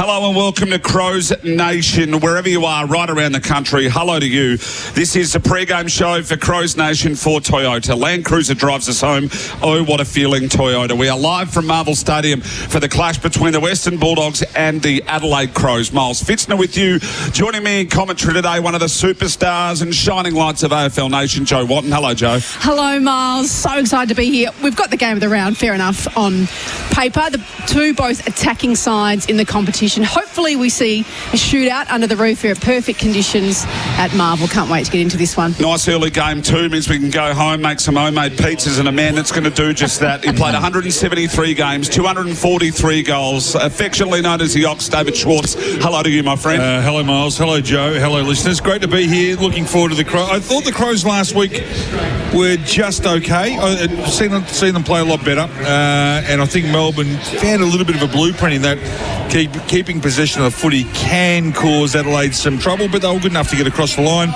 Hello and welcome to Crows Nation, wherever you are, right around the country. Hello to you. This is the pre-game show for Crows Nation for Toyota. Land Cruiser drives us home. Oh, what a feeling, Toyota. We are live from Marvel Stadium for the clash between the Western Bulldogs and the Adelaide Crows. Miles Fitzner with you. Joining me in commentary today, one of the superstars and shining lights of AFL Nation, Joe Watton. Hello, Joe. Hello, Miles. So excited to be here. We've got the game of the round, fair enough, on paper. The two both attacking sides in the competition. Hopefully we see a shootout under the roof here at perfect conditions at Marvel. Can't wait to get into this one. Nice early game too, means we can go home, make some homemade pizzas, and a man that's going to do just that. He played 173 games, 243 goals, affectionately known as the Ox, David Schwartz. Hello to you, my friend. Hello, Miles. Hello, Joe. Hello, listeners. Great to be here. Looking forward to the Crows. I thought the Crows last week were just okay. I've seen them play a lot better, and I think Melbourne found a little bit of a blueprint in that keeping possession of the footy can cause Adelaide some trouble, but they were good enough to get across the line,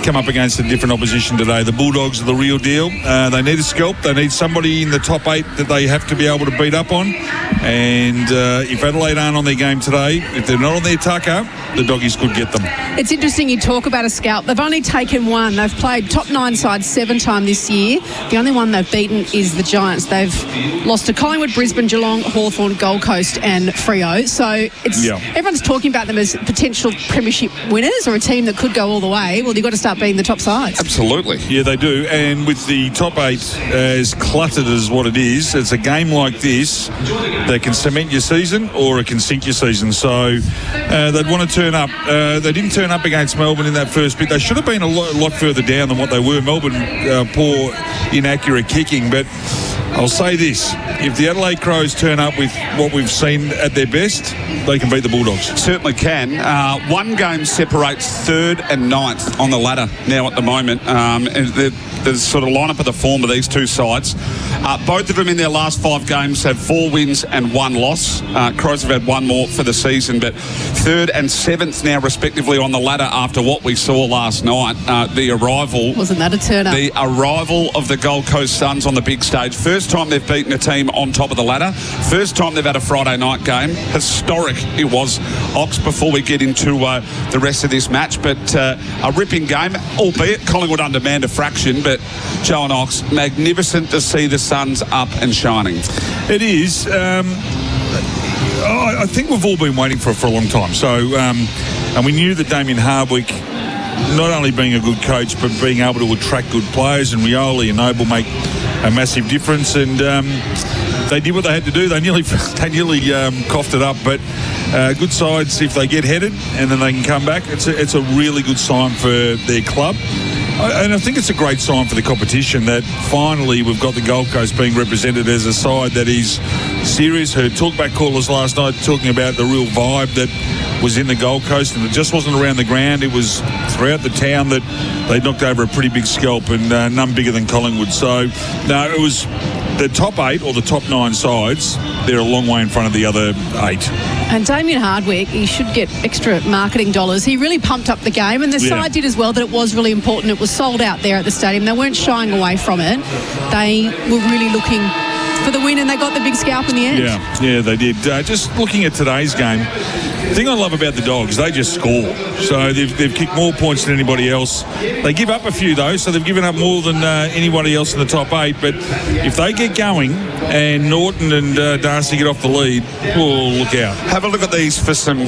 come up against a different opposition today. The Bulldogs are the real deal. They need a scalp. They need somebody in the top 8 that they have to be able to beat up on, and if Adelaide aren't on their game today, if they're not on their tucker, the Doggies could get them. It's interesting you talk about a scalp. They've only taken one. They've played top 9 sides 7 times this year. The only one they've beaten is the Giants. They've lost to Collingwood, Brisbane, Geelong, Hawthorn, Gold Coast and Freo. So everyone's talking about them as potential premiership winners or a team that could go all the way. Well, you've got to start beating the top sides. Absolutely. Yeah, they do. And with the top 8 as cluttered as what it is, it's a game like this that can cement your season or it can sink your season. So they'd want to turn up. They didn't turn up against Melbourne in that first bit. They should have been a lot further down than what they were. Melbourne, poor, inaccurate kicking. But I'll say this, if the Adelaide Crows turn up with what we've seen at their best, they can beat the Bulldogs. Certainly can. One game separates 3rd and 9th on the ladder now at the moment. The sort of lineup of the form of these two sides. Both of them in their last 5 games have 4 wins and 1 loss. Crows have had 1 more for the season, but 3rd and 7th now respectively on the ladder after what we saw last night. The arrival... Wasn't that a turn-up? The arrival of the Gold Coast Suns on the big stage. First time they've beaten a team on top of the ladder. First time they've had a Friday night game. Historic it was, Ox, before we get into the rest of this match. But a ripping game, albeit Collingwood undermanned a fraction. But Joe and Ox, magnificent to see the Suns up and shining. It is. I think we've all been waiting for it for a long time. So, and we knew that Damien Hardwick, not only being a good coach, but being able to attract good players, and Rioli and Noble make a massive difference. And they did what they had to do. They nearly coughed it up, but good sides, if they get headed and then they can come back, it's a really good sign for their club. And I think it's a great sign for the competition that finally we've got the Gold Coast being represented as a side that is serious. Heard talkback callers last night talking about the real vibe that was in the Gold Coast, and it just wasn't around the ground. It was throughout the town that they knocked over a pretty big scalp, and none bigger than Collingwood. So, no, it was the top 8 or the top 9 sides. They're a long way in front of the other 8. And Damien Hardwick, he should get extra marketing dollars. He really pumped up the game, and the side did as well, that it was really important. It was sold out there at the stadium. They weren't shying away from it. They were really looking for the win, and they got the big scalp in the end. Yeah, they did. Just looking at today's game, the thing I love about the Dogs, they just score. So they've kicked more points than anybody else. They give up a few, though, so they've given up more than anybody else in the top 8. But if they get going and Norton and Darcy get off the lead, we'll look out. Have a look at these for some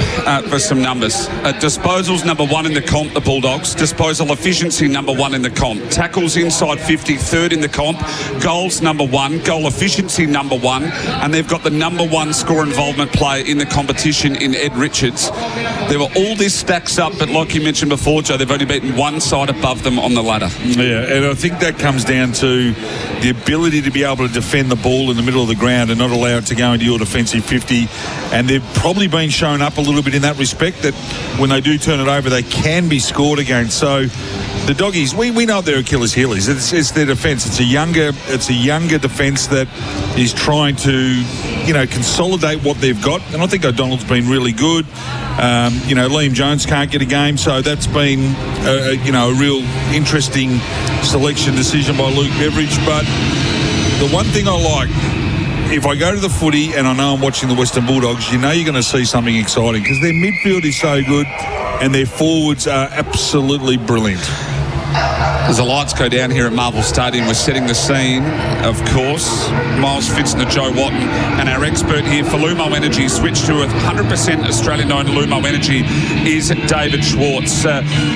numbers. Disposals number 1 in the comp, the Bulldogs. Disposal efficiency number 1 in the comp. Tackles inside 50, 3rd in the comp. Goals number 1. Goal efficiency number 1. And they've got the number 1 score involvement player in the competition in Ed Richards. There were all this stacks up, but like you mentioned before, Joe, they've only beaten one side above them on the ladder. Yeah, and I think that comes down to the ability to be able to defend the ball in the middle of the ground and not allow it to go into your defensive 50. And they've probably been shown up a little bit in that respect, that when they do turn it over, they can be scored against. So the Doggies, we know their Achilles heel is. It's their defence. It's a younger defence that is trying to, consolidate what they've got. And I think O'Donnell's been really good. Liam Jones can't get a game, so that's been a real interesting selection decision by Luke Beveridge. But the one thing I like if I go to the footy and I know I'm watching the Western Bulldogs, you know you're going to see something exciting because their midfield is so good and their forwards are absolutely brilliant. As the lights go down here at Marvel Stadium, we're setting the scene, of course. Miles Fitz and Joe Watton, and our expert here for Lumo Energy, switched to a 100% Australian-owned Lumo Energy, is David Schwartz.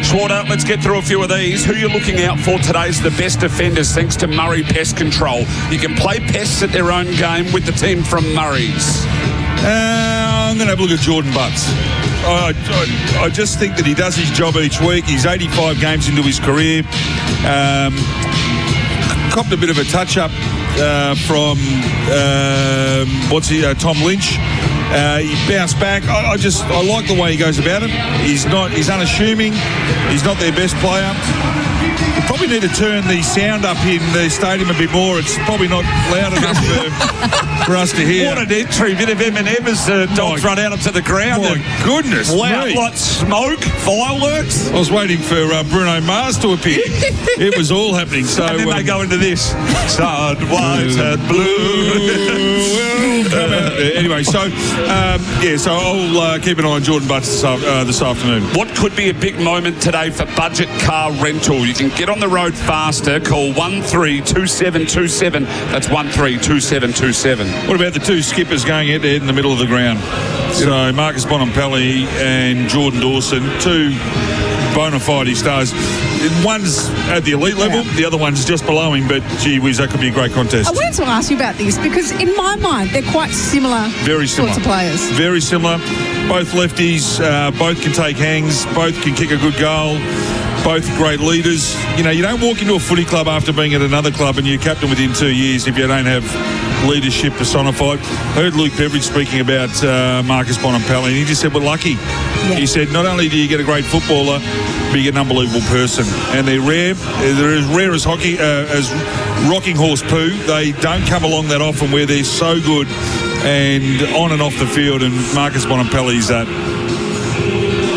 Schwartz, let's get through a few of these. Who you're looking out for today's the best defenders, thanks to Murray Pest Control. You can play pests at their own game with the team from Murray's. I'm going to have a look at Jordan Butts. I just think that he does his job each week. He's 85 games into his career. Copped a bit of a touch-up from Tom Lynch. He bounced back. I like the way he goes about it. He's unassuming. He's not their best player. We probably need to turn the sound up in the stadium a bit more. It's probably not loud enough for us to hear. What an entry. Bit of M&M as the Dogs run out onto the ground. My goodness loud, me. like smoke, fireworks. I was waiting for Bruno Mars to appear. It was all happening. So, and then they go into this. Sun, white and blue. Anyway, so I'll keep an eye on Jordan Butts this afternoon. What could be a big moment today for budget car rental? You can get on the road faster. Call 132727. That's 132727. What about the two skippers going head-to-head in the middle of the ground? So Marcus Bonampelli and Jordan Dawson, two bona fide stars. One's at the elite level, the other one's just below him, but gee whiz, that could be a great contest. I wanted to ask you about this because in my mind they're quite similar, sorts of players. Very similar. Both lefties, both can take hangs, both can kick a good goal, both great leaders. You know, you don't walk into a footy club after being at another club and you're captain within 2 years if you don't have leadership personified. Heard Luke Beveridge speaking about Marcus Bonampelli, and he just said we're lucky. Yeah. He said not only do you get a great footballer, but you get an unbelievable person, and they're rare. They're as rare as hockey, as rocking horse poo. They don't come along that often where they're so good and on and off the field, and Marcus Bonampelli's that.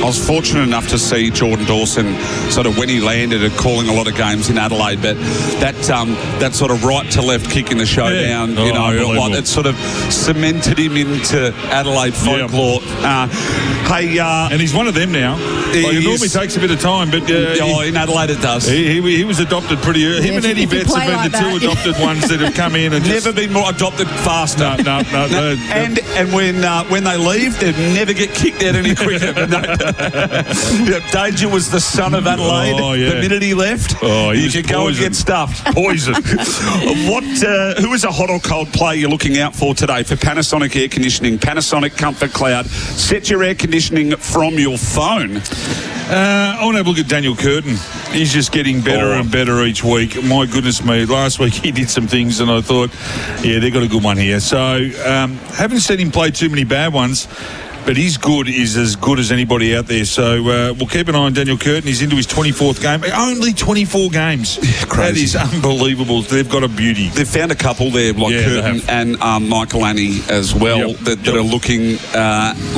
I was fortunate enough to see Jordan Dawson sort of when he landed and calling a lot of games in Adelaide, but that sort of right to left kick in the showdown, it sort of cemented him into Adelaide folklore. And he's one of them now. It normally takes a bit of time, but in Adelaide it does. He was adopted pretty early. Him and Eddie Betts have been the two adopted ones that have come in and never been more adopted faster. No. And when they leave, they never get kicked out any quicker. Danger was the son of Adelaide. The minute he left, you could go and get stuffed. Poison. Who is a hot or cold player you're looking out for today for Panasonic Air Conditioning? Panasonic Comfort Cloud. Set your air conditioning from your phone. I want to have a look at Daniel Curtin. He's just getting better and better each week. My goodness me. Last week he did some things and I thought, they've got a good one here. So, haven't seen him play too many bad ones. But he's as good as anybody out there. So we'll keep an eye on Daniel Curtin. He's into his 24th game. Only 24 games. Crazy. That is unbelievable. They've got a beauty. They've found a couple there, like Curtin and Michael Annie as well, that are looking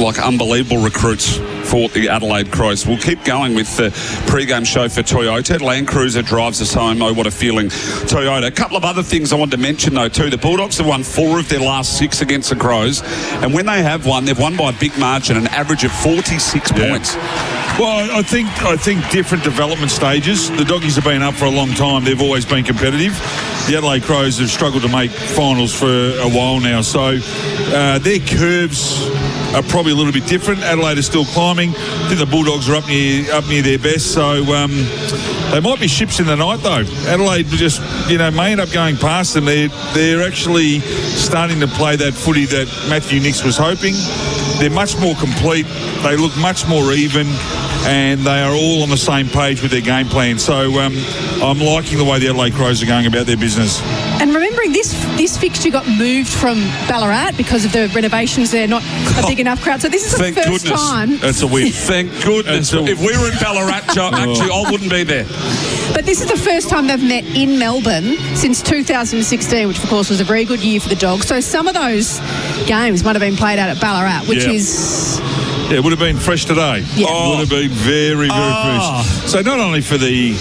like unbelievable recruits for the Adelaide Crows. We'll keep going with the pre-game show for Toyota. Land Cruiser drives us home. Oh, what a feeling. Toyota. A couple of other things I wanted to mention, though, too. The Bulldogs have won 4 of their last 6 against the Crows. And when they have won, they've won by a big margin, an average of 46 points. Well, I think different development stages. The Doggies have been up for a long time. They've always been competitive. The Adelaide Crows have struggled to make finals for a while now. So their curves are probably a little bit different. Adelaide is still climbing. I think the Bulldogs are up near their best. So they might be ships in the night, though. Adelaide just, may end up going past them. They're actually starting to play that footy that Matthew Nicks was hoping. They're much more complete. They look much more even, and they are all on the same page with their game plan. So I'm liking the way the Adelaide Crows are going about their business. And remembering this fixture got moved from Ballarat because of the renovations there, not a big enough crowd. So this is the first time. That's a win. Thank goodness. If we were in Ballarat, actually, I wouldn't be there. But this is the first time they've met in Melbourne since 2016, which, of course, was a very good year for the Dogs. So some of those games might have been played out at Ballarat, which is... Yeah, it would have been fresh today. Yeah. It would have been very, very fresh. So not only for the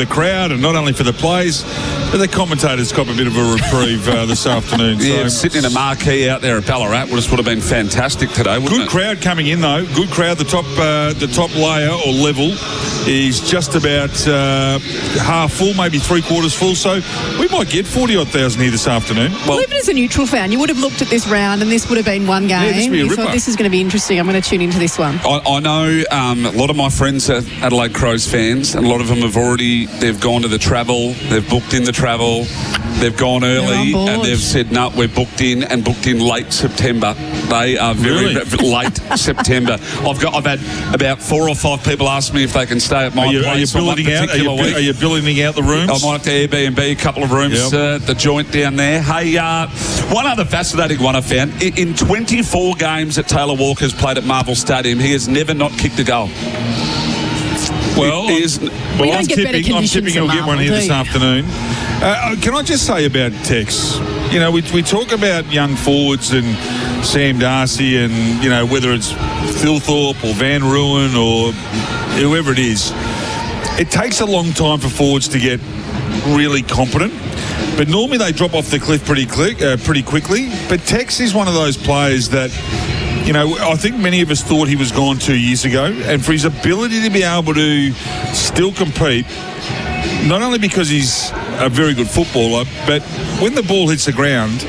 crowd and not only for the players, But the commentators cop a bit of a reprieve this afternoon. Yeah, sitting in a marquee out there at Ballarat would have been fantastic today, wouldn't it? Good crowd coming in, though. Good crowd. The top layer or level is just about half full, maybe three-quarters full. So we might get 40,000 here this afternoon. Well, even as a neutral fan, you would have looked at this round and this would have been one game. Yeah, this would be a You ripper. thought, this is going to be interesting. I'm going to tune into this one. I know a lot of my friends are Adelaide Crows fans, and a lot of them they've gone to the travel, they've booked in the travel, they've gone early, on board. and they've said, no, we're booked in late September. They are very late September. I've had about 4 or 5 people ask me if they can stay at my place on one particular week. Are you building out the rooms? I might have to Airbnb a couple of rooms, the joint down there. Hey, one other fascinating one I found. In 24 games that Taylor Walker's played at Marvel Stadium, he has never not kicked a goal. Well, I'm tipping he'll get one here this afternoon. Can I just say about Tex? You know, we talk about young forwards and Sam Darcy and, you know, whether it's Thilthorpe or Van Ruin or whoever it is. It takes a long time for forwards to get really competent. But normally they drop off the cliff pretty quickly. But Tex is one of those players that, you know, I think many of us thought he was gone 2 years ago. And for his ability to be able to still compete, not only because he's a very good footballer, but when the ball hits the ground,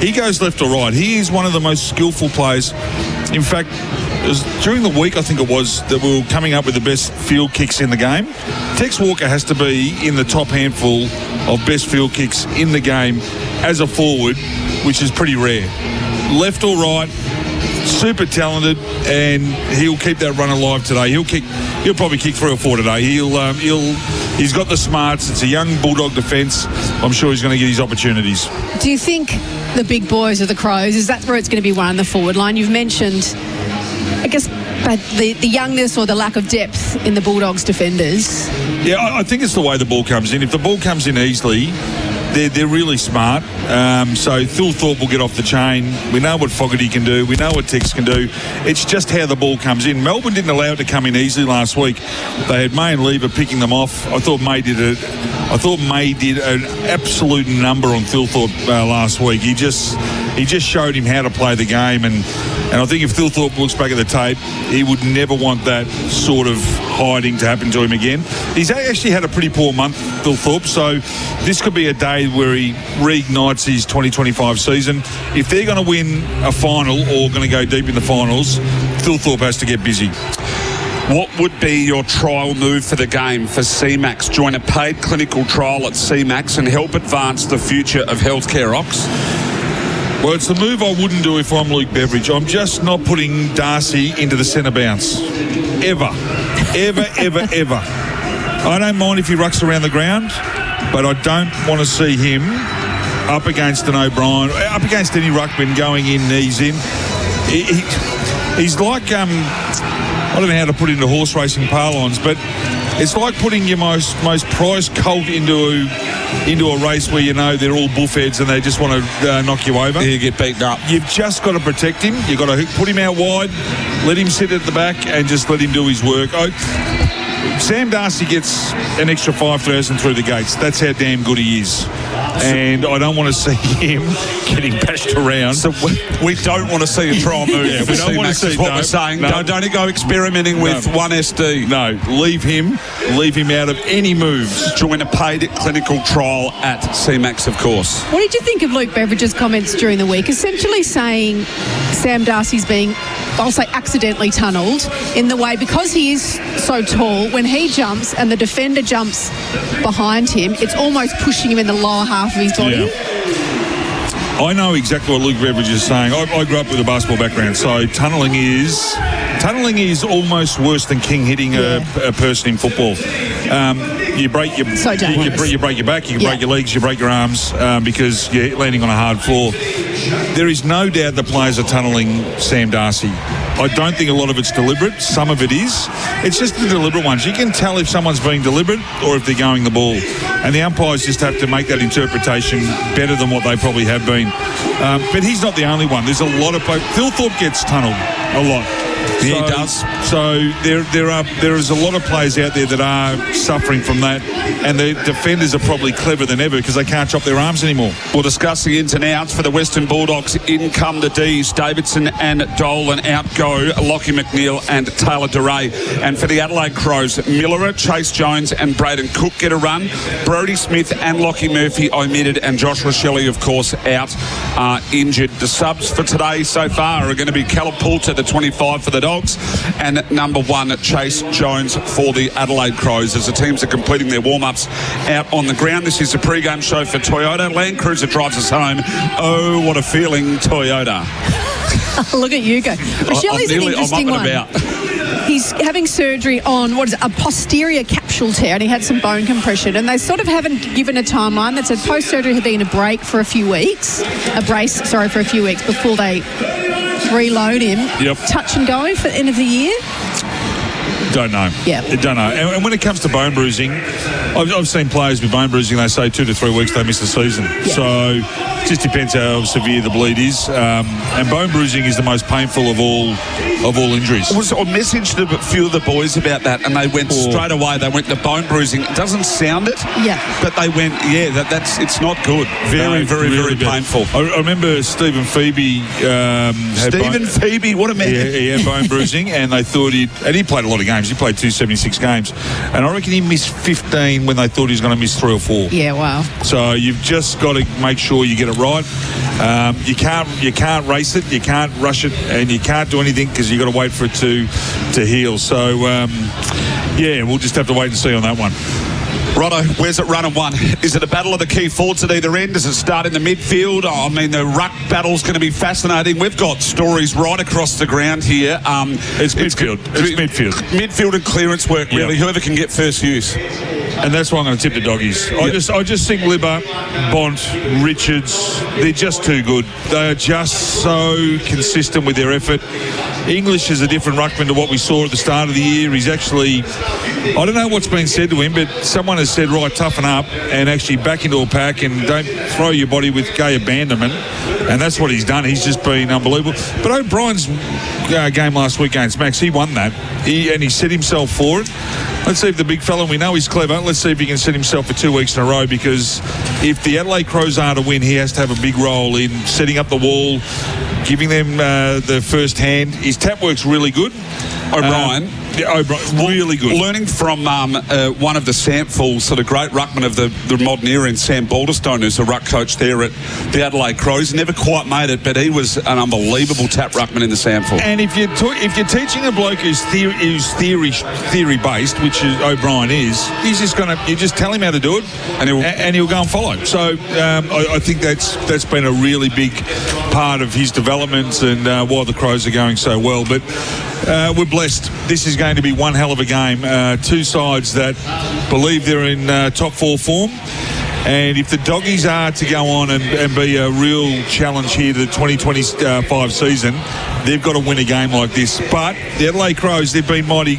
he goes left or right. He is one of the most skillful players. In fact, it was during the week, I think it was, that we were coming up with the best field kicks in the game. Tex Walker has to be in the top handful of best field kicks in the game as a forward, which is pretty rare. Left or right, super talented, and he'll keep that run alive today. He'll probably kick 3 or 4 today. He's got the smarts. It's a young Bulldog defence. I'm sure he's going to get his opportunities. Do you think the big boys of the Crows, is that where it's going to be one in the forward line? You've mentioned, I guess, the youngness or the lack of depth in the Bulldogs defenders. Yeah, I think it's the way the ball comes in. If the ball comes in easily, they're really smart. So Thilthorpe will get off the chain. We know what Fogarty can do. We know what Tex can do. It's just how the ball comes in. Melbourne didn't allow it to come in easily last week. They had May and Lever picking them off. I thought May did an absolute number on Thilthorpe last week. He just showed him how to play the game, and I think if Thilthorpe looks back at the tape, he would never want that sort of hiding to happen to him again. He's actually had a pretty poor month, Thilthorpe, so this could be a day where he reignites his 2025 season. If they're going to win a final or going to go deep in the finals, Thilthorpe has to get busy. What would be your trial move for the game for CMAX? Join a paid clinical trial at CMAX and help advance the future of healthcare ops? Well, it's the move I wouldn't do if I'm Luke Beveridge. I'm just not putting Darcy into the centre bounce. Ever. I don't mind if he rucks around the ground, but I don't want to see him up against an O'Brien, up against any ruckman going in, knees in. He's like, I don't know how to put it into horse racing parlance, but it's like putting your most prized colt into a race where you know they're all bullheads and they just want to knock you over. You get beaten up. You've just got to protect him. You've got to put him out wide, let him sit at the back and just let him do his work. Sam Darcy gets an extra 5,000 through the gates. That's how damn good he is. And I don't want to see him getting bashed around. So we don't want to see a trial move. Yeah, we don't want to see what we're saying. No. Don't go experimenting with one SD. No, leave him out of any moves. Join a paid clinical trial at CMAX, of course. What did you think of Luke Beveridge's comments during the week? Essentially saying Sam Darcy's being, I'll say, accidentally tunnelled in the way, because he is so tall, when he jumps and the defender jumps behind him, it's almost pushing him in the lower half of his body. Yeah. I know exactly what Luke Beveridge is saying. I grew up with a basketball background, so tunnelling is almost worse than king hitting a person in football. You break your back, you can break your legs, you break your arms because you're landing on a hard floor. There is no doubt the players are tunnelling Sam Darcy. I don't think a lot of it's deliberate. Some of it is. It's just the deliberate ones. You can tell if someone's being deliberate or if they're going the ball. And the umpires just have to make that interpretation better than what they probably have been. But he's not the only one. There's a lot of... Thilthorpe gets tunnelled a lot. He does. So there is a lot of players out there that are suffering from that, and the defenders are probably clever than ever because they can't chop their arms anymore. We'll discuss the ins and outs for the Western Bulldogs. In come the D's. Davidson and Dolan. Out go Lockie McNeil and Taylor Duray. And for the Adelaide Crows, Miller, Chase Jones and Braden Cook get a run. Brodie Smith and Lockie Murphy omitted, and Joshua Shelley, of course, out injured. The subs for today so far are going to be Callum Poulter, the 25 for the Dogs, and number 1, Chase Jones for the Adelaide Crows, as the teams are completing their warm-ups out on the ground. This is a pre-game show for Toyota. Land Cruiser drives us home. Oh, what a feeling, Toyota. Look at you go. Well, Shelley's an interesting one. He's having surgery on, a posterior capsule tear, and he had some bone compression, and they sort of haven't given a timeline. That said post-surgery had been a brace for a few weeks before they reload him. Yep. Touch and go for the end of the year? Don't know. Yeah. Don't know. And when it comes to bone bruising, I've seen players with bone bruising, they say 2 to 3 weeks they miss the season. Yeah. So it just depends how severe the bleed is. And bone bruising is the most painful of all injuries. I messaged a few of the boys about that, and they went straight away. They went, the bone bruising. It doesn't sound it. Yeah. But they went, it's not good. Very painful. I remember Stephen Phoebe Phoebe, what a man. Yeah, he had bone bruising, and they thought he played a lot of games. He played 276 games, and I reckon he missed 15 when they thought he was going to miss 3 or 4. Yeah, wow. So you've just got to make sure you get it right. You can't race it, you can't rush it, and you can't do anything because you've got to wait for it to heal. So we'll just have to wait and see on that one. Righto, where's it running 1? Is it a battle of the key forwards at either end? Does it start in the midfield? I mean, the ruck battle's going to be fascinating. We've got stories right across the ground here. It's midfield. It's midfield. Midfield and clearance work, really. Yep. Whoever can get first use. And that's why I'm going to tip the Doggies. Yep. I just think Libba, Bont, Richards, they're just too good. They are just so consistent with their effort. English is a different ruckman to what we saw at the start of the year. He's actually, I don't know what's been said to him, but someone has said, right, toughen up and actually back into a pack and don't throw your body with gay abandonment. And that's what he's done. He's just been unbelievable. But O'Brien's game last week against Max, he won that. He set himself for it. Let's see if the big fella, we know he's clever, let's see if he can set himself for 2 weeks in a row, because if the Adelaide Crows are to win, he has to have a big role in setting up the wall, giving them the first hand. His tap work's really good. O'Brien. O'Brien, really good. Learning from one of the Samful sort of great ruckmen of the modern era in Sam Balderstone, who's a ruck coach there at the Adelaide Crows. Never quite made it, but he was an unbelievable tap ruckman in the Samful. And if you're teaching a bloke who's theory based, which is O'Brien is, he's just you just tell him how to do it, and he'll go and follow. So I think that's been a really big part of his development and why the Crows are going so well. But we're blessed. This is going to be one hell of a game. Two sides that believe they're in top 4 form. And if the Doggies are to go on and be a real challenge here to the 2025 season, they've got to win a game like this. But the Adelaide Crows, they've been mighty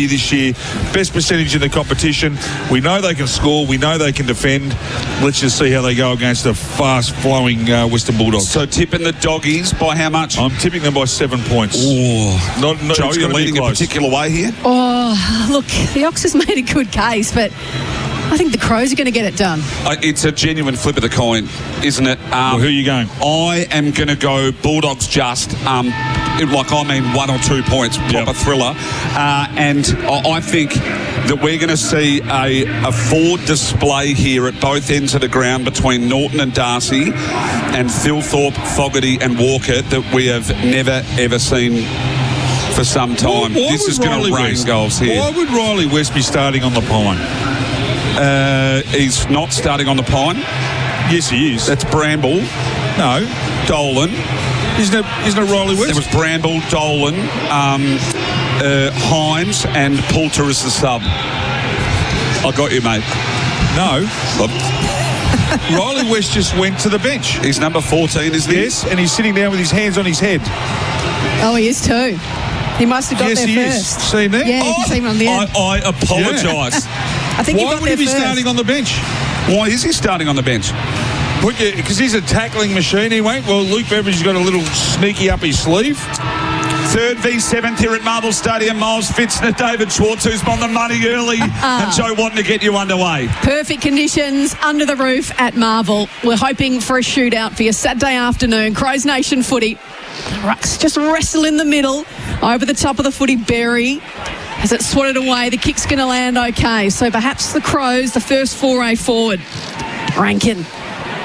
this year. Best percentage in the competition. We know they can score. We know they can defend. Let's just see how they go against the fast-flowing Western Bulldogs. So tipping the Doggies by how much? I'm tipping them by 7 points. Oh, not Joe, you're leading a particular way here? Oh, look, the Ox has made a good case, but I think the Crows are going to get it done. It's a genuine flip of the coin, isn't it? Well, who are you going? I am going to go Bulldogs just. 1 or 2 points, proper thriller. And I think that we're going to see a forward display here at both ends of the ground between Norton and Darcy and Thilthorpe, Fogarty and Walker that we have never, ever seen for some time. This is going to rain goals here. Why would Riley West be starting on the Pine? He's not starting on the Pine. Yes, he is. That's Bramble. No. Dolan. Isn't it Riley West? It was Bramble, Dolan, Hines and Poulter as the sub. I got you, mate. No. Riley West just went to the bench. He's number 14, isn't he? Yes, and he's sitting down with his hands on his head. Oh, he is too. He must have got there first. Yes, he is. See him there? Yeah, you can see him on the end. I apologise. I think why would he be starting on the bench? Why is he starting on the bench? Because he's a tackling machine, he won't. Well, Luke Beveridge has got a little sneaky up his sleeve. Third v 7th here at Marvel Stadium. Miles Fitzner, David Schwartz, who's on the money early, and Joe wanting to get you underway. Perfect conditions under the roof at Marvel. We're hoping for a shootout for your Saturday afternoon. Crows Nation footy. Rucks just wrestle in the middle. Over the top of the footy, Berry. As it's swatted away, the kick's going to land okay. So perhaps the Crows, the first foray forward. Rankin,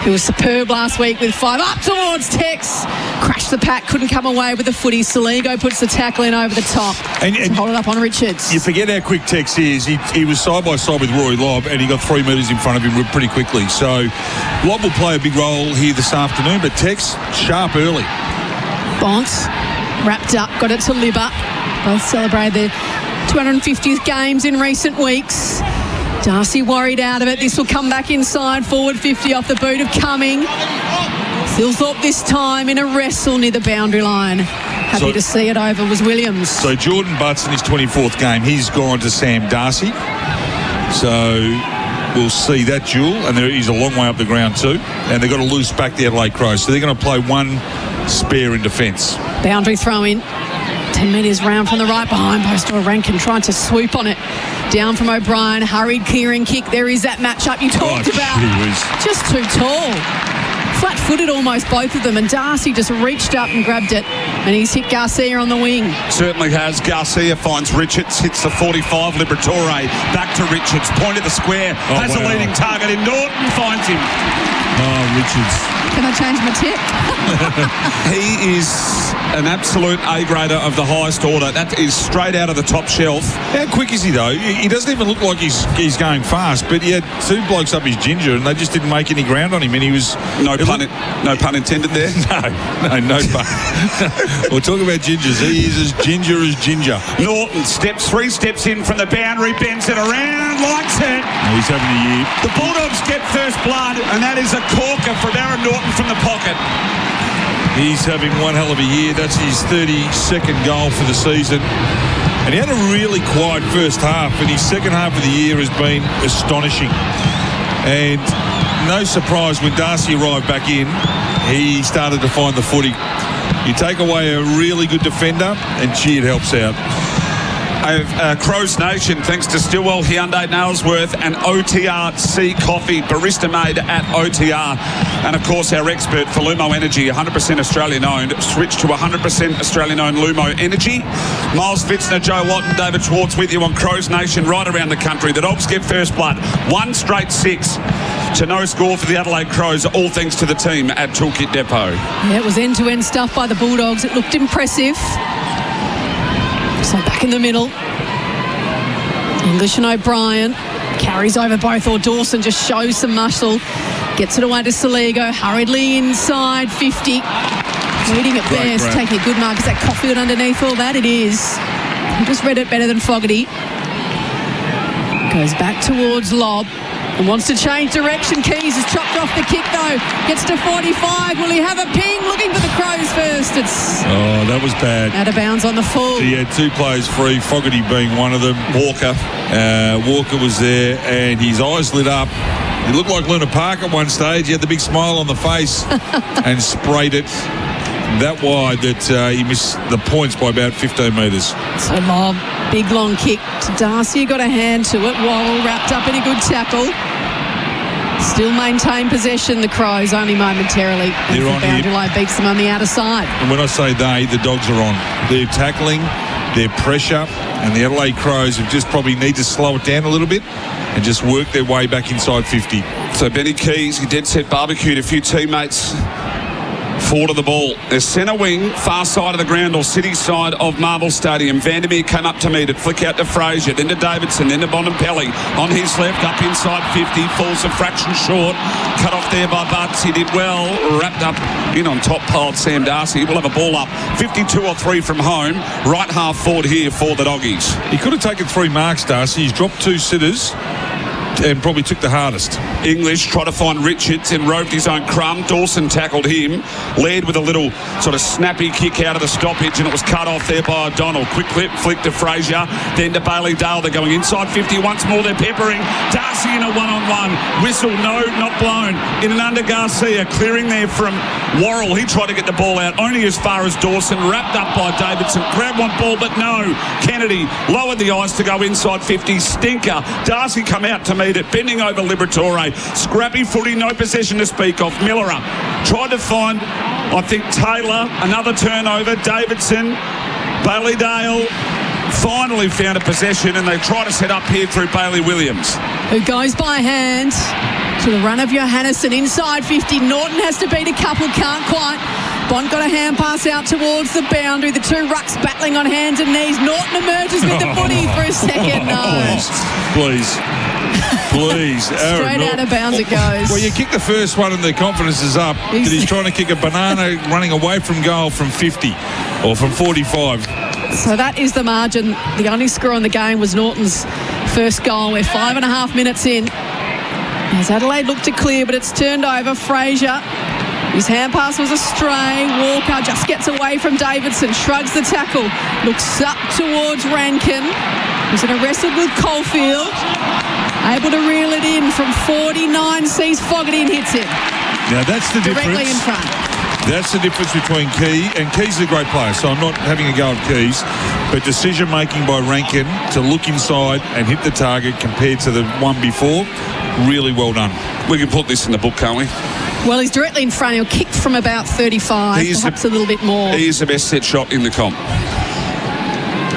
who was superb last week with 5 up towards Tex. Crashed the pack, couldn't come away with the footy. Saligo puts the tackle in over the top. And hold it up on Richards. You forget how quick Tex is. He was side by side with Rory Lobb, and he got 3 metres in front of him pretty quickly. So Lobb will play a big role here this afternoon, but Tex, sharp early. Bonce, wrapped up, got it to Libba. Both celebrated their 250th games in recent weeks. Darcy worried out of it. This will come back inside. Forward 50 off the boot of Cumming. Thilthorpe this time in a wrestle near the boundary line. Happy to see it over was Williams. So Jordan Butts in his 24th game, he's gone to Sam Darcy. So we'll see that duel, and he's a long way up the ground too. And they've got to loose back the Adelaide Crows. So they're going to play one spare in defence. Boundary throw in. 10 metres round from the right behind post to Rankin, trying to swoop on it. Down from O'Brien, hurried clearing kick. There is that matchup you talked about. Just too tall. Flat-footed almost, both of them, and Darcy just reached up and grabbed it, and he's hit Garcia on the wing. Certainly has. Garcia finds Richards, hits the 45, Liberatore, back to Richards, point of the square, has a leading target in Norton, finds him. Oh, Richards. Can I change my tip? He is an absolute A-grader of the highest order. That is straight out of the top shelf. How quick is he, though? He doesn't even look like he's going fast, but he had 2 blokes up his ginger, and they just didn't make any ground on him, and he was... No pun intended there? No pun. We'll talk about gingers. He is as ginger as ginger. Norton steps 3 steps in from the boundary, bends it around, likes it. He's having a year. The Bulldogs get first blood, and that is a corker from Aaron Norton from the pocket. He's having one hell of a year. That's his 32nd goal for the season. And he had a really quiet first half, and his second half of the year has been astonishing. And no surprise when Darcy arrived back in, he started to find the footy. You take away a really good defender, and gee, it helps out. Crows Nation, thanks to Stillwell, Hyundai, Nailsworth and OTR Coffee, barista made at OTR. And of course our expert for Lumo Energy, 100% Australian owned. Switch to 100% Australian owned Lumo Energy. Miles Fitzner, Joe Watt and David Schwartz with you on Crows Nation right around the country. The Dogs get first blood. 1 straight 6 to no score for the Adelaide Crows, all thanks to the team at Toolkit Depot. Yeah, it was end-to-end stuff by the Bulldogs. It looked impressive. So back in the middle, English and O'Brien carries over both, or Dawson just shows some muscle, gets it away to Saligo, hurriedly inside 50, leading at best, taking a good mark. Is that Caulfield underneath all that? It is. He just read it better than Fogarty. Goes back towards Lobb and wants to change direction. Keys has chopped off the kick though. Gets to 45. Will he have a ping? Looking for the Crows first. Oh, that was bad. Out of bounds on the full. He had 2 players free, Fogarty being one of them. Walker was there, and his eyes lit up. He looked like Luna Park at one stage. He had the big smile on the face and sprayed it that wide that he missed the points by about 15 metres. So Lobb, big long kick to Darcy, got a hand to it. Worrell wrapped up in a good tackle. Still maintain possession, the Crows, only momentarily. They're on boundary line beats them on the outer side. And when I say they, the Dogs are on. They're tackling, their pressure, and the Adelaide Crows have just probably need to slow it down a little bit and just work their way back inside 50. So Benny Keys, he dead set barbecued a few teammates forward of the ball. Their centre wing, far side of the ground or city side of Marvel Stadium. Vandermeer came up to meet it, flick out to Frazier, then to Davidson, then to Bontempelli. On his left, up inside 50, falls a fraction short. Cut off there by Butts. He did well, wrapped up in on top piled Sam Darcy. We'll have a ball up 52 or 3 from home. Right half forward here for the Doggies. He could have taken 3 marks, Darcy. He's dropped 2 sitters. and probably took the hardest. English tried to find Richards and roved his own crumb. Dawson tackled him, led with a little sort of snappy kick out of the stoppage, and it was cut off there by O'Donnell. Quick clip, flick to Frazier, then to Bailey Dale. They're going inside 50 once more. They're peppering Darcy in a one-on-one. Whistle, no, not blown. In and under Garcia, clearing there from Worrell. He tried to get the ball out only as far as Dawson, wrapped up by Davidson. Grab one ball, but no. Kennedy lowered the eyes to go inside 50. Stinker. Darcy come out to meet it, bending over Liberatore. Scrappy footy, no possession to speak of. Miller tried to find, I think, Taylor. Another turnover. Davidson. Bailey Dale finally found a possession, and they try to set up here through Bailey Williams, who goes by hand to the run of Johannesson inside 50. Norton has to beat a couple, can't quite. Bond got a hand pass out towards the boundary. The two rucks battling on hands and knees. Norton emerges with the footy for a second. No. Please. Straight out of bounds it goes. Well, you kick the first one and the confidence is up. He's trying to kick a banana running away from goal from 50 or from 45. So that is the margin. The only score on the game was Norton's first goal. We're 5.5 minutes in. As Adelaide looked to clear, but it's turned over. Frazier. His hand pass was astray. Walker just gets away from Davidson, shrugs the tackle, looks up towards Rankin, who's wrestled with Caulfield, able to reel it in from 49, sees Fogarty and hits it. Now that's the difference. Directly in front. That's the difference between Key, and Key's a great player, so I'm not having a go at Keys, but decision-making by Rankin to look inside and hit the target compared to the one before, really well done. We can put this in the book, can't we? Well, he's directly in front. He'll kick from about 35, perhaps a little bit more. He is the best set shot in the comp.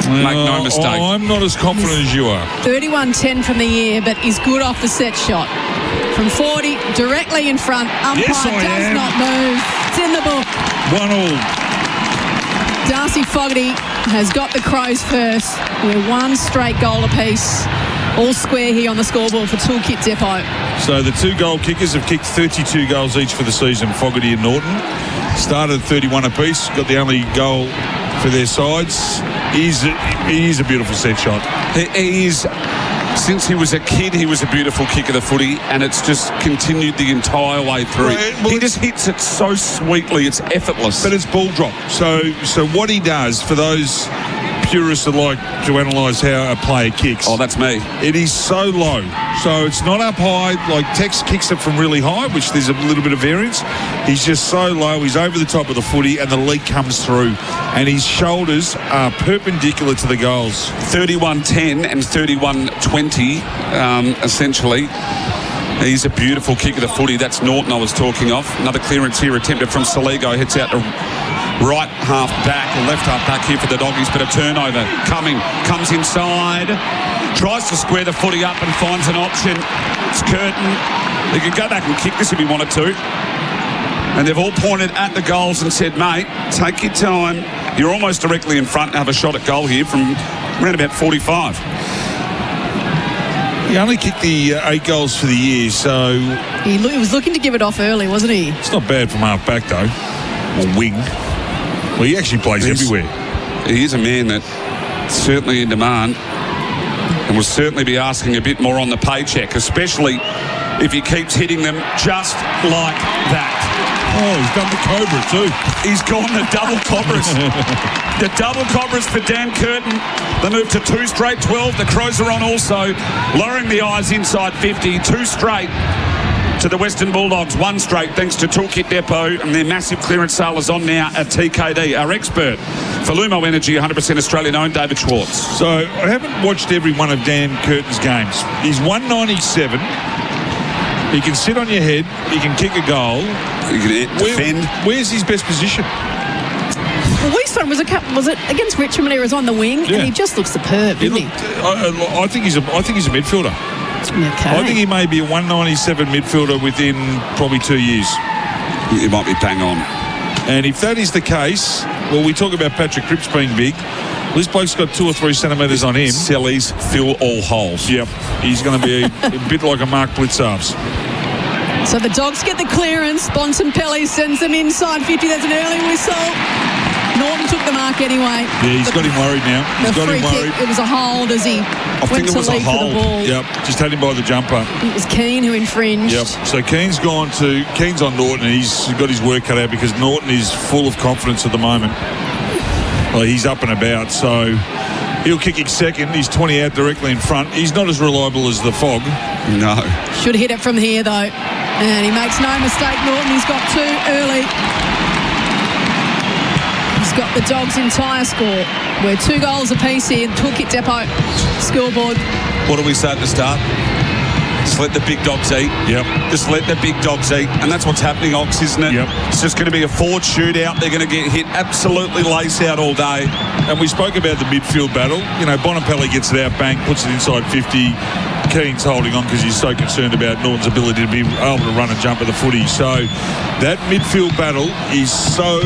Make no mistake. I'm not as confident as you are. 31-10 from the year, but he's good off the set shot. From 40, directly in front. Umpire does not move. It's in the book. 1-1. Darcy Fogarty has got the Crows first. We're one straight goal apiece. All square here on the scoreboard for Toolkit Depot. So the two goal kickers have kicked 32 goals each for the season, Fogarty and Norton. Started 31 apiece, got the only goal for their sides. He is a beautiful set shot. He is, since he was a kid, he was a beautiful kick of the footy, and it's just continued the entire way through. Well, he just hits it so sweetly, it's effortless. But it's ball drop. So what he does, for those purists that like to analyse how a player kicks. Oh, that's me. It is so low. So it's not up high. Like Tex kicks it from really high, which there's a little bit of variance. He's just so low. He's over the top of the footy and the leak comes through. And his shoulders are perpendicular to the goals. 31-10 and 31-20, essentially. He's a beautiful kick of the footy. That's Norton I was talking of. Another clearance here attempted from Saligo. Hits out to right half back, left half back here for the Doggies, but a turnover comes inside, tries to square the footy up and finds an option. It's Curtin. He could go back and kick this if he wanted to. And they've all pointed at the goals and said, mate, take your time. You're almost directly in front and have a shot at goal here from around about 45. He only kicked the 8 goals for the year, so... He was looking to give it off early, wasn't he? It's not bad from half back, though. Or wing. Well, he actually plays everywhere. He is a man that's certainly in demand and will certainly be asking a bit more on the paycheck, especially if he keeps hitting them just like that. Oh, he's done the Cobra too. He's gone the double Cobras. The double Cobras for Dan Curtin. They move to 2 straight 12. The Crows are on also, lowering the eyes inside 50. 2 straight to the Western Bulldogs, 1 straight thanks to Toolkit Depot, and their massive clearance sale is on now at TKD. Our expert for Lumo Energy, 100% Australian owned, David Schwartz. So I haven't watched every one of Dan Curtin's games. He's 197. He can sit on your head. He can kick a goal. He can defend. Where's his best position? Well, Wiesman was it against Richmond when he was on the wing, and he just looks superb, didn't he? I think he's a midfielder. Okay. I think he may be a 197 midfielder within probably 2 years. He might be bang on. And if that is the case, well, we talk about Patrick Cripps being big. This bloke's got 2 or 3 centimetres on him. Sellies fill all holes. Yep. He's going to be a bit like a Mark Blitzarves. So the Dogs get the clearance. Bontempelli sends them inside 50. There's an early whistle. Norton took the mark anyway. Yeah, he's got him worried now. He's got him worried. Kick, it was a hold as he went to lead for the ball. Yep, just had him by the jumper. It was Keane who infringed. Yep. So Keane's on Norton, and he's got his work cut out because Norton is full of confidence at the moment. Well, he's up and about, so he'll kick his second. He's 20 out directly in front. He's not as reliable as the Fog. No. Should hit it from here, though. And he makes no mistake, Norton. He's got 2 early. He's got the Dogs' entire score. We're 2 goals apiece here. Toolkit Depot scoreboard. What do we say at the start? Just let the big dogs eat. Yep. Just let the big dogs eat. And that's what's happening, Ox, isn't it? Yep. It's just going to be a forward shootout. They're going to get hit absolutely lace out all day. And we spoke about the midfield battle. You know, Bonapelli gets it out, bang, puts it inside 50. Keane's holding on because he's so concerned about Norton's ability to be able to run and jump at the footy. So that midfield battle is so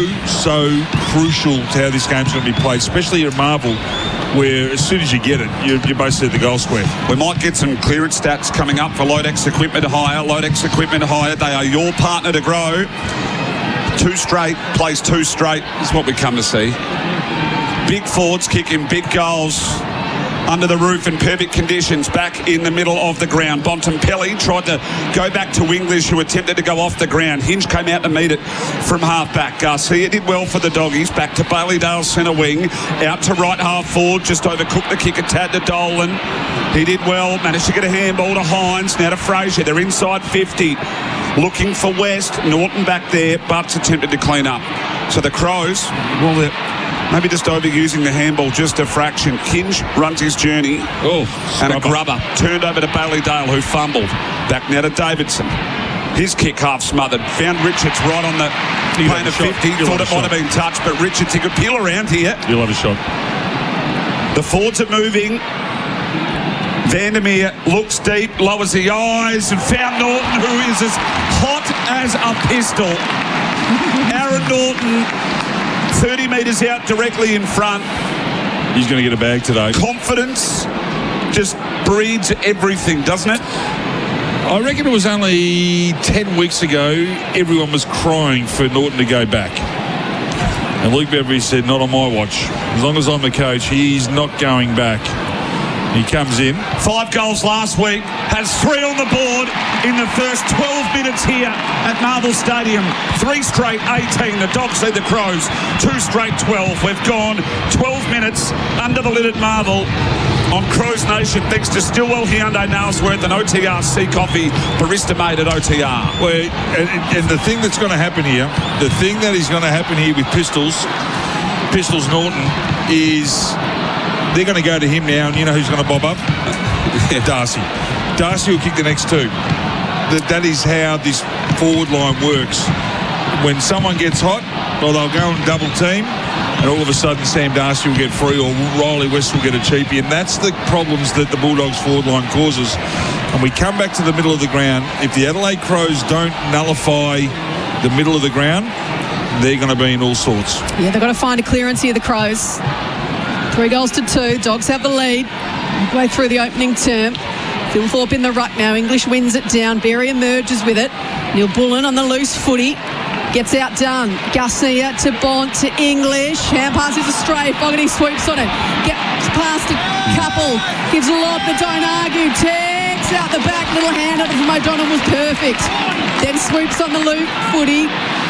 crucial to how this game's going to be played, especially at Marvel, where as soon as you get it, you're basically at the goal square. We might get some clearance stats coming up for Lodex Equipment Hire. Lodex Equipment Hire, they are your partner to grow. 2 straight, plays 2 straight is what we come to see. Big forwards kicking big goals. Under the roof in perfect conditions, back in the middle of the ground. Bontempelli tried to go back to English, who attempted to go off the ground. Hinge came out to meet it from half-back. Garcia did well for the Doggies. Back to Bailey-Dale centre wing. Out to right half forward. Just overcooked the kick a tad to Dolan. He did well. Managed to get a handball to Hines. Now to Frazier. They're inside 50. Looking for West. Norton back there. Butts attempted to clean up. So the Crows, well, they're maybe just overusing the handball just a fraction. Hinge runs his journey. And a grubber. Turned over to Bailey-Dale, who fumbled. Back now to Davidson. His kick half smothered. Found Richards right on the plane of 50. Thought it might have been touched, but Richards, he could peel around here. You'll have a shot. The forwards are moving. Vandermeer looks deep, lowers the eyes, and found Norton, who is as hot as a pistol. Aaron Norton, 30 metres out directly in front. He's going to get a bag today. Confidence just breeds everything, doesn't it? I reckon it was only 10 weeks ago everyone was crying for Norton to go back. And Luke Beveridge said, not on my watch. As long as I'm the coach, he's not going back. He comes in. 5 goals last week, has 3 on the board in the first 12 minutes here at Marvel Stadium. 3 straight 18. The Dogs lead the Crows. 2 straight 12. We've gone 12 minutes under the lid at Marvel on Crows Nation, thanks to Stillwell Hyundai Nailsworth and OTR Sea Coffee, barista made at OTR. Well, and the thing that's going to happen here, the thing that is going to happen here with Pistols Norton, is they're going to go to him now, and you know who's going to bob up? Darcy. Darcy will kick the next 2. That is how this forward line works. When someone gets hot, well, they'll go and double team, and all of a sudden Sam Darcy will get free, or Riley West will get a cheapie, and that's the problems that the Bulldogs forward line causes. And we come back to the middle of the ground. If the Adelaide Crows don't nullify the middle of the ground, they're going to be in all sorts. Yeah, they've got to find a clearance here, the Crows. 3 goals to 2. Dogs have the lead. Midway through the opening term. Phil Thorpe in the ruck now. English wins it down. Berry emerges with it. Neil Bullen on the loose footy. Gets outdone. Garcia to Bont to English. Hand pass is astray. Fogarty swoops on it. Gets past a couple. Gives a lob, but don't argue. Takes out the back. Little hand up from O'Donnell was perfect. Then swoops on the loop footy.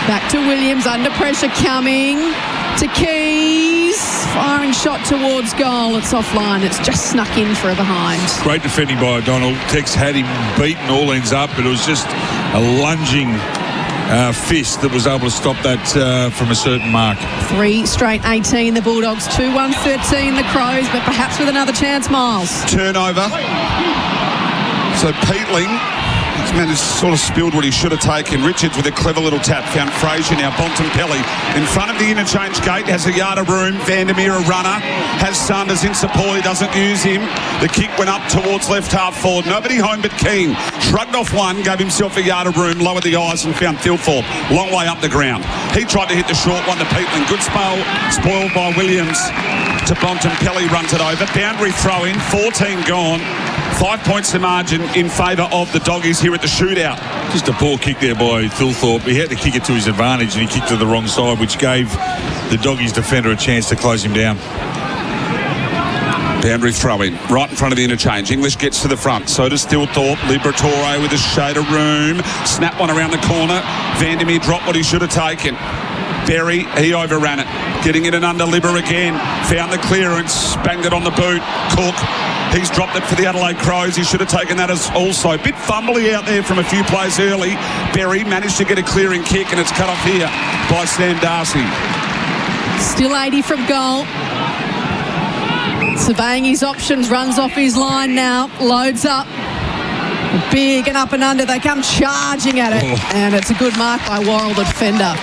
Back to Williams. Under pressure coming to Keys. Firing shot towards goal. It's offline. It's just snuck in for a behind. Great defending by O'Donnell. Tex had him beaten all ends up, but it was just a lunging fist that was able to stop that from a certain mark. 3 straight 18, the Bulldogs. 2-1-13, the Crows, but perhaps with another chance, Miles. Turnover. So Peatling, this man has sort of spilled what he should have taken. Richards with a clever little tap found Frazier. Now Bontempelli in front of the interchange gate, has a yard of room. Vandermeer a runner, has Sanders in support, he doesn't use him. The kick went up towards left half forward. Nobody home but Keane. Shrugged off one, gave himself a yard of room, lowered the eyes and found Phil Thorpe. Long way up the ground. He tried to hit the short one to Peatling. Good spell, spoiled by Williams. to Bontempelli, runs it over. Boundary throw in, 14 gone. 5 points the margin in favour of the Doggies here at the shootout. Just a poor kick there by Thilthorpe. He had to kick it to his advantage, and he kicked to the wrong side, which gave the Doggies defender a chance to close him down. Boundary throw in, right in front of the interchange. English gets to the front, so does Thilthorpe. Liberatore with a shade of room. Snap one around the corner. Vandermeer dropped what he should have taken. Berry, he overran it. Getting it and under Libber again. Found the clearance, banged it on the boot. Cook, he's dropped it for the Adelaide Crows. He should have taken that as also. Bit fumbly out there from a few plays early. Berry managed to get a clearing kick, and it's cut off here by Sam Darcy. Still 80 from goal. Surveying his options, runs off his line now, loads up. Big and up and under, they come charging at it. And it's a good mark by Worrell, the defender.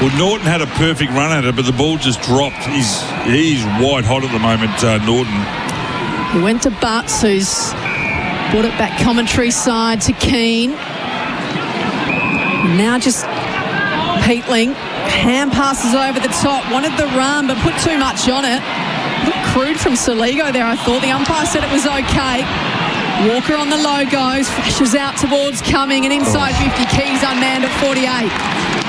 Well, Norton had a perfect run at it, but the ball just dropped. He's white hot at the moment, Norton. He went to Butts, who's brought it back commentary side to Keane. Now just Peatling. Hand passes over the top. Wanted the run, but put too much on it. Looked crude from Soligo there, I thought. The umpire said it was okay. Walker on the low goes, flashes out towards Cumming, and inside 50, Keys unmanned at 48.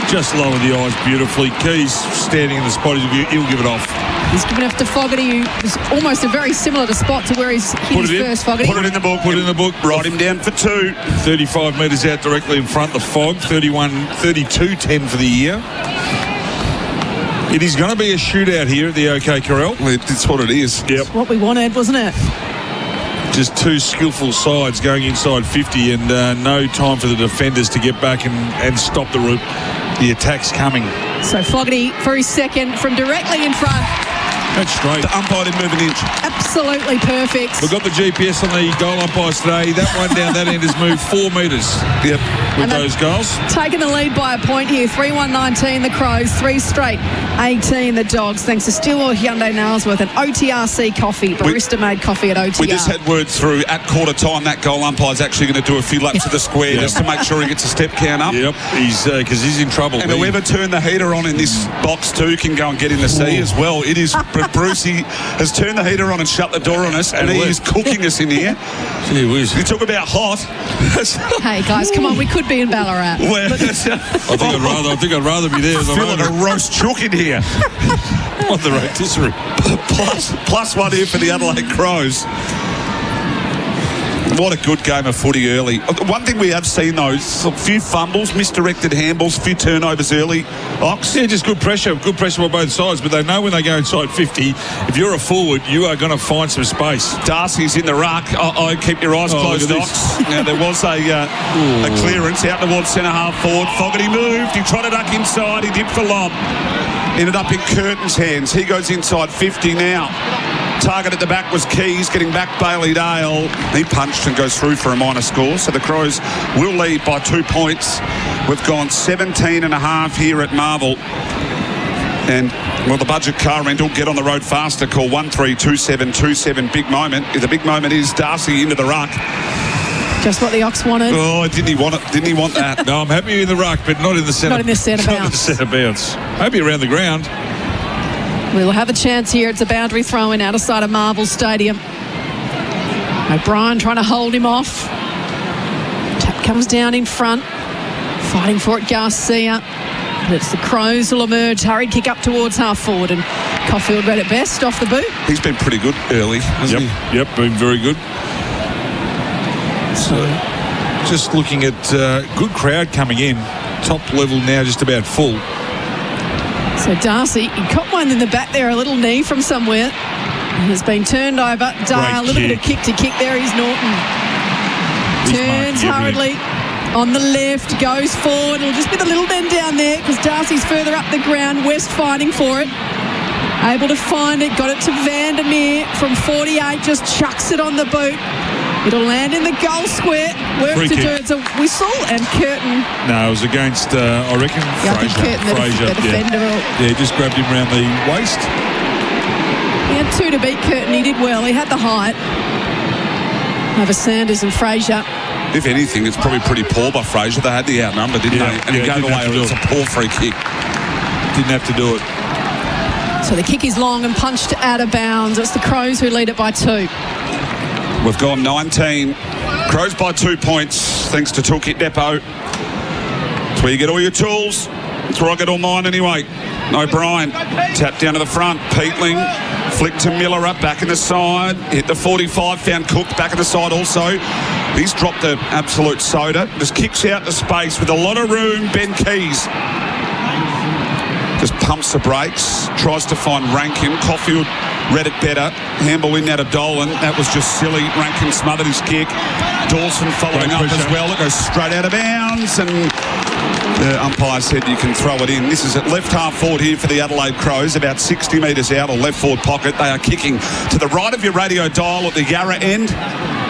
Just lowered the eyes beautifully. Keys standing in the spot, he'll give it off. He's given it to Fogarty, who was almost a very similar to spot to where he's hit his first, Fogarty. Put it in the book. Put it in the book. Write him down for 2. 35 metres out directly in front. The Fog, 32-10 for the year. It is going to be a shootout here at the OK Corral. That's what it is. Yep. What we wanted, wasn't it? Just two skillful sides going inside 50, and no time for the defenders to get back and stop the attacks coming. So Fogarty for his second from directly in front. That's straight. The umpire didn't move an inch. Absolutely perfect. We've got the GPS on the goal umpires today. That one down that end has moved 4 metres. Yep. With those goals. Taking the lead by a point here. 3-1-19 the Crows. 3 straight 18 the Dogs. Thanks to Stillwell Hyundai Nailsworth and OTRC Coffee. Barista-made coffee at OTR. We just had word through at quarter time that goal umpire's actually going to do a few laps of the square just to make sure he gets a step count up. Yep. Because he's in trouble. And whoever turned the heater on in this box too can go and get in the sea as well. It is Brucey has turned the heater on and shut the door on us, and he is cooking us in here. Gee whiz. You talk about hot. Hey guys, come on, we could be in Ballarat. I think I'd rather be there. I feel like a roast chook in here. On the rotisserie. Plus one here for the Adelaide Crows. What a good game of footy early. One thing we have seen, though, is a few fumbles, misdirected handballs, a few turnovers early. Ox? Yeah, just good pressure on both sides, but they know when they go inside 50, if you're a forward, you are going to find some space. Darcy's in the ruck. Keep your eyes closed, Ox. Now, there was a clearance out towards centre-half forward. Fogarty moved. He tried to duck inside. He dipped for lob. Ended up in Curtin's hands. He goes inside 50 now. Target at the back was Keys, getting back Bailey Dale. He punched and goes through for a minor score. So the Crows will lead by 2 points. We've gone 17.5 here at Marvel. And, well, the budget car rental, get on the road faster. Call 132727. Big moment. The big moment is Darcy into the ruck. Just what the Ox wanted. Oh, didn't he want it? Didn't he want that? No, I'm happy in the ruck, but not in the centre. Not in the centre bounce. Not in the centre bounce. Maybe around the ground. We'll have a chance here. It's a boundary throw-in out of sight of Marvel Stadium. O'Brien trying to hold him off. Tap comes down in front. Fighting for it, Garcia. But it's the Crows who'll emerge. Hurried kick up towards half forward, and Caulfield read it best off the boot. He's been pretty good early, hasn't he? Yep, been very good. So, just looking at good crowd coming in. Top level now just about full. So Darcy, he caught one in the back there, a little knee from somewhere. And has been turned over. Dale, a little bit of kick to kick there. He's Norton. Turns hurriedly on the left, goes forward. It'll just be the little bend down there because Darcy's further up the ground. West fighting for it. Able to find it. Got it to Vandermeer from 48. Just chucks it on the boot. It'll land in the goal square. Work to do. It's a whistle, and Curtin. No, it was against, I reckon, Fraser. The defender. Yeah, just grabbed him around the waist. He had 2 to beat Curtin. He did well. He had the height over Sanders and Fraser. If anything, it's probably pretty poor by Fraser. They had the outnumber, didn't they? And he gave away. It was a poor free kick. Didn't have to do it. So the kick is long and punched out of bounds. It's the Crows who lead it by 2. We've gone 19. Crows by 2 points, thanks to Toolkit Depot. That's where you get all your tools. That's where I get all mine anyway. O'Brien, tap down to the front. Peatling, flick to Miller up, back in the side. Hit the 45, found Cook, back in the side also. He's dropped the absolute soda. Just kicks out the space with a lot of room. Ben Keys just pumps the brakes, tries to find Rankin. Caulfield read it better. Handball in out of Dolan. That was just silly. Rankin smothered his kick. Dawson following up as well. It goes straight out of bounds, and the umpire said you can throw it in. This is at left half forward here for the Adelaide Crows, about 60 metres out, or left forward pocket. They are kicking to the right of your radio dial at the Yarra end,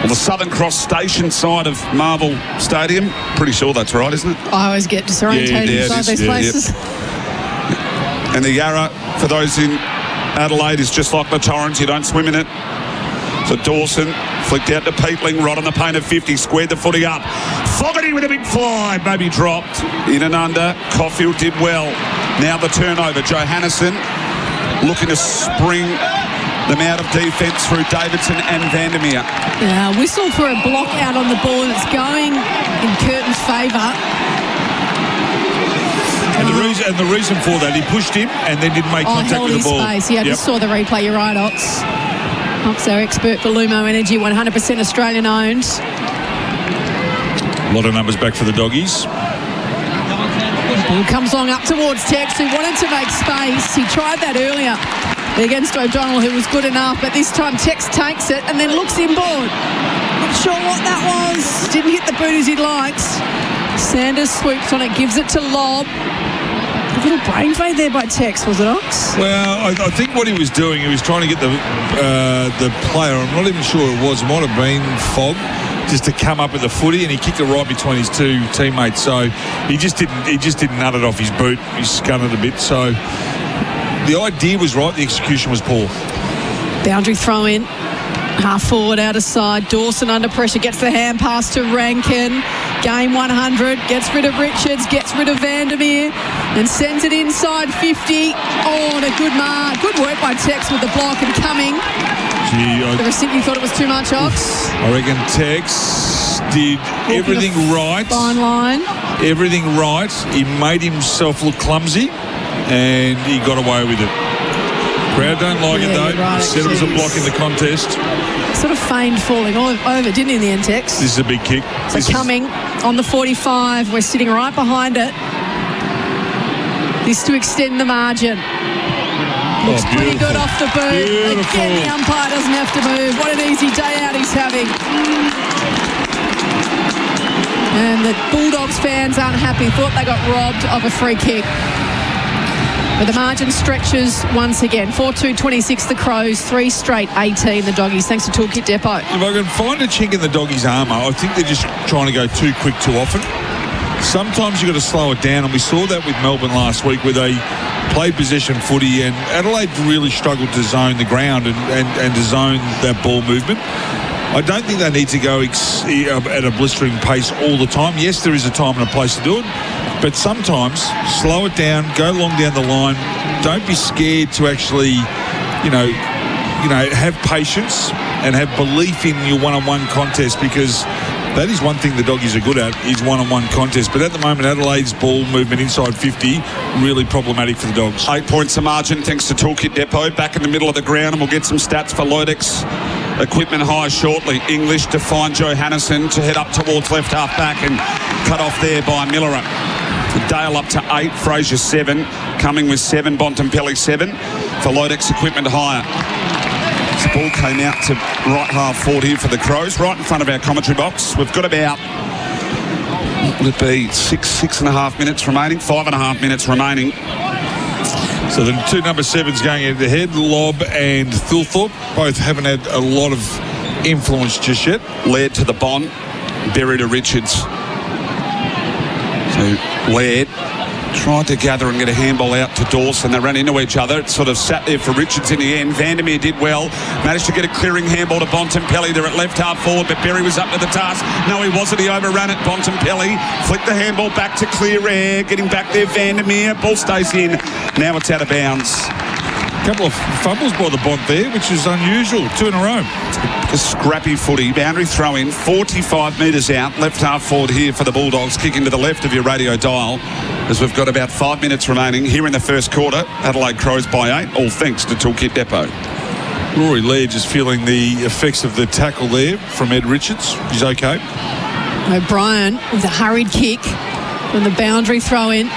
or the Southern Cross Station side of Marvel Stadium. Pretty sure that's right, isn't it? I always get disorientated inside these places. And the Yarra, for those in Adelaide, is just like the Torrens. You don't swim in it. So Dawson flicked out to Peatling, right on the paint of 50, squared the footy up. Fogarty with a big fly, maybe dropped. In and under, Caulfield did well. Now the turnover, Johannesson looking to spring them out of defence through Davidson and Vandermeer. Yeah, whistle for a block out on the ball, and it's going in Curtin's favour. And the reason for that, he pushed him and then didn't make contact with the ball. Space. Yeah, I just saw the replay. You're right, Ox. Ox, our expert for Lumo Energy, 100% Australian owned. A lot of numbers back for the doggies. Ball comes long up towards Tex, who wanted to make space. He tried that earlier against O'Donnell, who was good enough, but this time Tex takes it and then looks inboard. Not sure what that was. Didn't hit the boot as he'd liked. Sanders swoops on it, gives it to Lobb. A little brain fade there by Tex, was it, Ox? Well, I think what he was doing, he was trying to get the player, I'm not even sure it was, it might have been Fogg, just to come up with the footy, and he kicked it right between his two teammates. So he just didn't nut it off his boot. He scun it a bit. So the idea was right, the execution was poor. Boundary throw in. Half forward, out of side. Dawson under pressure, gets the hand pass to Rankin. Game 100, gets rid of Richards, gets rid of Vandermeer, and sends it inside 50. Oh, and a good mark. Good work by Tex with the block and coming. The receipt, you thought it was too much, Ox? I reckon Tex did everything right. Fine line. Everything right. He made himself look clumsy, and he got away with it. Crowd don't like it though. Right, said it was a block in the contest. Sort of feigned falling over, didn't he, in the end, Tex? This is a big kick. So coming on the 45, we're sitting right behind it. This to extend the margin. Looks pretty good off the boot. Beautiful. Again, the umpire doesn't have to move. What an easy day out he's having. And the Bulldogs fans aren't happy. Thought they got robbed of a free kick. But the margin stretches once again. 4-2-26 the Crows, 3 straight 18 the Doggies. Thanks to Toolkit Depot. If I can find a chink in the Doggies' armour, I think they're just trying to go too quick too often. Sometimes you've got to slow it down, and we saw that with Melbourne last week where they played possession footy, and Adelaide really struggled to zone the ground and to zone that ball movement. I don't think they need to go at a blistering pace all the time. Yes, there is a time and a place to do it, but sometimes slow it down, go long down the line. Don't be scared to actually, have patience and have belief in your one-on-one contest, because that is one thing the Doggies are good at, is one-on-one contest. But at the moment, Adelaide's ball movement inside 50, really problematic for the Dogs. 8 points a margin thanks to Toolkit Depot. Back in the middle of the ground, and we'll get some stats for Lloydix equipment high shortly. English to find Johannesson to head up towards left half back, and cut off there by Miller. Dale up to 8, Fraser 7, coming with 7, Bontempelli 7 for Lloydix equipment hire. The ball came out to right half forward here for the Crows, right in front of our commentary box. We've got about, what would it be, 6.5 minutes remaining, 5.5 minutes remaining. So the two number 7s going head to head, Lobb and Thilthorpe, both haven't had a lot of influence just yet. Laird to the Bond, Berry to Richards. So Laird tried to gather and get a handball out to Dawson. They ran into each other. It sort of sat there for Richards in the end. Vandermeer did well. Managed to get a clearing handball to Bontempelli. They're at left half forward, but Berry was up to the task. No, he wasn't. He overran it. Bontempelli flicked the handball back to clear air. Getting back there, Vandermeer. Ball stays in. Now it's out of bounds. couple of fumbles by the Bont there, which is unusual. 2 in a row. A scrappy footy. Boundary throw in. 45 metres out. Left half forward here for the Bulldogs. Kicking to the left of your radio dial as we've got about 5 minutes remaining here in the first quarter. Adelaide Crows by 8. All thanks to Toolkit Depot. Rory Laird just feeling the effects of the tackle there from Ed Richards. He's okay. O'Brien with a hurried kick from the boundary throw in.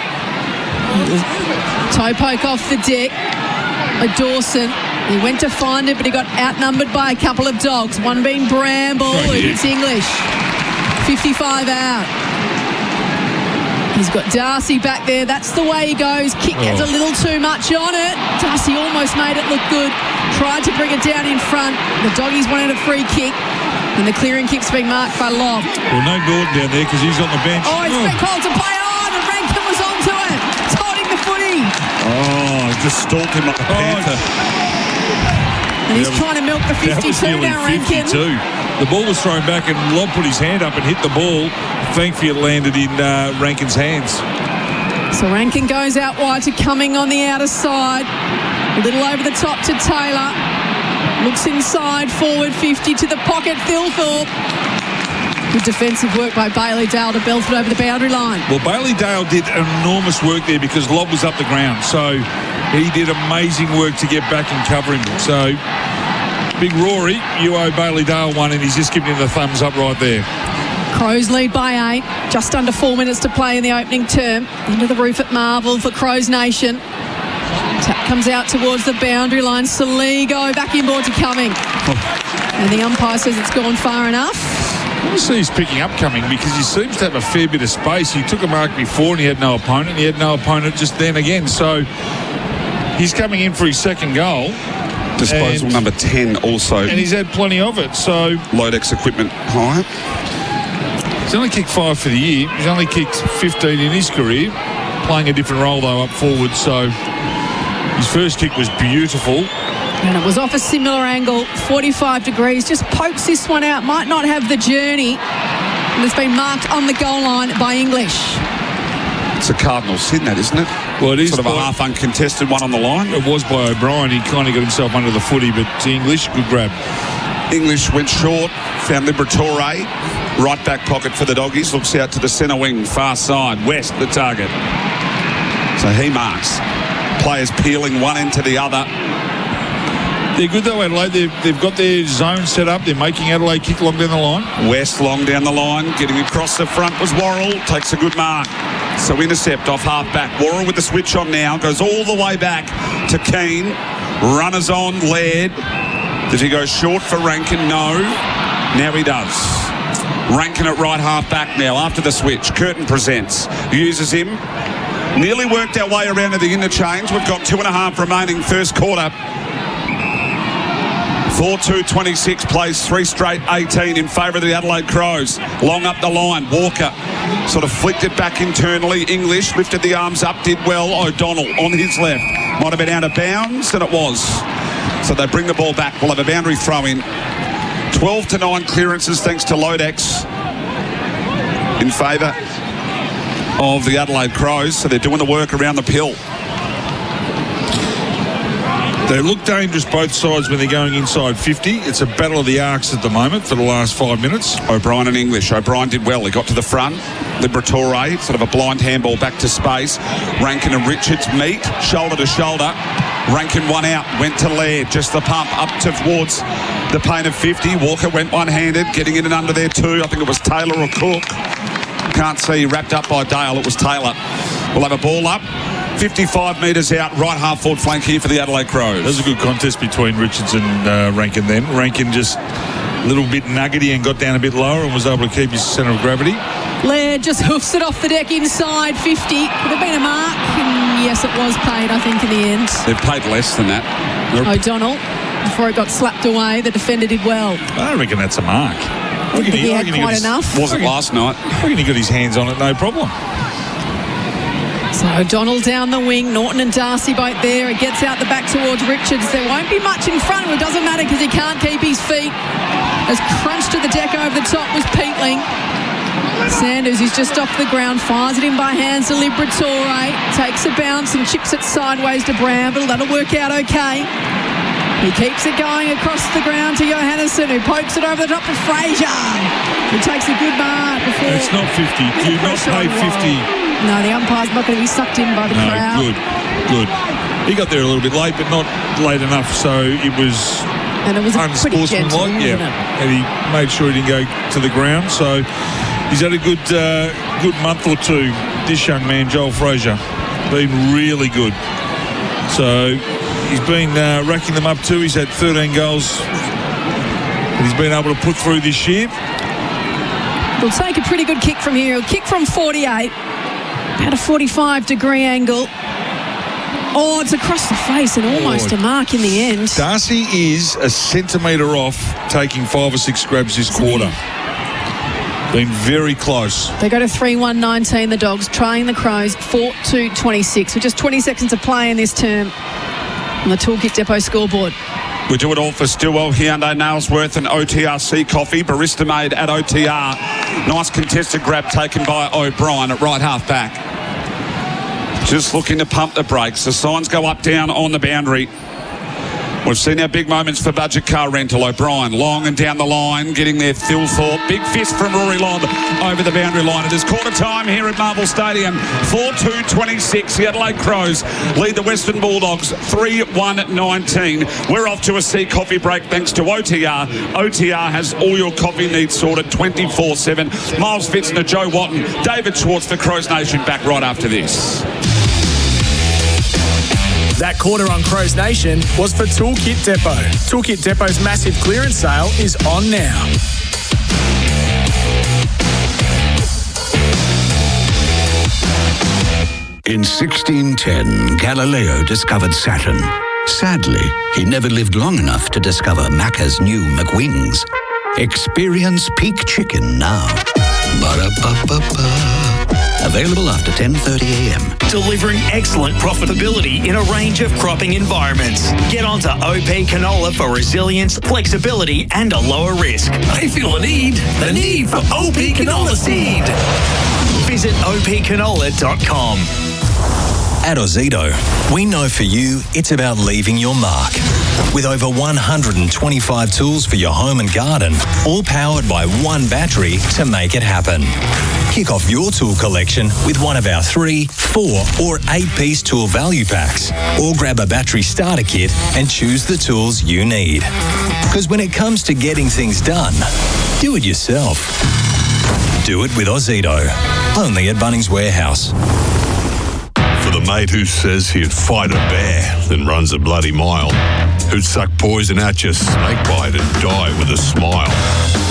Toe poke off the deck. Dawson. He went to find it, but he got outnumbered by a couple of dogs. One being Bramble. It's English. 55 out. He's got Darcy back there. That's the way he goes. Kick has a little too much on it. Darcy almost made it look good. Tried to bring it down in front. The doggies wanted a free kick. And the clearing kick's being marked by Lobb. Well, no Gordon down there because he's on the bench. Oh, he's been called to play on, and Rankin was onto it. It's holding the footy. Oh, just stalked him like a panther. And he's trying to milk the 52 now, Rankin. 52. The ball was thrown back and Lobb put his hand up and hit the ball. Thankfully, it landed in Rankin's hands. So Rankin goes out wide to Cumming on the outer side. A little over the top to Taylor. Looks inside, forward 50 to the pocket, Thilthorpe. Good defensive work by Bailey Dale to belt it over the boundary line. Well, Bailey Dale did enormous work there because Lobb was up the ground. So he did amazing work to get back and cover him. So, Big Rory, you owe Bailey Dale one, and he's just giving him the thumbs up right there. Crows lead by 8. Just under 4 minutes to play in the opening term. Into the roof at Marvel for Crows Nation. Tap comes out towards the boundary line. Saligo back inboard to Cumming. And the umpire says it's gone far enough. Obviously he's picking up Cumming because he seems to have a fair bit of space. He took a mark before and he had no opponent. He had no opponent just then again. So he's coming in for his second goal. Disposal number 10 also. And he's had plenty of it. So Lodex equipment high. He's only kicked 5 for the year. He's only kicked 15 in his career. Playing a different role though up forward. So his first kick was beautiful. And it was off a similar angle, 45 degrees. Just pokes this one out. Might not have the journey. And it's been marked on the goal line by English. It's a cardinal sin, that, isn't it? Well, it is sort of a half uncontested one on the line. It was by O'Brien. He kind of got himself under the footy, but English, good grab. English went short, found Liberatore. Right back pocket for the doggies. Looks out to the centre wing, far side. West, the target. So he marks. Players peeling one end to the other. They're good though, Adelaide. They've got their zone set up. They're making Adelaide kick long down the line. West long down the line. Getting across the front was Worrell. Takes a good mark. So intercept off half back. Worrell with the switch on now. Goes all the way back to Keane. Runners on, Laird. Does he go short for Rankin? No. Now he does. Rankin at right half back now after the switch. Curtin presents. Uses him. Nearly worked our way around to the interchange. We've got 2.5 remaining first quarter. 4-2-26 plays 3 straight 18 in favour of the Adelaide Crows. Long up the line. Walker sort of flicked it back internally. English lifted the arms up, did well. O'Donnell on his left. Might have been out of bounds, and it was. So they bring the ball back. We'll have a boundary throw in. 12-9 clearances thanks to Lodex in favour of the Adelaide Crows. So they're doing the work around the pill. They look dangerous both sides when they're going inside 50. It's a battle of the arcs at the moment for the last 5 minutes. O'Brien and English. O'Brien did well. He got to the front. Liberatore, sort of a blind handball back to space. Rankin and Richards meet, shoulder to shoulder. Rankin one out, went to Laird. Just the pump up towards the paint of 50. Walker went one-handed, getting in and under there too. I think it was Taylor or Cook. Can't see. Wrapped up by Dale. It was Taylor. We'll have a ball up. 55 metres out, right half forward flank here for the Adelaide Crows. That was a good contest between Richards and Rankin then. Rankin just a little bit nuggety and got down a bit lower and was able to keep his centre of gravity. Laird just hoofs it off the deck inside 50. Could have been a mark, and yes, it was paid, I think, in the end. They've paid less than that. O'Donnell, before it got slapped away, the defender did well. I don't reckon that's a mark. I think he had quite enough. Wasn't last night. I reckon he got his hands on it, no problem. So O'Donnell down the wing, Norton and Darcy both there. It gets out the back towards Richards. There won't be much in front of him. It doesn't matter because he can't keep his feet. As crunched to the deck over the top was Peatling. Sanders is just off the ground, fires it in by hands to Liberatore, takes a bounce and chips it sideways to Bramble. That'll work out okay. He keeps it going across the ground to Johannesson, who pokes it over the top to Fraser, who takes a good mark before... It's not 50. Do you not pay 50? No, the umpire's not going to be sucked in by the crowd. Good. He got there a little bit late, but not late enough, so it was... And it was pretty gentle, wasn't it? And he made sure he didn't go to the ground, so he's had a good month or two, this young man, Joel Fraser. Been really good. So he's been racking them up too. He's had 13 goals that he's been able to put through this year. He'll take a pretty good kick from here. He'll kick from 48 at a 45-degree angle. Oh, it's across the face and almost a mark in the end. Darcy is a centimetre off taking 5 or 6 grabs this quarter. Been very close. They go to 3-1-19, the Dogs, trying the Crows 4-2-26 with just 20 seconds to play in this term on the Toolkit Depot scoreboard. We do it all for Stillwell, Hyundai, Nailsworth and OTRC Coffee, barista made at OTR. Nice contested grab taken by O'Brien at right half back. Just looking to pump the brakes. The signs go up, down on the boundary. We've seen our big moments for budget car rental. O'Brien long and down the line, getting there. Phil Thorpe, big fist from Rory Lobb over the boundary line. It is quarter time here at Marvel Stadium. 4-2-26. The Adelaide Crows lead the Western Bulldogs 3-1-19. We're off to a Sea coffee break thanks to OTR. OTR has all your coffee needs sorted 24/7. Miles Fitzner, Joe Watton, David Schwartz for Crows Nation back right after this. That quarter on Crows Nation was for Toolkit Depot. Toolkit Depot's massive clearance sale is on now. In 1610, Galileo discovered Saturn. Sadly, he never lived long enough to discover Macca's new McWings. Experience peak chicken now. Ba-da-ba-ba-ba. Available after 10:30 a.m. Delivering excellent profitability in a range of cropping environments. Get onto OP Canola for resilience, flexibility and a lower risk. I feel the need for OP Canola seed. Visit opcanola.com. At Ozito, we know for you it's about leaving your mark. With over 125 tools for your home and garden, all powered by one battery to make it happen. Kick off your tool collection with one of our 3, 4 or 8-piece tool value packs. Or grab a battery starter kit and choose the tools you need. Because when it comes to getting things done, do it yourself. Do it with Ozito. Only at Bunnings Warehouse. For the mate who says he'd fight a bear, then runs a bloody mile. Who'd suck poison out your snakebite and die with a smile.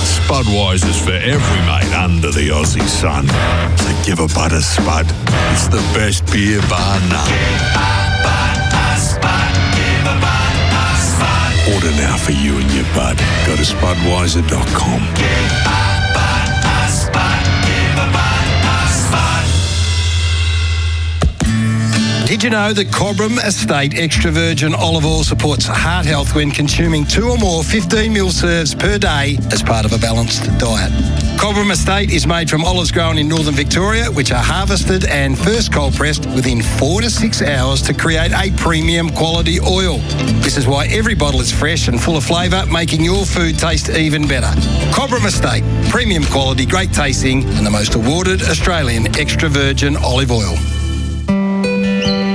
Spudwiser's for every mate under the Aussie sun. So give a bud a Spud. It's the best beer bar none. Order now for you and your bud. Go to spudwiser.com. Did you know that Cobram Estate Extra Virgin Olive Oil supports heart health when consuming 2 or more 15 ml serves per day as part of a balanced diet? Cobram Estate is made from olives grown in northern Victoria, which are harvested and first cold pressed within 4 to 6 hours to create a premium quality oil. This is why every bottle is fresh and full of flavour, making your food taste even better. Cobram Estate, premium quality, great tasting, and the most awarded Australian extra virgin olive oil.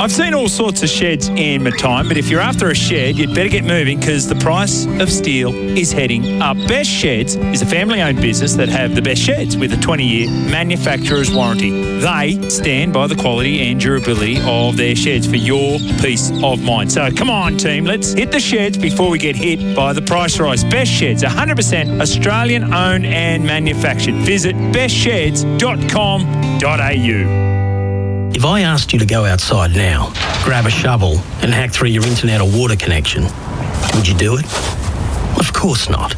I've seen all sorts of sheds in my time, but if you're after a shed, you'd better get moving because the price of steel is heading up. Best Sheds is a family-owned business that have the best sheds with a 20-year manufacturer's warranty. They stand by the quality and durability of their sheds for your peace of mind. So come on, team, let's hit the sheds before we get hit by the price rise. Best Sheds, 100% Australian-owned and manufactured. Visit bestsheds.com.au. If I asked you to go outside now, grab a shovel and hack through your internet or water connection, would you do it? Of course not.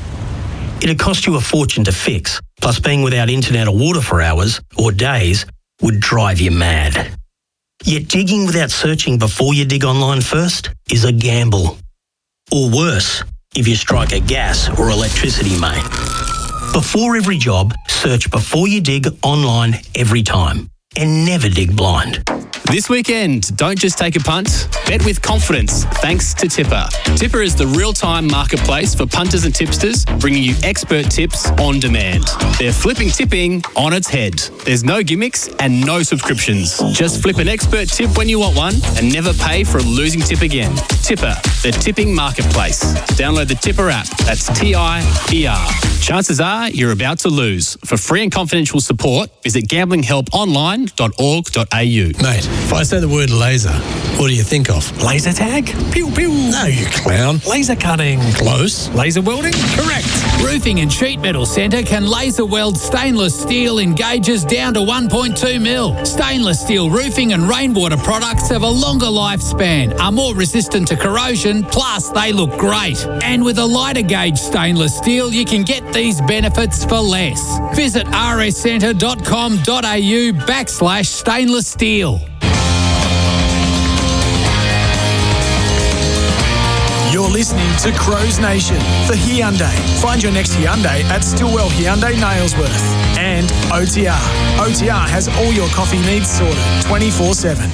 It'd cost you a fortune to fix, plus being without internet or water for hours or days would drive you mad. Yet digging without searching before you dig online first is a gamble. Or worse, if you strike a gas or electricity main. Before every job, search Before You Dig online every time. And never dig blind. This weekend, don't just take a punt, bet with confidence thanks to Tipper. Tipper is the real-time marketplace for punters and tipsters, bringing you expert tips on demand. They're flipping tipping on its head. There's no gimmicks and no subscriptions. Just flip an expert tip when you want one and never pay for a losing tip again. Tipper, the tipping marketplace. Download the Tipper app. That's T-I-P-R. Chances are you're about to lose. For free and confidential support, visit gamblinghelponline.org.au. Mate, if I say the word laser, what do you think of? Laser tag? Pew, pew. No, you clown. Laser cutting. Close. Laser welding? Correct. Roofing and Sheet Metal Centre can laser weld stainless steel in gauges down to 1.2 mil. Stainless steel roofing and rainwater products have a longer lifespan, are more resistant to corrosion, plus they look great. And with a lighter gauge stainless steel, you can get these benefits for less. Visit rscentre.com.au/stainless steel. You're listening to Crows Nation for Hyundai. Find your next Hyundai at Stillwell Hyundai Nailsworth. And OTR. OTR has all your coffee needs sorted 24/7.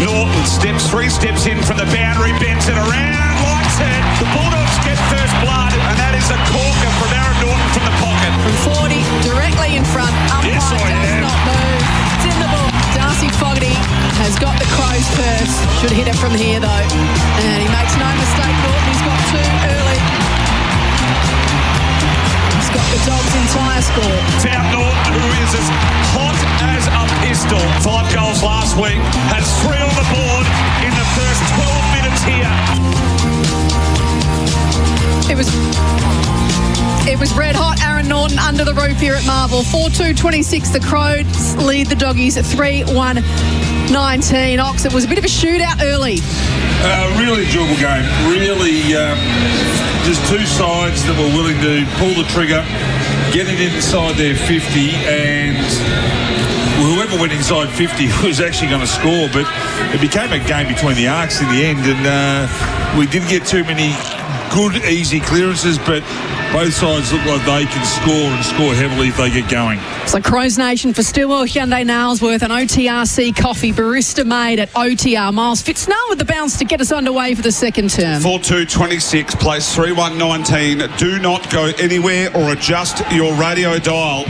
Norton steps 3 steps in from the boundary, bends it around, likes it. The Bulldogs get first blood, and that is a corker from Aaron Norton from the pocket. From 40, directly in front. Umpire Yes, I does am. not move. It's in the book. Darcy Fogarty has got the Crows first. Should hit it from here, though. And he makes no mistake, Norton. He's got 2 early. He's got the Dogs' entire score. Found Norton, who is as hot as a pistol. 5 goals last week, has 3 on the board in the first 12 minutes here. It was red hot. Aaron Norton under the roof here at Marvel. 4-2-26. The Crows lead the Doggies at 3-1-19. Ox, it was a bit of a shootout early. Really enjoyable game. Really, just two sides that were willing to pull the trigger, get it inside their 50, and whoever went inside 50 was actually going to score. But it became a game between the arcs in the end, and we didn't get too many good, easy clearances, but both sides look like they can score and score heavily if they get going. So Crows Nation for Stillwell Hyundai Nailsworth and OTRC Coffee, barista made at OTR. Miles Fitznell with the bounce to get us underway for the second term. 4-2-26, place 3-1-19. Do not go anywhere or adjust your radio dial.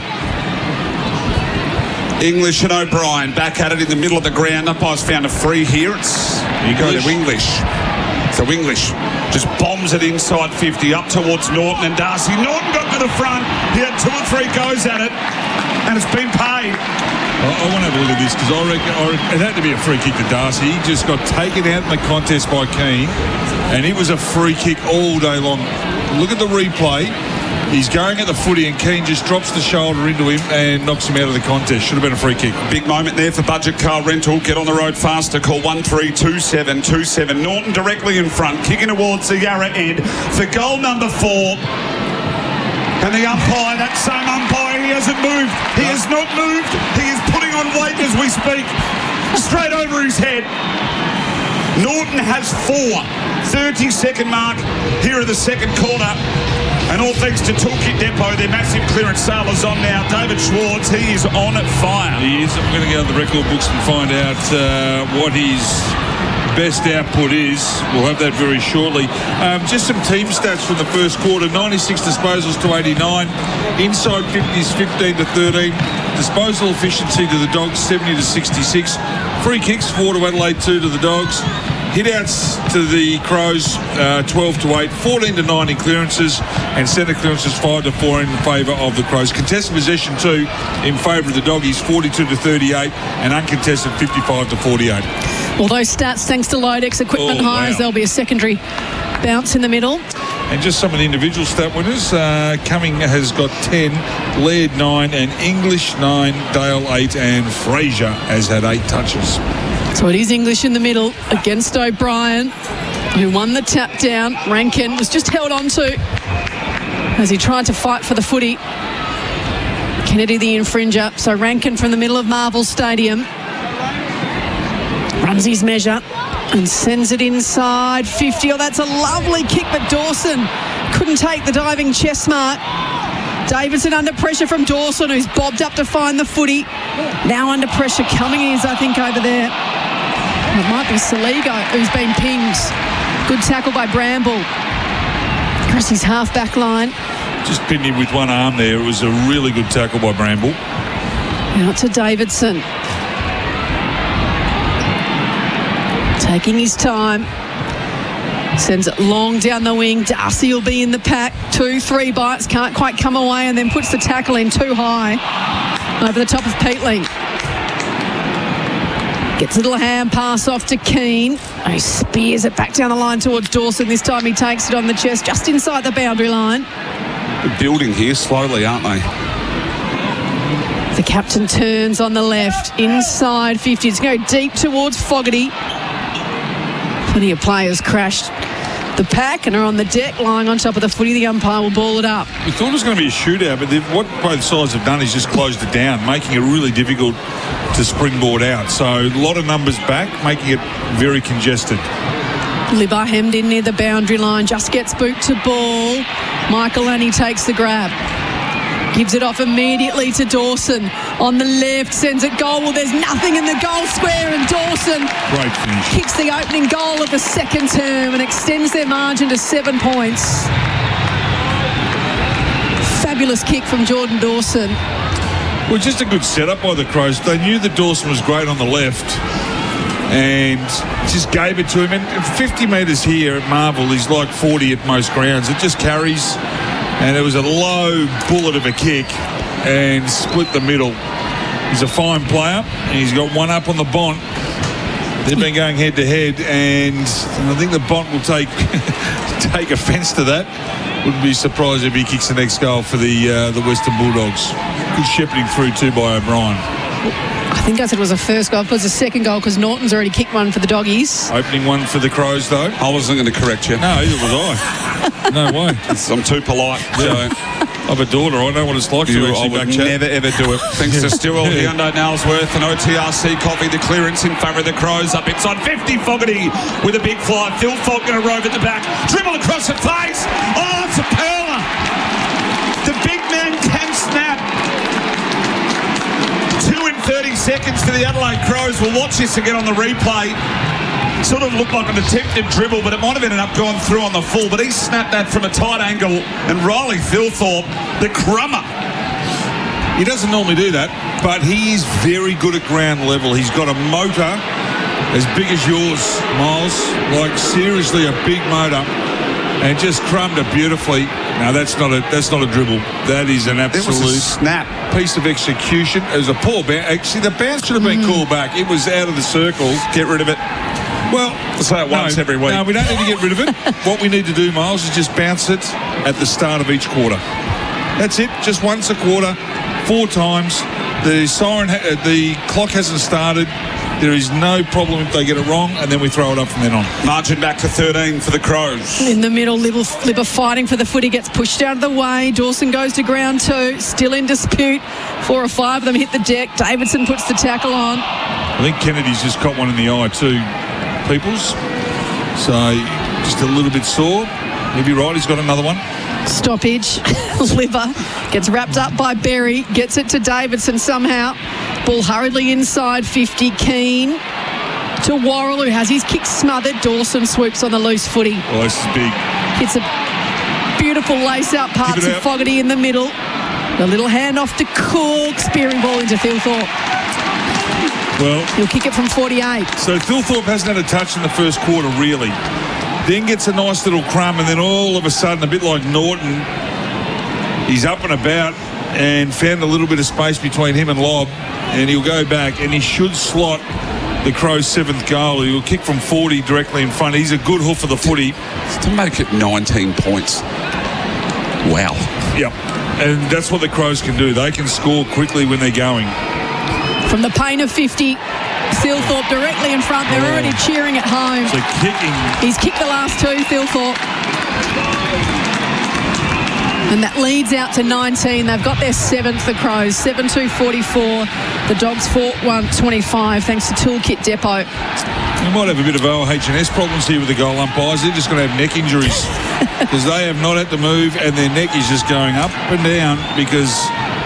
English and O'Brien back at it in the middle of the ground. Umpire's found a free here. It's English. So English just bombs it inside 50 up towards Norton and Darcy. Norton got to the front. He had 2 or 3 goes at it, and it's been paid. I want to have a look at this because I reckon it had to be a free kick to Darcy. He just got taken out in the contest by Keane, and it was a free kick all day long. Look at the replay. He's going at the footy and Keane just drops the shoulder into him and knocks him out of the contest. Should have been a free kick. Big moment there for Budget Car Rental. Get on the road faster. Call 132727. Norton directly in front, kicking towards the Yarra end for goal number 4. And the umpire, that same umpire, he hasn't moved. He has not moved. He is putting on weight as we speak. Straight over his head. Norton has 4. 30-second mark here in the second quarter. And all thanks to Toolkit Depot, their massive clearance sale is on now. David Schwartz, he is on fire. He is. I'm going to go to the record books and find out what his best output is. We'll have that very shortly. Just some team stats from the first quarter. 96 disposals to 89. Inside 50s, 15 to 13. Disposal efficiency to the Dogs, 70 to 66. Free kicks, 4 to Adelaide, 2 to the Dogs. Hit-outs to the Crows, 12 to 8, 14 to 9 in clearances, and centre clearances 5 to 4 in favour of the Crows. Contested possession 2 in favour of the Doggies, 42 to 38, and uncontested 55 to 48. Well, those stats, thanks to Lodex Equipment Hires, there'll be a secondary bounce in the middle. And just some of the individual stat winners. Cumming has got 10, Laird 9, and English 9, Dale 8, and Fraser has had 8 touches. So it is English in the middle against O'Brien, who won the tap down. Rankin was just held on to as he tried to fight for the footy. Kennedy the infringer. So Rankin from the middle of Marvel Stadium runs his measure and sends it inside 50. Oh, that's a lovely kick, but Dawson Couldn't take the diving chest mark. Davidson under pressure from Dawson, who's bobbed up to find the footy. Now under pressure, Cummings, I think, over there. It might be Saligo, who's been pinged. Good tackle by Bramble. Across his half-back line. Just pinned him with one arm there. It was a really good tackle by Bramble. Out to Davidson. Taking his time. Sends it long down the wing. Darcy will be in the pack. 2-3 bites. Can't quite come away, and then puts the tackle in too high. Over the top of Peatling. Gets a little hand pass off to Keane. He spears it back down the line towards Dawson. This time he takes it on the chest, just inside the boundary line. They're building here slowly, aren't they? The captain turns on the left. Inside 50. It's going to go deep towards Fogarty. Plenty of players crashed the pack and are on the deck lying on top of the footy. The umpire will ball it up. We thought it was going to be a shootout, but what both sides have done is just closed it down, making it really difficult to springboard out. So a lot of numbers back, making it very congested. Libba hemmed in near the boundary line, just gets boot to ball. Michael Annie takes the grab. Gives it off immediately to Dawson. On the left, sends it goal. Well, there's nothing in the goal square, and Dawson great finish. Kicks the opening goal of the second term and extends their margin to 7 points. Fabulous kick from Jordan Dawson. Well, just a good setup by the Crows. They knew that Dawson was great on the left and just gave it to him. And 50 metres here at Marvel is like 40 at most grounds. It just carries. And it was a low bullet of a kick and split the middle. He's a fine player and he's got one up on the Bont. They've been going head to head, and I think the Bont will take offence to that. Wouldn't be surprised if he kicks the next goal for the Western Bulldogs. Good shepherding through too by O'Brien. I think I said it was a first goal. It was a second goal because Norton's already kicked one for the Doggies. Opening one for the Crows, though. I wasn't going to correct you. No, either was I. No way. I'm too polite. Yeah. I have a daughter. I know what it's like to actually I would back chat. never, ever do it. Thanks to Stewart, Hyundai Nailsworth and OTRC Coffee. The clearance in favour of the Crows. Up inside 50, Fogarty with a big fly. Phil Falk going to rove at the back. Dribble across the face. Oh, it's a pearler. The big man can snap. 2 in 30 seconds for the Adelaide Crows. We'll watch this again on the replay. Sort of looked like an attempted dribble, but it might have ended up going through on the full. But he snapped that from a tight angle, and Riley Thilthorpe, the crummer. He doesn't normally do that, but he is very good at ground level. He's got a motor as big as yours, Miles. Like, seriously, a big motor. And just crumbed it beautifully. Now, that's not a dribble. That is an absolute It was a snap piece of execution. It was a poor bounce. Actually, the bounce should have been called back. It was out of the circle. Get rid of it. Well, say it once every week. No, we don't need to get rid of it. What we need to do, Miles, is just bounce it at the start of each quarter. That's it. Just once a quarter, 4 times. The siren, the clock hasn't started. There is no problem if they get it wrong, and then we throw it up from then on. Margin back to 13 for the Crows. In the middle, Libba fighting for the footy, gets pushed out of the way. Dawson goes to ground 2, still in dispute. 4 or 5 of them hit the deck. Davidson puts the tackle on. I think Kennedy's just got one in the eye too, Peoples. So just a little bit sore. He'll be right, he's got another one. Stoppage. Libba gets wrapped up by Berry, gets it to Davidson somehow. Ball hurriedly inside 50. Keane to Worrell, who has his kick smothered. Dawson swoops on the loose footy. Oh, this is big. Hits a beautiful lace-out pass to Fogarty in the middle. A little handoff to Cook. Spearing ball into Thilthorpe. Well, he'll kick it from 48. So Thilthorpe hasn't had a touch in the first quarter, really. Then gets a nice little crumb, and then all of a sudden, a bit like Norton, he's up and about and found a little bit of space between him and Lobb, and he'll go back, and he should slot the Crows' 7th goal. He'll kick from 40 directly in front. He's a good hoof of the footy. To make it 19 points. Wow. Yep. And that's what the Crows can do. They can score quickly when they're going. From the paint of 50, Thilthorpe directly in front. They're already cheering at home. So kicking. He's kicked the last 2, Thilthorpe. And that leads out to 19. They've got their 7th, the Crows. 7-2-44. The Dogs 4-1-25, thanks to Toolkit Depot. You might have a bit of OHS problems here with the goal umpires. They're just going to have neck injuries because they have not had to move and their neck is just going up and down because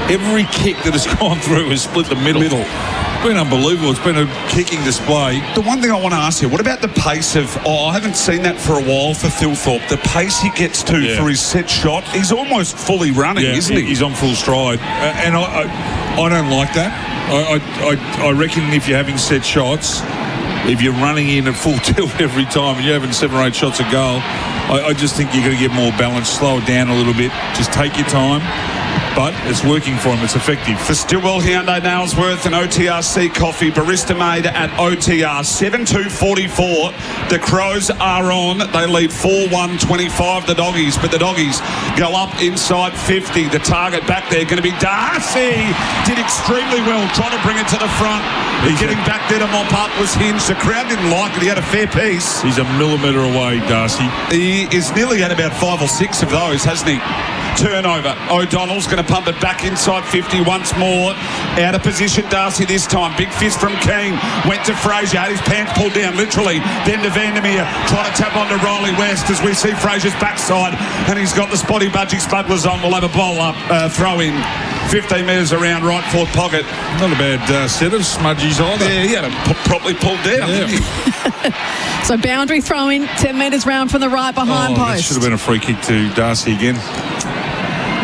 every kick that has gone through has split the middle. It's been unbelievable. It's been a kicking display. The one thing I want to ask you, what about the pace of... I haven't seen that for a while for Thilthorpe. The pace he gets to for his set shot, he's almost fully running, isn't he? He's on full stride. And I don't like that. I reckon if you're having set shots, if you're running in at full tilt every time and you're having 7 or 8 shots a goal, I just think you're going to get more balance, slow it down a little bit, just take your time. But it's working for him. It's effective. For Stillwell Hyundai Nailsworth and OTRC Coffee, barista made at OTR, 7-2-44. The Crows are on. They lead 4-1-25, the Doggies. But the Doggies go up inside 50. The target back there going to be Darcy. Did extremely well, trying to bring it to the front. Getting back there to mop up was Hinge. The crowd didn't like it. He had a fair piece. He's a millimetre away, Darcy. He is nearly at about 5 or 6 of those, hasn't he? Turnover. O'Donnell's going to pump it back inside 50 once more. Out of position, Darcy this time. Big fist from King. Went to Frazier. Had his pants pulled down, literally. Then to Vandermeer. Trying to tap onto Riley West as we see Frazier's backside. And he's got the spotty budgie smugglers on. We'll have a bowl up, throw in. 15 metres around right forward pocket. Not a bad set of smudgies either. Yeah, he had it properly pulled down, didn't he? So boundary throwing, 10 metres round from the right behind post. That should have been a free kick to Darcy again.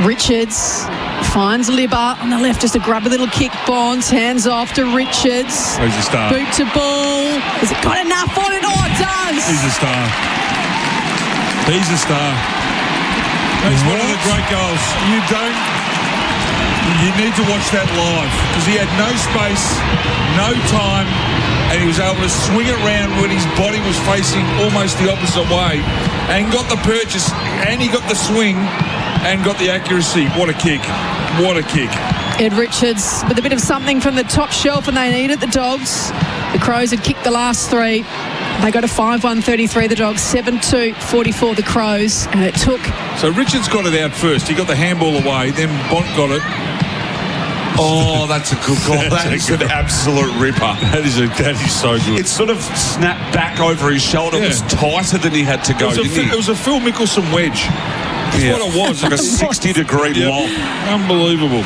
Richards finds Libba on the left, just a grubby little kick. Bonds, hands off to Richards. He's a star. Boot to ball. Has it got enough on it? Oh, it does. He's a star. He's a star. He's one of the great goals. You need to watch that live because he had no space, no time, and he was able to swing it around when his body was facing almost the opposite way and got the purchase and he got the swing and got the accuracy. What a kick. What a kick. Ed Richards with a bit of something from the top shelf and they needed the Dogs. The Crows had kicked the last 3. They got a 5-1-33, the Dogs, 7-2-44, the Crows, and it took... So Richards got it out first. He got the handball away, then Bont got it. Oh, that's a good call. That is an absolute ripper. That is so good. It sort of snapped back over his shoulder. It was tighter than he had to go, It was a Phil Mickelson wedge. That's what it was. Like a 60-degree lob. Unbelievable.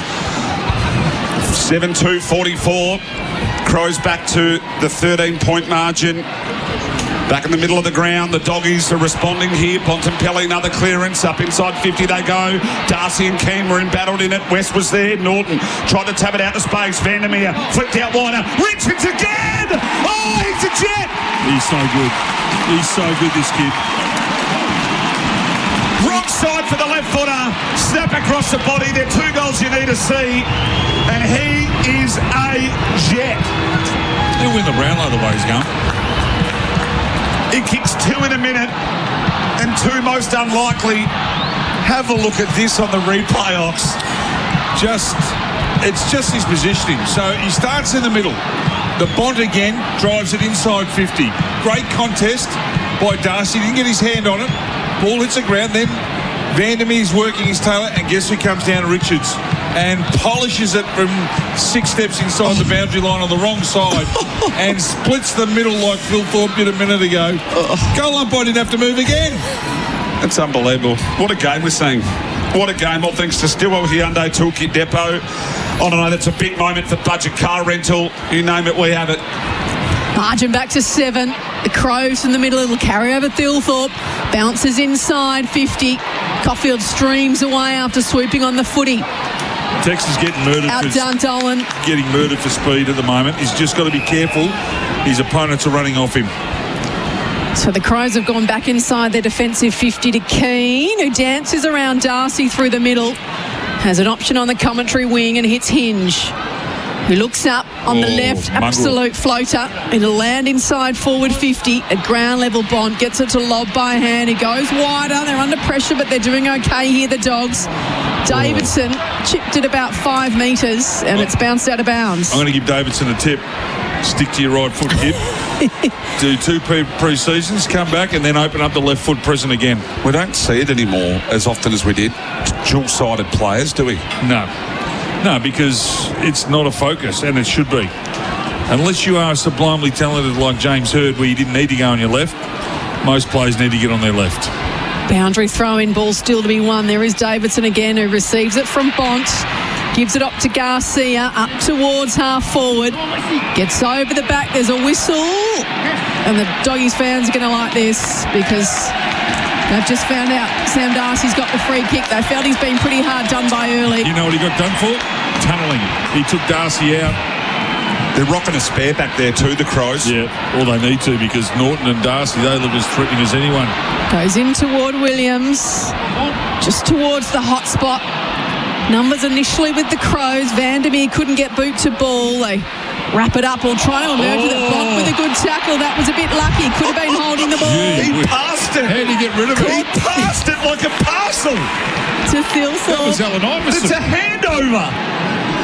7-2-44. Crows back to the 13-point margin. Back in the middle of the ground, the Doggies are responding here. Bontempelli, another clearance. Up inside 50 they go. Darcy and Keane were embattled in it. West was there. Norton tried to tap it out to space. Vandermeer flicked out wider. Richards again! Oh, he's a jet! He's so good. He's so good, this kid. Wrong side for the left footer. Snap across the body. They're 2 goals you need to see. And he is a jet. He'll win the Brownlow the way he's going. He kicks 2 in a minute. And 2 most unlikely. Have a look at this on the replay, Ox. It's just his positioning. So he starts in the middle. The Bont again drives it inside 50. Great contest by Darcy. Didn't get his hand on it. Ball hits the ground. Then Vandermeer's working his tailor. And guess who comes down to Richards? And polishes it from 6 steps inside the boundary line on the wrong side and splits the middle like Phil Thorpe did a minute ago. Goal umpire didn't have to move again. That's unbelievable. What a game we're seeing. What a game. All thanks to Stillwell Hyundai Toolkit Depot. I don't know, that's a big moment for budget car rental. You name it, we have it. Margin back to 7. The Crows in the middle, it'll carry over Thilthorpe. Bounces inside 50. Caulfield streams away after swooping on the footy. Tex is getting murdered. Outdone Dolan. Getting murdered for speed at the moment. He's just got to be careful. His opponents are running off him. So the Crows have gone back inside their defensive 50 to Keane, who dances around Darcy through the middle. Has an option on the commentary wing and hits Hinge, who looks up on the left. Mongrel. Absolute floater. It'll land inside forward 50 at ground level. Bond gets it to lob by hand. He goes wider. They're under pressure, but they're doing okay here, the Dogs. Davidson chipped it about 5 metres and it's bounced out of bounds. I'm going to give Davidson a tip. Stick to your right foot hip. Do 2 pre-seasons, come back and then open up the left foot present again. We don't see it anymore as often as we did. Dual-sided players, do we? No, because it's not a focus and it should be. unless you are sublimely talented like James Hird, where you didn't need to go on your left, most players need to get on their left. Boundary throw-in, ball still to be won. There is Davidson again, who receives it from Bont. Gives it up to Garcia, up towards half-forward. Gets over the back, there's a whistle. And the Doggies fans are going to like this because they've just found out Sam Darcy's got the free kick. They felt he's been pretty hard done by early. You know what he got done for? Tunnelling. He took Darcy out. They're rocking a spare back there too, the Crows. Yeah, well, they need to because Norton and Darcy, they look as threatening as anyone. Goes in toward Williams, just towards the hot spot. Numbers initially with the Crows. Vandermeer couldn't get boot to ball. They wrap it up or try to emerge with it. Bont with a good tackle. That was a bit lucky. Could have been holding the ball. He passed it. How did he get rid of it? He passed it like a parcel. To Thilthorpe. That was Alan Iverson. It's a handover.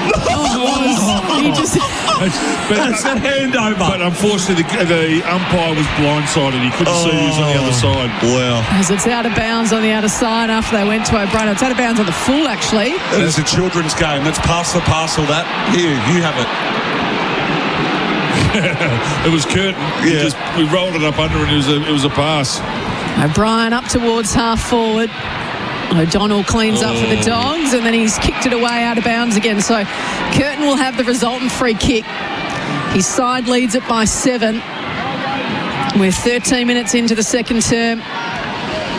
He just... It's a handover. But unfortunately, the umpire was blindsided. He couldn't see who was on the other side. Wow. As it's out of bounds on the outer side after they went to O'Brien. It's out of bounds on the full, actually. It's a children's game. Let's pass the parcel that. Here, you have it. It was Curtin. Yeah. We rolled it up under and it was a pass. O'Brien up towards half-forward. O'Donnell cleans up for the Dogs, and then he's kicked it away out of bounds again. So Curtin will have the resultant free kick. His side leads it by 7. We're 13 minutes into the second term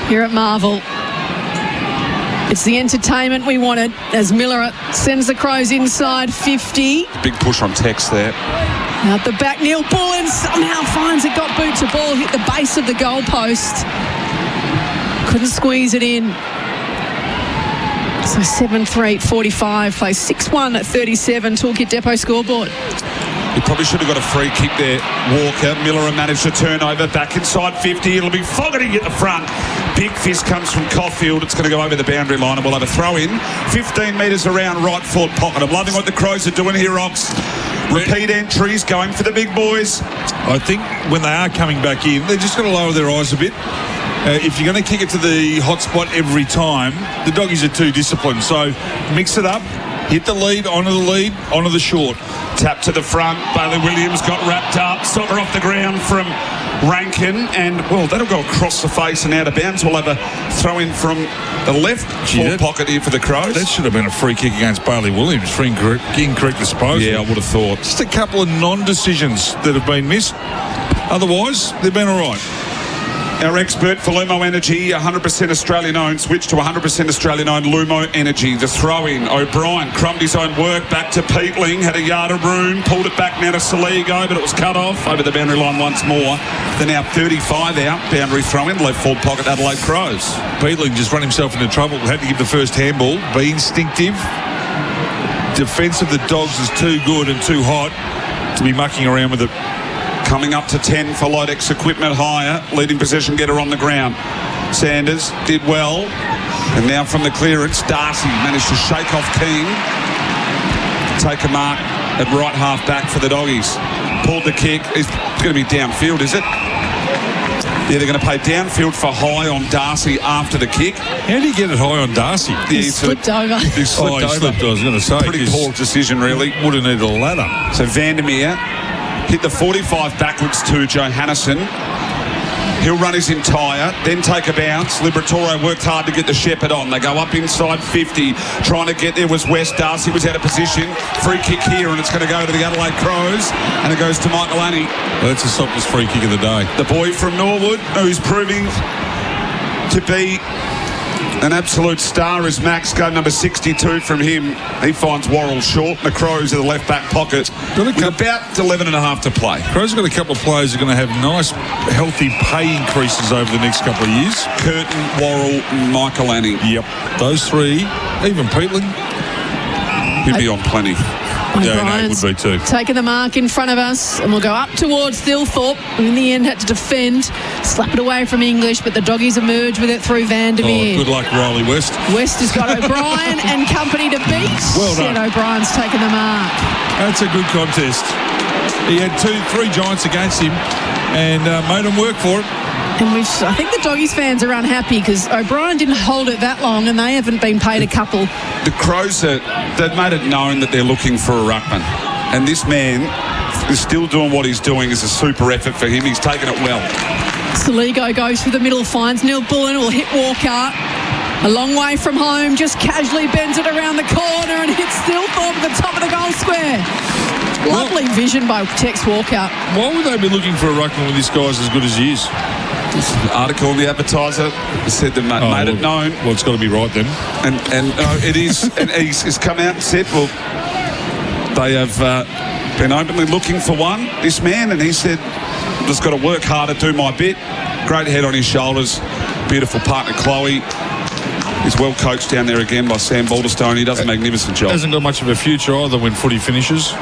here at Marvel. It's the entertainment we wanted as Miller sends the Crows inside 50. Big push on Tex there. Out the back, Neil Bullen somehow finds it, got boot to ball, hit the base of the goalpost. Couldn't squeeze it in. So 7-3-45, plays 6-1 at 37. Toolkit Depot scoreboard. He probably should have got a free kick there, Walker. Miller managed to turn over back inside 50. It'll be Fogarty at the front. Big fist comes from Caulfield. It's going to go over the boundary line and we'll have a throw in. 15 metres around right forward pocket. I'm loving what the Crows are doing here, Ox. Repeat entries, going for the big boys. I think when they are coming back in, they're just going to lower their eyes a bit. If you're going to kick it to the hot spot every time, the Doggies are too disciplined. So mix it up, hit the lead, onto the short. Tap to the front. Bailey Williams got wrapped up. Soccer off the ground from Rankin. And, well, that'll go across the face and out of bounds. We'll have a throw in from the left forward pocket here for the Crows. That should have been a free kick against Bailey Williams for incorrect disposal. Yeah, I would have thought. Just a couple of non-decisions that have been missed. Otherwise, they've been all right. Our expert for Lumo Energy, 100% Australian owned, switched to 100% Australian owned Lumo Energy. The throw in, O'Brien crumbed his own work back to Peatling, had a yard of room, pulled it back now to Saligo, but it was cut off over the boundary line once more. They're now 35 out, boundary throw in, left forward pocket, Adelaide Crows. Peatling just run himself into trouble, had to give the first handball, be instinctive. Defence of the Dogs is too good and too hot to be mucking around with it. Coming up to 10 for Lodex Equipment Hire. Leading possession getter on the ground. Sanders did well. And now from the clearance, Darcy managed to shake off King. Take a mark at right half back for the Doggies. Pulled the kick. It's going to be downfield, is it? Yeah, they're going to play downfield for high on Darcy after the kick. How did he get it high on Darcy? He slipped over. He slipped, I was going to say. Pretty poor decision, really. Would have needed a ladder. So Vandermeer hit the 45 backwards to Johannesen. He'll run his entire, then take a bounce. Liberatore worked hard to get the Shepherd on. They go up inside 50. Trying to get there was West. Darcy was out of position. Free kick here, and it's going to go to the Adelaide Crows. And it goes to Michael Annie. Well, that's the softest free kick of the day. The boy from Norwood, who's proving to be an absolute star is Max. Go number 62 from him. He finds Worrell short. The Crows are the left back pocket with about 11 and a half to play. Crows have got a couple of players who are going to have nice, healthy pay increases over the next couple of years. Curtin, Worrell, Michael Annie. Yep. Those three, even Peatling. He'd be on plenty. Yeah, no, it would be too. Taking the mark in front of us, and we'll go up towards Thilthorpe. In the end, had to defend, slap it away from English, but the Doggies emerge with it through Vandermeer. Oh, good luck, Riley West. West has got O'Brien and company to beat. Well done. Said O'Brien's taken the mark. That's a good contest. He had 3 Giants against him and made them work for it. And I think the Doggies fans are unhappy because O'Brien didn't hold it that long and they haven't been paid a couple. The Crows, they've made it known that they're looking for a ruckman. And this man, is still doing what he's doing is a super effort for him. He's taken it well. Saligo goes through the middle, finds Neil Bullen, will hit Walker. A long way from home, just casually bends it around the corner and hits Thilthorpe at the top of the goal square. Lovely vision by Tex Walker. Why would they be looking for a ruckman when this guy's as good as he is? Article in the Advertiser said they made it known. Well, it's got to be right then. And it is. And he's come out and said, well, they have been openly looking for one, this man, and he said, I've just got to work harder, do my bit. Great head on his shoulders. Beautiful partner, Chloe. He's well coached down there again by Sam Balderstone. He does a magnificent job. Hasn't got much of a future either when footy finishes.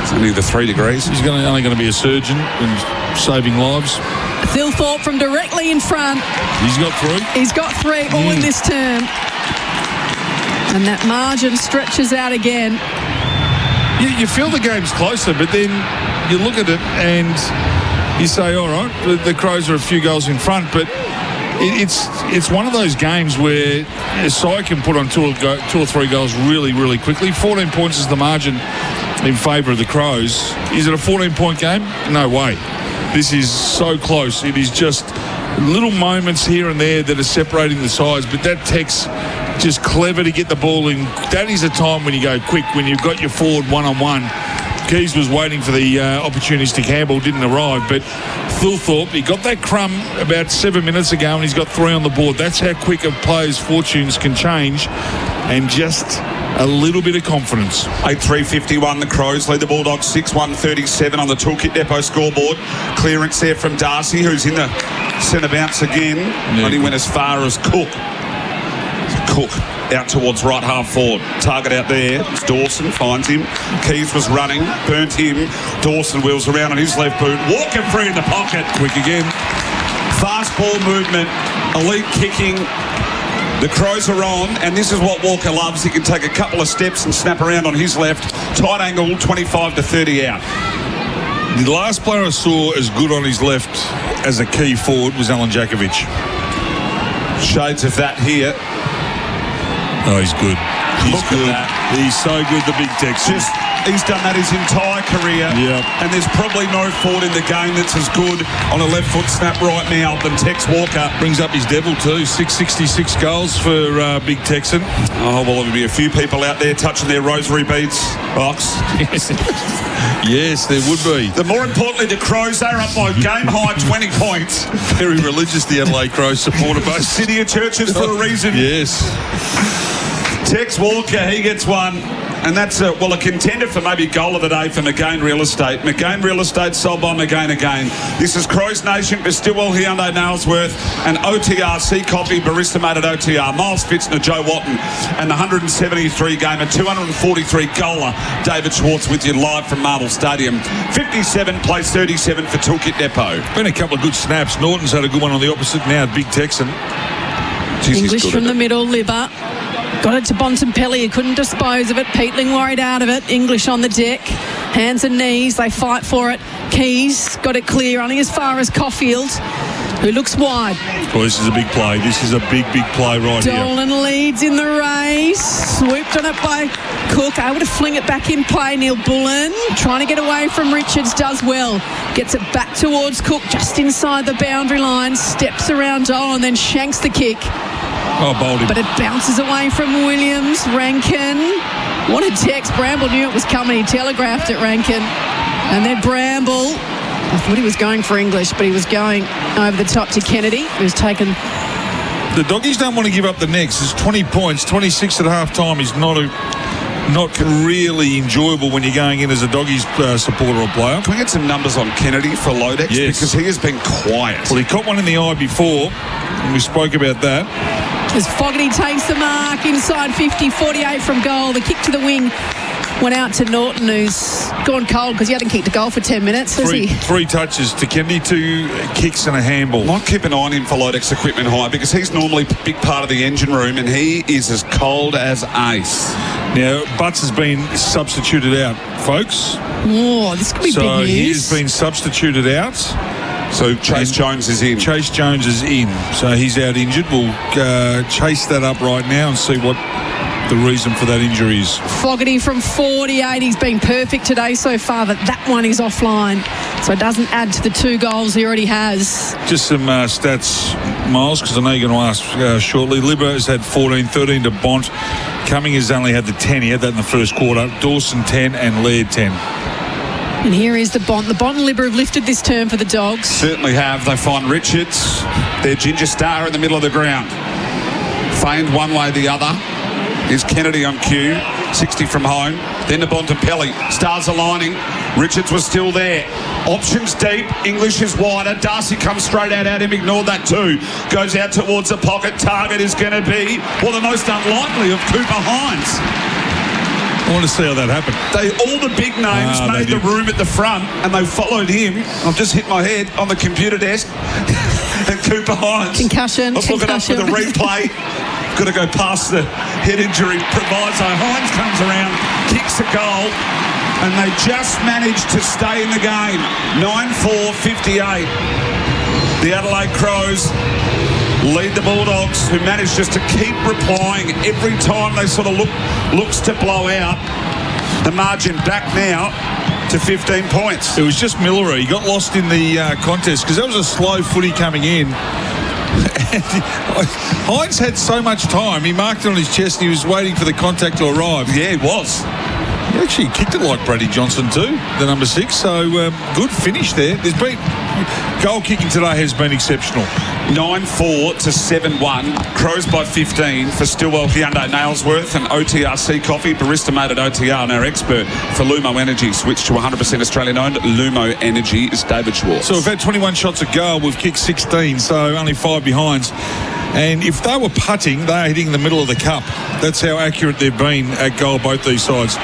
It's only the 3 degrees. He's only going to be a surgeon and saving lives. Thilthorpe from directly in front. He's got 3. He's got 3 all in this term. And that margin stretches out again. You feel the game's closer, but then you look at it and you say, all right, the Crows are a few goals in front, but it's one of those games where a side can put on 2 or 3 goals really, really quickly. 14 points is the margin in favour of the Crows. Is it a 14-point game? No way. This is so close. It is just little moments here and there that are separating the sides, but that Tex just clever to get the ball in. That is a time when you go quick, when you've got your forward one-on-one. Keys was waiting for the opportunities to Campbell, didn't arrive, but Thilthorpe, he got that crumb about 7 minutes ago and he's got 3 on the board. That's how quick a player's fortunes can change, and just a little bit of confidence. 8-3-51, the Crows lead the Bulldogs 6-1-37 on the Toolkit Depot scoreboard. Clearance there from Darcy, who's in the centre bounce again. Yeah, Only went as far as Cook. Out towards right half forward. Target out there. It's Dawson, finds him. Keys was running, burnt him. Dawson wheels around on his left boot. Walker free in the pocket. Quick again. Fast ball movement. Elite kicking. The Crows are on, and this is what Walker loves. He can take a couple of steps and snap around on his left. Tight angle, 25 to 30 out. The last player I saw as good on his left as a key forward was Alan Jakovic. Shades of that here. Oh, he's good. He's good. He's so good, the big Texan. He's done that his entire career. Yep. And there's probably no forward in the game that's as good on a left foot snap right now than Tex Walker. Brings up his devil too. 666 goals for Big Texan. Oh, well, there'll be a few people out there touching their rosary beads box. Yes, there would be. The more importantly, the Crows, they're up by game high 20 points. Very religious, the Adelaide Crows supporter base. City of churches for a reason. Yes. Tex Walker, he gets one. And that's a contender for maybe goal of the day for McGain Real Estate. McGain Real Estate sold by McGain again. This is Crows Nation for Stillwell, Hyundai, Nailsworth, and OTRC Coffee, barista made at OTR. Miles Fitzner, Joe Watton, and the 173 gamer, 243 goaler, David Schwartz with you live from Marble Stadium. 57 plays 37 for Toolkit Depot. Been a couple of good snaps. Norton's had a good one on the opposite now, Big Texan. English from the middle, Libba. Got it to Bontempelli, who couldn't dispose of it. Peatling worried out of it. English on the deck. Hands and knees, they fight for it. Keys got it clear, only as far as Caulfield, who looks wide. Well, this is a big play. This is a big, big play right here. Dolan leads in the race. Swooped on it by Cook. Able to fling it back in play. Neil Bullen trying to get away from Richards. Does well. Gets it back towards Cook just inside the boundary line. Steps around Dolan and then shanks the kick. Oh, bowled him. But it bounces away from Williams. Rankin. What a text. Bramble knew it was coming. He telegraphed it, Rankin. And then Bramble. I thought he was going for English, but he was going over the top to Kennedy. He was taken. The Doggies don't want to give up the next. It's 20 points. 26 at half time is not really enjoyable when you're going in as a Doggies supporter or player. Can we get some numbers on Kennedy for Lodex? Yes. Because he has been quiet. Well, he caught one in the eye before, and we spoke about that. As Fogarty takes the mark inside 50, 48 from goal. The kick to the wing went out to Norton, who's gone cold because he hadn't kicked a goal for 10 minutes, has he? Three touches to Kennedy, 2 kicks and a handball. Might keep an eye on him for Lodex Equipment Hire because he's normally a big part of the engine room and he is as cold as ice. Now, Butts has been substituted out, folks. Oh, this could be big news. So he has been substituted out. So Chase Jones is in. Chase Jones is in. So he's out injured. We'll chase that up right now and see what the reason for that injury is. Fogarty from 48. He's been perfect today so far, but that one is offline. So it doesn't add to the 2 goals he already has. Just some stats, Miles, because I know you're going to ask shortly. Libba has had 14, 13 to Bont. Cumming has only had the 10. He had that in the first quarter. Dawson 10 and Laird 10. And here is the Bont. The Bont and Libba have lifted this term for the Dogs. Certainly have. They find Richards, their ginger star, in the middle of the ground. Feigned one way or the other. Is Kennedy on cue, 60 from home. Then to Bontempelli. Stars aligning. Richards was still there. Options deep. English is wider. Darcy comes straight out at him. Ignored that too. Goes out towards the pocket. Target is going to be, well, the most unlikely of Cooper Hines. I want to see how that happened. All the big names made the room at the front, and they followed him. I've just hit my head on the computer desk. And Cooper Hines. Concussion. Let's look it up for the replay. Got to go past the head injury proviso. Hines comes around, kicks a goal, and they just managed to stay in the game. 9-4-58. The Adelaide Crows lead the Bulldogs, who managed just to keep replying every time they sort of looks to blow out. The margin back now to 15 points. It was just Miller. He got lost in the contest because that was a slow footy coming in. Hines had so much time. He marked it on his chest and he was waiting for the contact to arrive. Yeah, he was. He actually kicked it like Brady Johnson too, the number 6. So good finish there. There's been goal kicking today has been exceptional. 9-4 to 7-1. Crows by 15 for Stillwell Hyundai Nailsworth and OTRC Coffee. Barista made at OTR, and our expert for Lumo Energy. Switched to 100% Australian owned. Lumo Energy is David Schwartz. So we've had 21 shots at goal. We've kicked 16, so only 5 behinds. And if they were putting, they are hitting the middle of the cup. That's how accurate they've been at goal, both these sides.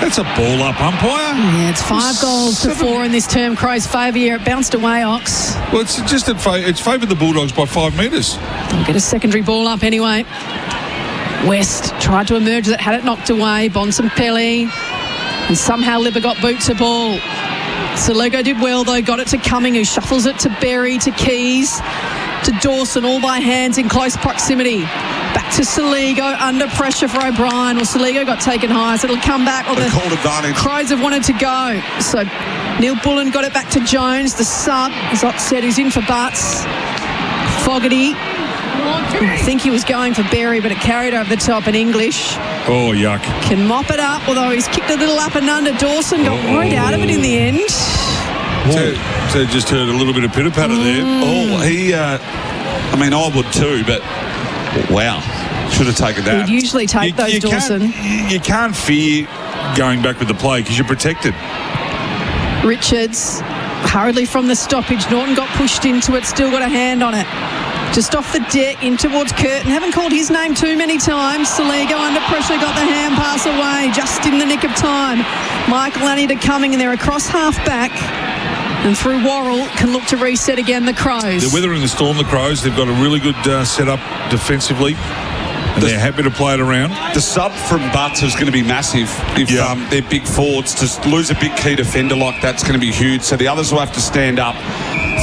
That's a ball up, umpire. Yeah, it's 5 goals to 4 in this term. Crows' favour here. It bounced away, Ox. Well, it's just it's favoured the Bulldogs by 5 metres. They'll get a secondary ball up anyway. West tried to emerge that had it knocked away. Bontempelli. And somehow Libba got boot to ball. Saligo did well, though. Got it to Cumming, who shuffles it to Berry, to Keys, to Dawson, all by hands in close proximity. Back to Saligo, under pressure for O'Brien. Well, Saligo got taken high, so it'll come back. Well, the called advantage. Crows have wanted to go. So Neil Bullen got it back to Jones, the sub. As Ox said, who's in for Butts. Fogarty. I think he was going for Berry, but it carried over the top in English. Oh, yuck. Can mop it up, although he's kicked a little up and under. Dawson got right out of it in the end. So just heard a little bit of pitter-patter there. Oh, he... I mean, I would too, but... Wow. Should have taken that. He'd usually take those, Dawson. You can't fear going back with the play because you're protected. Richards, hurriedly from the stoppage. Norton got pushed into it, still got a hand on it. Just off the deck, in towards Curtin. Haven't called his name too many times. Saligo under pressure, got the hand pass away, just in the nick of time. Michael Annie to Cumming, and they're across half-back. And through Worrell, can look to reset again the Crows. They're weathering the storm, the Crows. They've got a really good setup defensively. And they're happy to play it around. The sub from Butts is going to be massive. If they're big forwards, to lose a big key defender like that's going to be huge. So the others will have to stand up.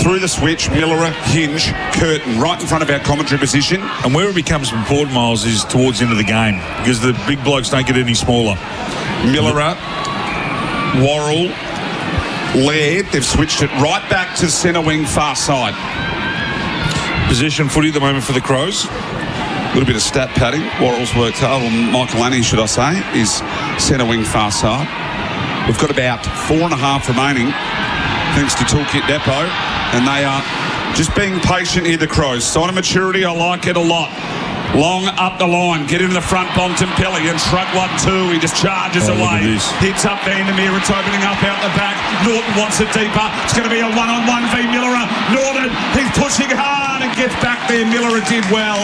Through the switch, Miller, Hinge, Curtin, right in front of our commentary position. And where it becomes important, Miles, is towards the end of the game, because the big blokes don't get any smaller. Miller, Worrell, Laird, they've switched it right back to centre wing, far side. Possession footy at the moment for the Crows. A little bit of stat padding. Worrell's worked hard. Well, Michael Annie, should I say, is centre wing, far side. We've got about 4.5 remaining, thanks to Toolkit Depot, and they are just being patient here, the Crows. Sign of maturity, I like it a lot. Long up the line, get into the front, Bontempelli, and shrug 1-2. He just charges away. Hits up Vandermeer, it's opening up out the back. Norton wants it deeper. It's going to be a 1-on-1 v Miller. Norton, he's pushing hard and gets back there. Miller did well.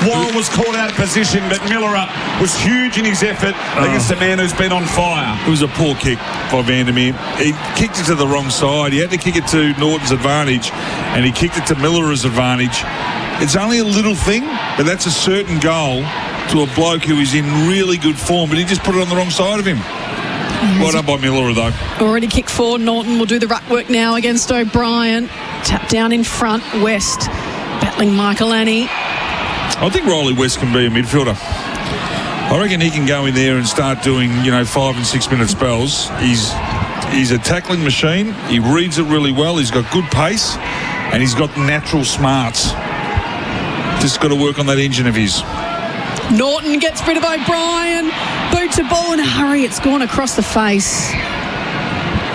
Worrell was caught out of position, but Miller was huge in his effort against a man who's been on fire. It was a poor kick by Vandermeer. He kicked it to the wrong side. He had to kick it to Norton's advantage, and he kicked it to Miller's advantage. It's only a little thing, but that's a certain goal to a bloke who is in really good form, but he just put it on the wrong side of him. Well done by Miller, though. Already kicked forward. Norton will do the ruck work now against O'Brien. Tap down in front. West battling Michael Annie. I think Riley West can be a midfielder. I reckon he can go in there and start doing, 5 and 6 minute spells. He's a tackling machine. He reads it really well. He's got good pace, and he's got natural smarts. Just got to work on that engine of his. Norton gets rid of O'Brien. Boot to ball and hurry. It's gone across the face.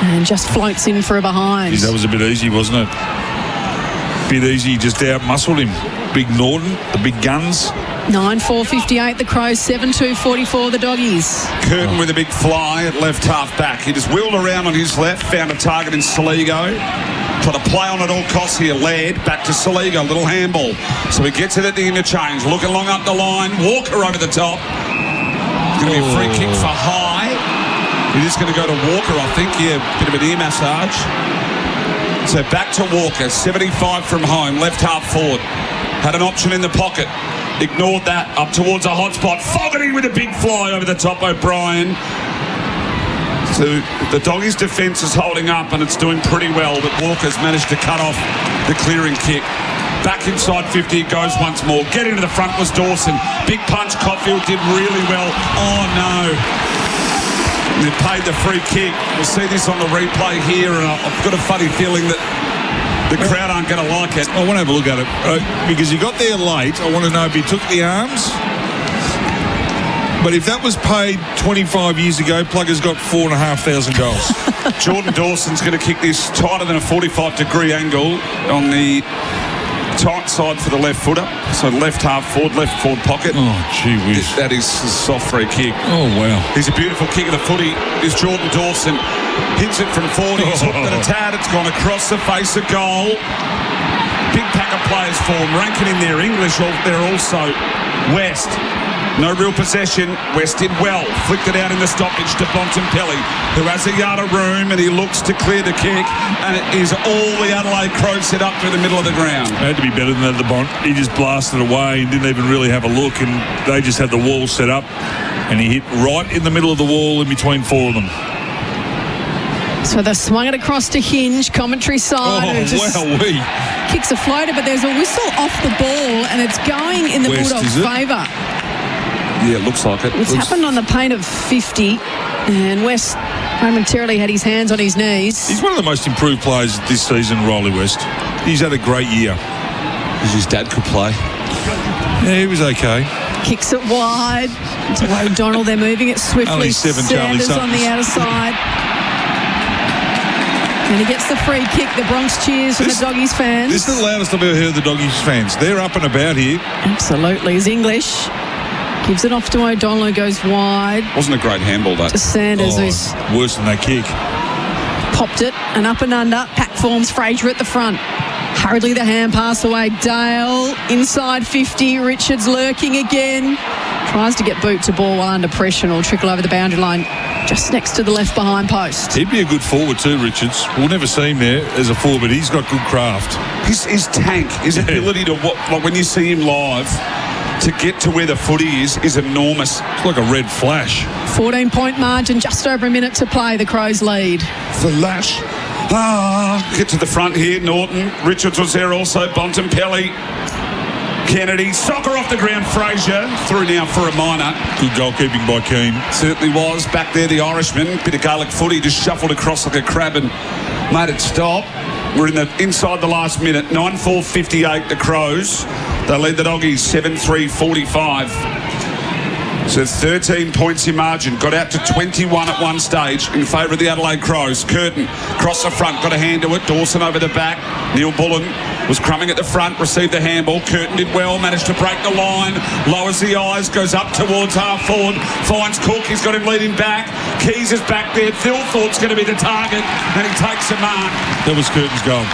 And just floats in for a behind. That was a bit easy, wasn't it? Bit easy, just out-muscled him. Big Norton, the big guns. 9-4-58 the Crows, 7-2-44 the Doggies. Curtin with a big fly at left half back. He just wheeled around on his left, found a target in Saligo. Try to play on at all costs here. Led back to Saligo, little handball. So he gets it at the interchange, looking long up the line. Walker over the top. It's going to be a free kick for High. It is going to go to Walker, I think. Yeah, bit of an ear massage. So back to Walker, 75 from home, left half forward. Had an option in the pocket. Ignored that, up towards a hot spot. Fogarty with a big fly over the top, O'Brien. So the Doggies' defence is holding up and it's doing pretty well, but Walker's managed to cut off the clearing kick. Back inside 50 it goes once more. Get into the front was Dawson. Big punch, Cotfield did really well. Oh no. They paid the free kick. We'll see this on the replay here, and I've got a funny feeling that the crowd aren't going to like it. I want to have a look at it because he got there late. I want to know if he took the arms. But if that was paid 25 years ago, Plugger's got $4,500. Jordan Dawson's going to kick this tighter than a 45-degree angle on the tight side for the left footer. So left half forward, left forward pocket. Oh, gee whiz. That is a soft free kick. Oh, wow. He's a beautiful kick of the footy. Is Jordan Dawson. Hits it from 40. He's hooked at a tad. It's gone across the face of goal. Big pack of players for him. Rankin in there. English there also. West. No real possession. West did well. Flicked it out in the stoppage to Bontempelli, who has a yard of room and he looks to clear the kick. And it is all the Adelaide Crows set up through the middle of the ground. It had to be better than that, the Bont. He just blasted away and didn't even really have a look. And they just had the wall set up. And he hit right in the middle of the wall in between four of them. So they swung it across to Hinge, commentary side. Kicks a floater, but there's a whistle off the ball and it's going in the Bulldogs' favour. Yeah, it looks like it. It's happened on the paint of 50, and West momentarily had his hands on his knees. He's one of the most improved players this season, Riley West. He's had a great year. His dad could play. Yeah, he was okay. Kicks it wide. To O'Donnell, they're moving it swiftly. Only 7 Sanders on the outer side. And he gets the free kick. The Bronx cheers from the Doggies fans. This is the loudest I've ever heard the Doggies fans. They're up and about here. Absolutely. He's English. Gives it off to O'Donnell, who goes wide. Wasn't a great handball, though. To Sanders, who's worse than that kick. Popped it, and up and under. Pack forms, Fraser at the front. Hurriedly the hand pass away. Dale inside 50. Richards lurking again. Tries to get boot to ball while under pressure and will trickle over the boundary line just next to the left behind post. He'd be a good forward too, Richards. We'll never see him there as a forward, but he's got good craft. His tank, his ability to, like when you see him live, to get to where the footy is enormous. It's like a red flash. 14-point margin, just over a minute to play. The Crows lead. Flash. Get to the front here, Norton. Richards was there also. Bontempelli. Kennedy. Soccer off the ground. Fraser through now for a minor. Good goalkeeping by Keane. Certainly was. Back there, the Irishman. Bit of Gaelic footy. Just shuffled across like a crab and made it stop. We're inside the last minute. 9-4-58 the Crows. They lead the Doggies 7-3-45. So 13 points in margin. Got out to 21 at one stage in favour of the Adelaide Crows. Curtin across the front. Got a hand to it. Dawson over the back. Neil Bullen was crumbing at the front. Received the handball. Curtin did well. Managed to break the line. Lowers the eyes. Goes up towards half forward. Finds Cook. He's got him leading back. Keys is back there. Phil Thorpe's going to be the target. And he takes a mark. That was Curtin's goal.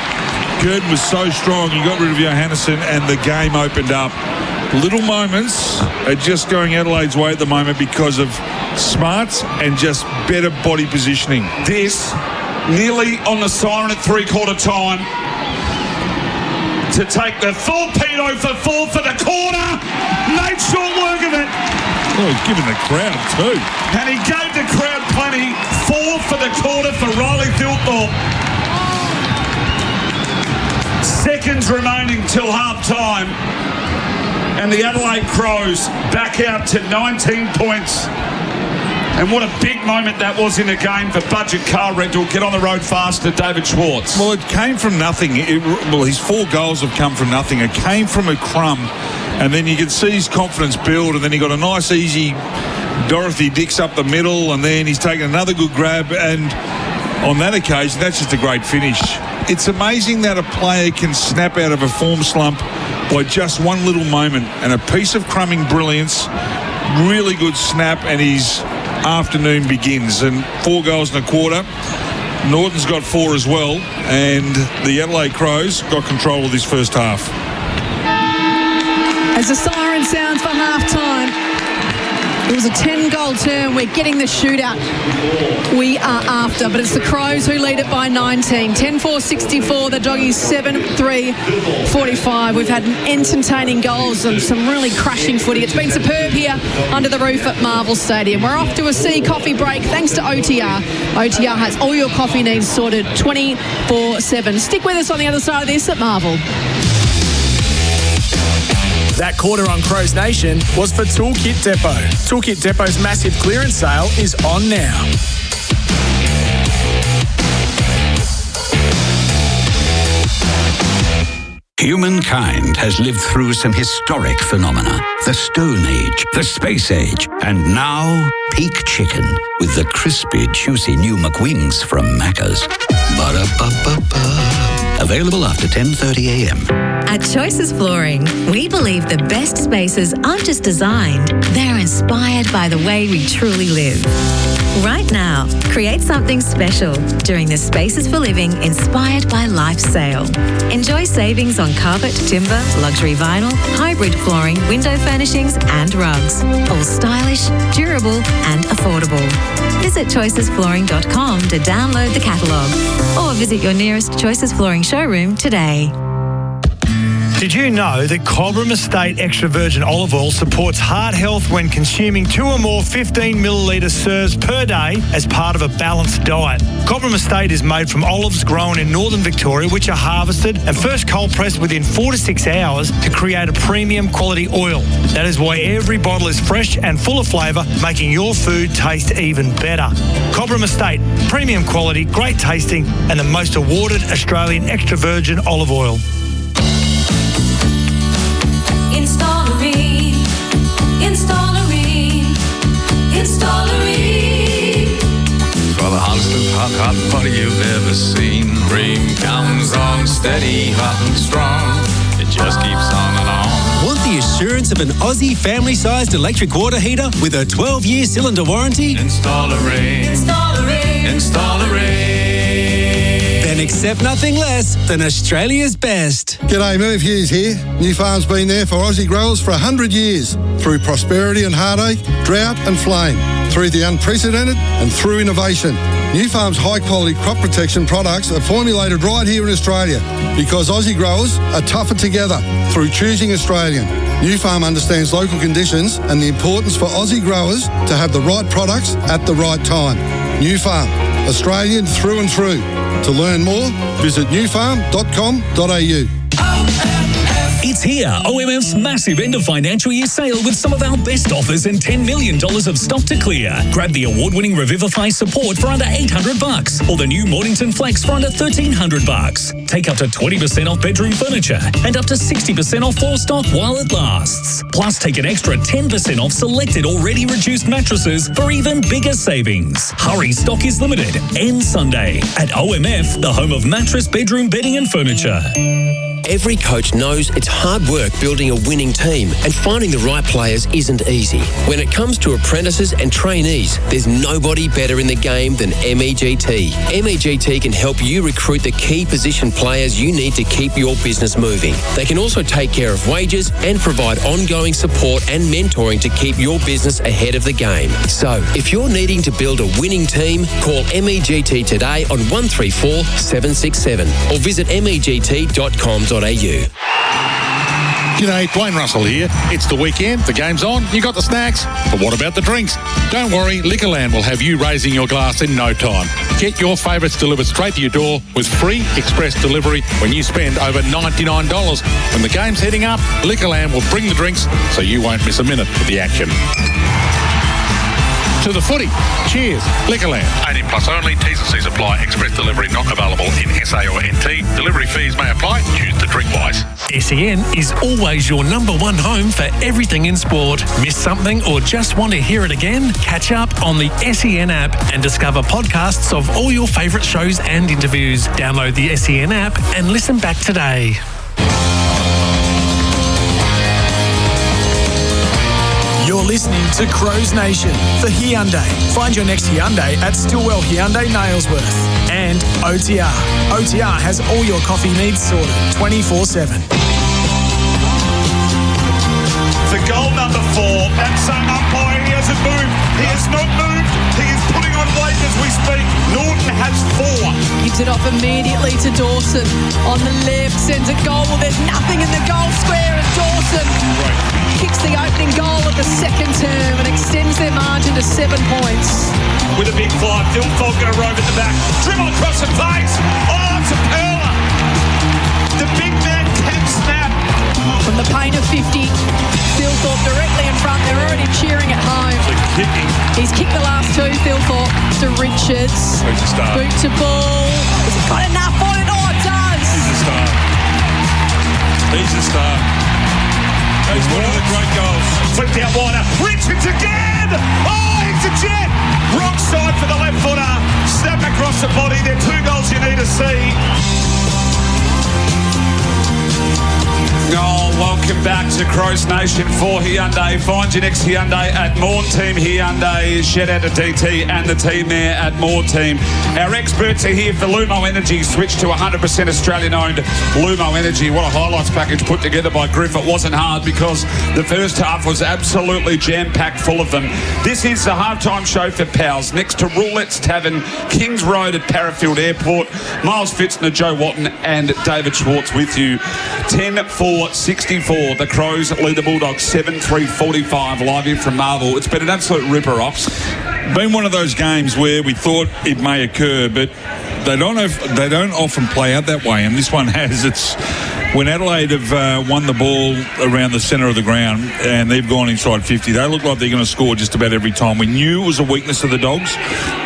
Curtin was so strong. He got rid of Johannesson and the game opened up. Little moments are just going Adelaide's way at the moment because of smarts and just better body positioning. This nearly on the siren at three-quarter time to take the torpedo for 4 for the corner. Made short work of it. Oh, he's giving the crowd too. And he gave the crowd plenty. 4 for the quarter for Riley Thilthorpe. Seconds remaining till half-time. And the Adelaide Crows back out to 19 points. And what a big moment that was in the game for Budget Car Rental. Get on the road faster, David Schwartz. Well, it came from nothing. His 4 goals have come from nothing. It came from a crumb. And then you can see his confidence build. And then he got a nice, easy Dorothy Dix up the middle. And then he's taken another good grab. And on that occasion, that's just a great finish. It's amazing that a player can snap out of a form slump by just one little moment. And a piece of crumbing brilliance, really good snap, and his afternoon begins. And 4 goals and a quarter. Norton's got 4 as well, and the Adelaide Crows got control of this first half. As the siren sounds for half-time, it was a 10-goal turn. We're getting the shootout we are after, but it's the Crows who lead it by 19. 10-4-64, the Doggies 7-3-45. We've had entertaining goals and some really crashing footy. It's been superb here under the roof at Marvel Stadium. We're off to a sea coffee break thanks to OTR. OTR has all your coffee needs sorted 24/7. Stick with us on the other side of this at Marvel. That quarter on Crows Nation was for Toolkit Depot. Toolkit Depot's massive clearance sale is on now. Humankind has lived through some historic phenomena. The Stone Age, the Space Age, and now peak chicken with the crispy, juicy new McWings from Macca's. Ba-da-ba-ba-ba. Available after 10:30 a.m. At Choices Flooring, we believe the best spaces aren't just designed, they're inspired by the way we truly live. Right now, create something special during the Spaces for Living Inspired by Life sale. Enjoy savings on carpet, timber, luxury vinyl, hybrid flooring, window furnishings and rugs. All stylish, durable and affordable. Visit choicesflooring.com to download the catalogue or visit your nearest Choices Flooring showroom today. Did you know that Cobram Estate Extra Virgin Olive Oil supports heart health when consuming 2 or more 15 millilitre serves per day as part of a balanced diet? Cobram Estate is made from olives grown in northern Victoria, which are harvested and first cold pressed within 4 to 6 hours to create a premium quality oil. That is why every bottle is fresh and full of flavour, making your food taste even better. Cobram Estate, premium quality, great tasting, and the most awarded Australian extra virgin olive oil. Installerine. For the hottest of hot butter you've ever seen. Ream comes on steady, hot and strong. It just keeps on and on. Want the assurance of an Aussie family-sized electric water heater with a 12-year cylinder warranty? Installerine. Then accept nothing less than Australia's best. G'day, Merv Hughes here. New Farm's been there for Aussie growers for 100 years. Through prosperity and heartache, drought and flame. Through the unprecedented and through innovation. New Farm's high-quality crop protection products are formulated right here in Australia because Aussie growers are tougher together through choosing Australian. New Farm understands local conditions and the importance for Aussie growers to have the right products at the right time. New Farm, Australian through and through. To learn more, visit newfarm.com.au. It's here, OMF's massive end of financial year sale with some of our best offers and $10 million of stock to clear. Grab the award-winning Revivify Support for under $800 or the new Mornington Flex for under $1,300. Take up to 20% off bedroom furniture and up to 60% off floor stock while it lasts. Plus, take an extra 10% off selected already reduced mattresses for even bigger savings. Hurry, stock is limited. Ends Sunday at OMF, the home of mattress, bedroom, bedding and furniture. Every coach knows it's hard work building a winning team, and finding the right players isn't easy. When it comes to apprentices and trainees, there's nobody better in the game than MEGT. MEGT can help you recruit the key position players you need to keep your business moving. They can also take care of wages and provide ongoing support and mentoring to keep your business ahead of the game. So, if you're needing to build a winning team, call MEGT today on 134 767 or visit MEGT.com.au. G'day, Dwayne Russell here. It's the weekend, the game's on, you got the snacks, but what about the drinks? Don't worry, Liquorland will have you raising your glass in no time. Get your favourites delivered straight to your door with free express delivery when you spend over $99. When the game's heading up, Liquorland will bring the drinks so you won't miss a minute of the action. To the footy. Cheers. Liquorland. 18 plus only. T's and C's apply. Express delivery not available in SA or NT. Delivery fees may apply. Choose to drink wise. SEN is always your number one home for everything in sport. Miss something or just want to hear it again? Catch up on the SEN app and discover podcasts of all your favourite shows and interviews. Download the SEN app and listen back today. You're listening to Crows Nation for Hyundai. Find your next Hyundai at Stillwell Hyundai Nailsworth. And OTR. OTR has all your coffee needs sorted 24/7. For goal number 4, and some umpire, he hasn't moved. He has not moved. He is putting on weight as we speak. Norton has 4. Gives it off immediately to Dawson. On the left, sends it goal. Well, there's nothing in the goal square, and Dawson kicks the opening goal of the second term and extends their margin to 7 points. With a big fly, Phil Falk going to rove at the back. Dribble across the face. Oh, it's a pearler. The big man can snap. From the paint of 50, Philthorpe directly in front. They're already cheering at home. He's kicked the last 2, Philthorpe to Richards. Boot to ball. Has he got enough on it? Oh, it does. He's a star. He's a star. He's one of the great goals. Flipped out wider. Richards again. Oh, it's a jet. Wrong side for the left footer. Snap across the body. They're 2 goals you need to see. Oh, welcome back to Crows Nation for Hyundai. Find your next Hyundai at Morn Team Hyundai. Shout out to DT and the team there at Morn Team. Our experts are here for Lumo Energy. Switch to 100% Australian-owned Lumo Energy. What a highlights package put together by Griff. It wasn't hard because the first half was absolutely jam-packed full of them. This is the halftime show for Pals. Next to Roulette's Tavern, Kings Road at Parafield Airport. Miles Fitzner, Joe Watton and David Schwartz with you. 10-4-64. The Crows lead the Bulldogs 7-3-45 live in from Marvel. It's been an absolute ripper, Ops. Been one of those games where we thought it may occur, but they don't often play out that way, and this one has. It's when Adelaide have won the ball around the centre of the ground and they've gone inside 50, they look like they're going to score just about every time. We knew it was a weakness of the Dogs.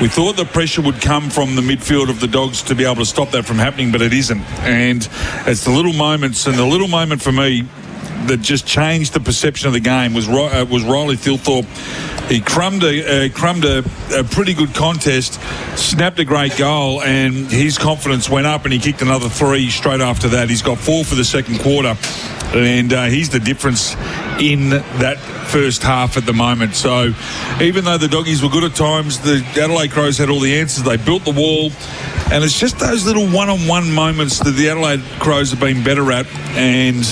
We thought the pressure would come from the midfield of the Dogs to be able to stop that from happening, but it isn't. And it's the little moments, and the little moment for me that just changed the perception of the game was Riley Thilthorpe. He crumbed a pretty good contest, snapped a great goal, and his confidence went up, and he kicked another 3 straight after that. He's got 4 for the second quarter, and he's the difference in that first half at the moment. So even though the Doggies were good at times, the Adelaide Crows had all the answers. They built the wall, and it's just those little one-on-one moments that the Adelaide Crows have been better at. And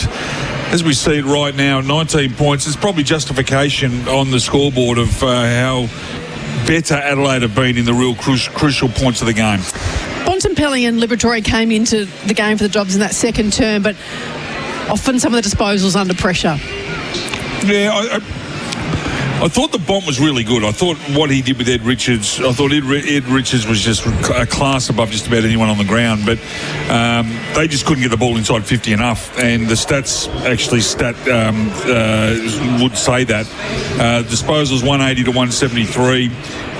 as we see it right now, 19 points. It's probably justification on the scoreboard of how better Adelaide have been in the real crucial points of the game. Bontempelli and Liberatore came into the game for the jobs in that second term, but often some of the disposals under pressure. Yeah, I thought the bomb was really good. I thought what he did with Ed Richards, I thought Ed Richards was just a class above just about anyone on the ground, but they just couldn't get the ball inside 50 enough, and the stats actually would say that. Disposals 180 to 173.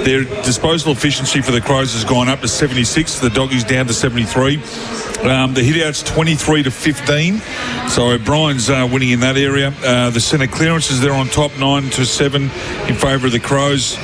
Their disposal efficiency for the Crows has gone up to 76. The Doggies down to 73. The hit-outs 23 to 15. So O'Brien's winning in that area. The centre clearances, they're on top 9 to 7 in favour of the Crows.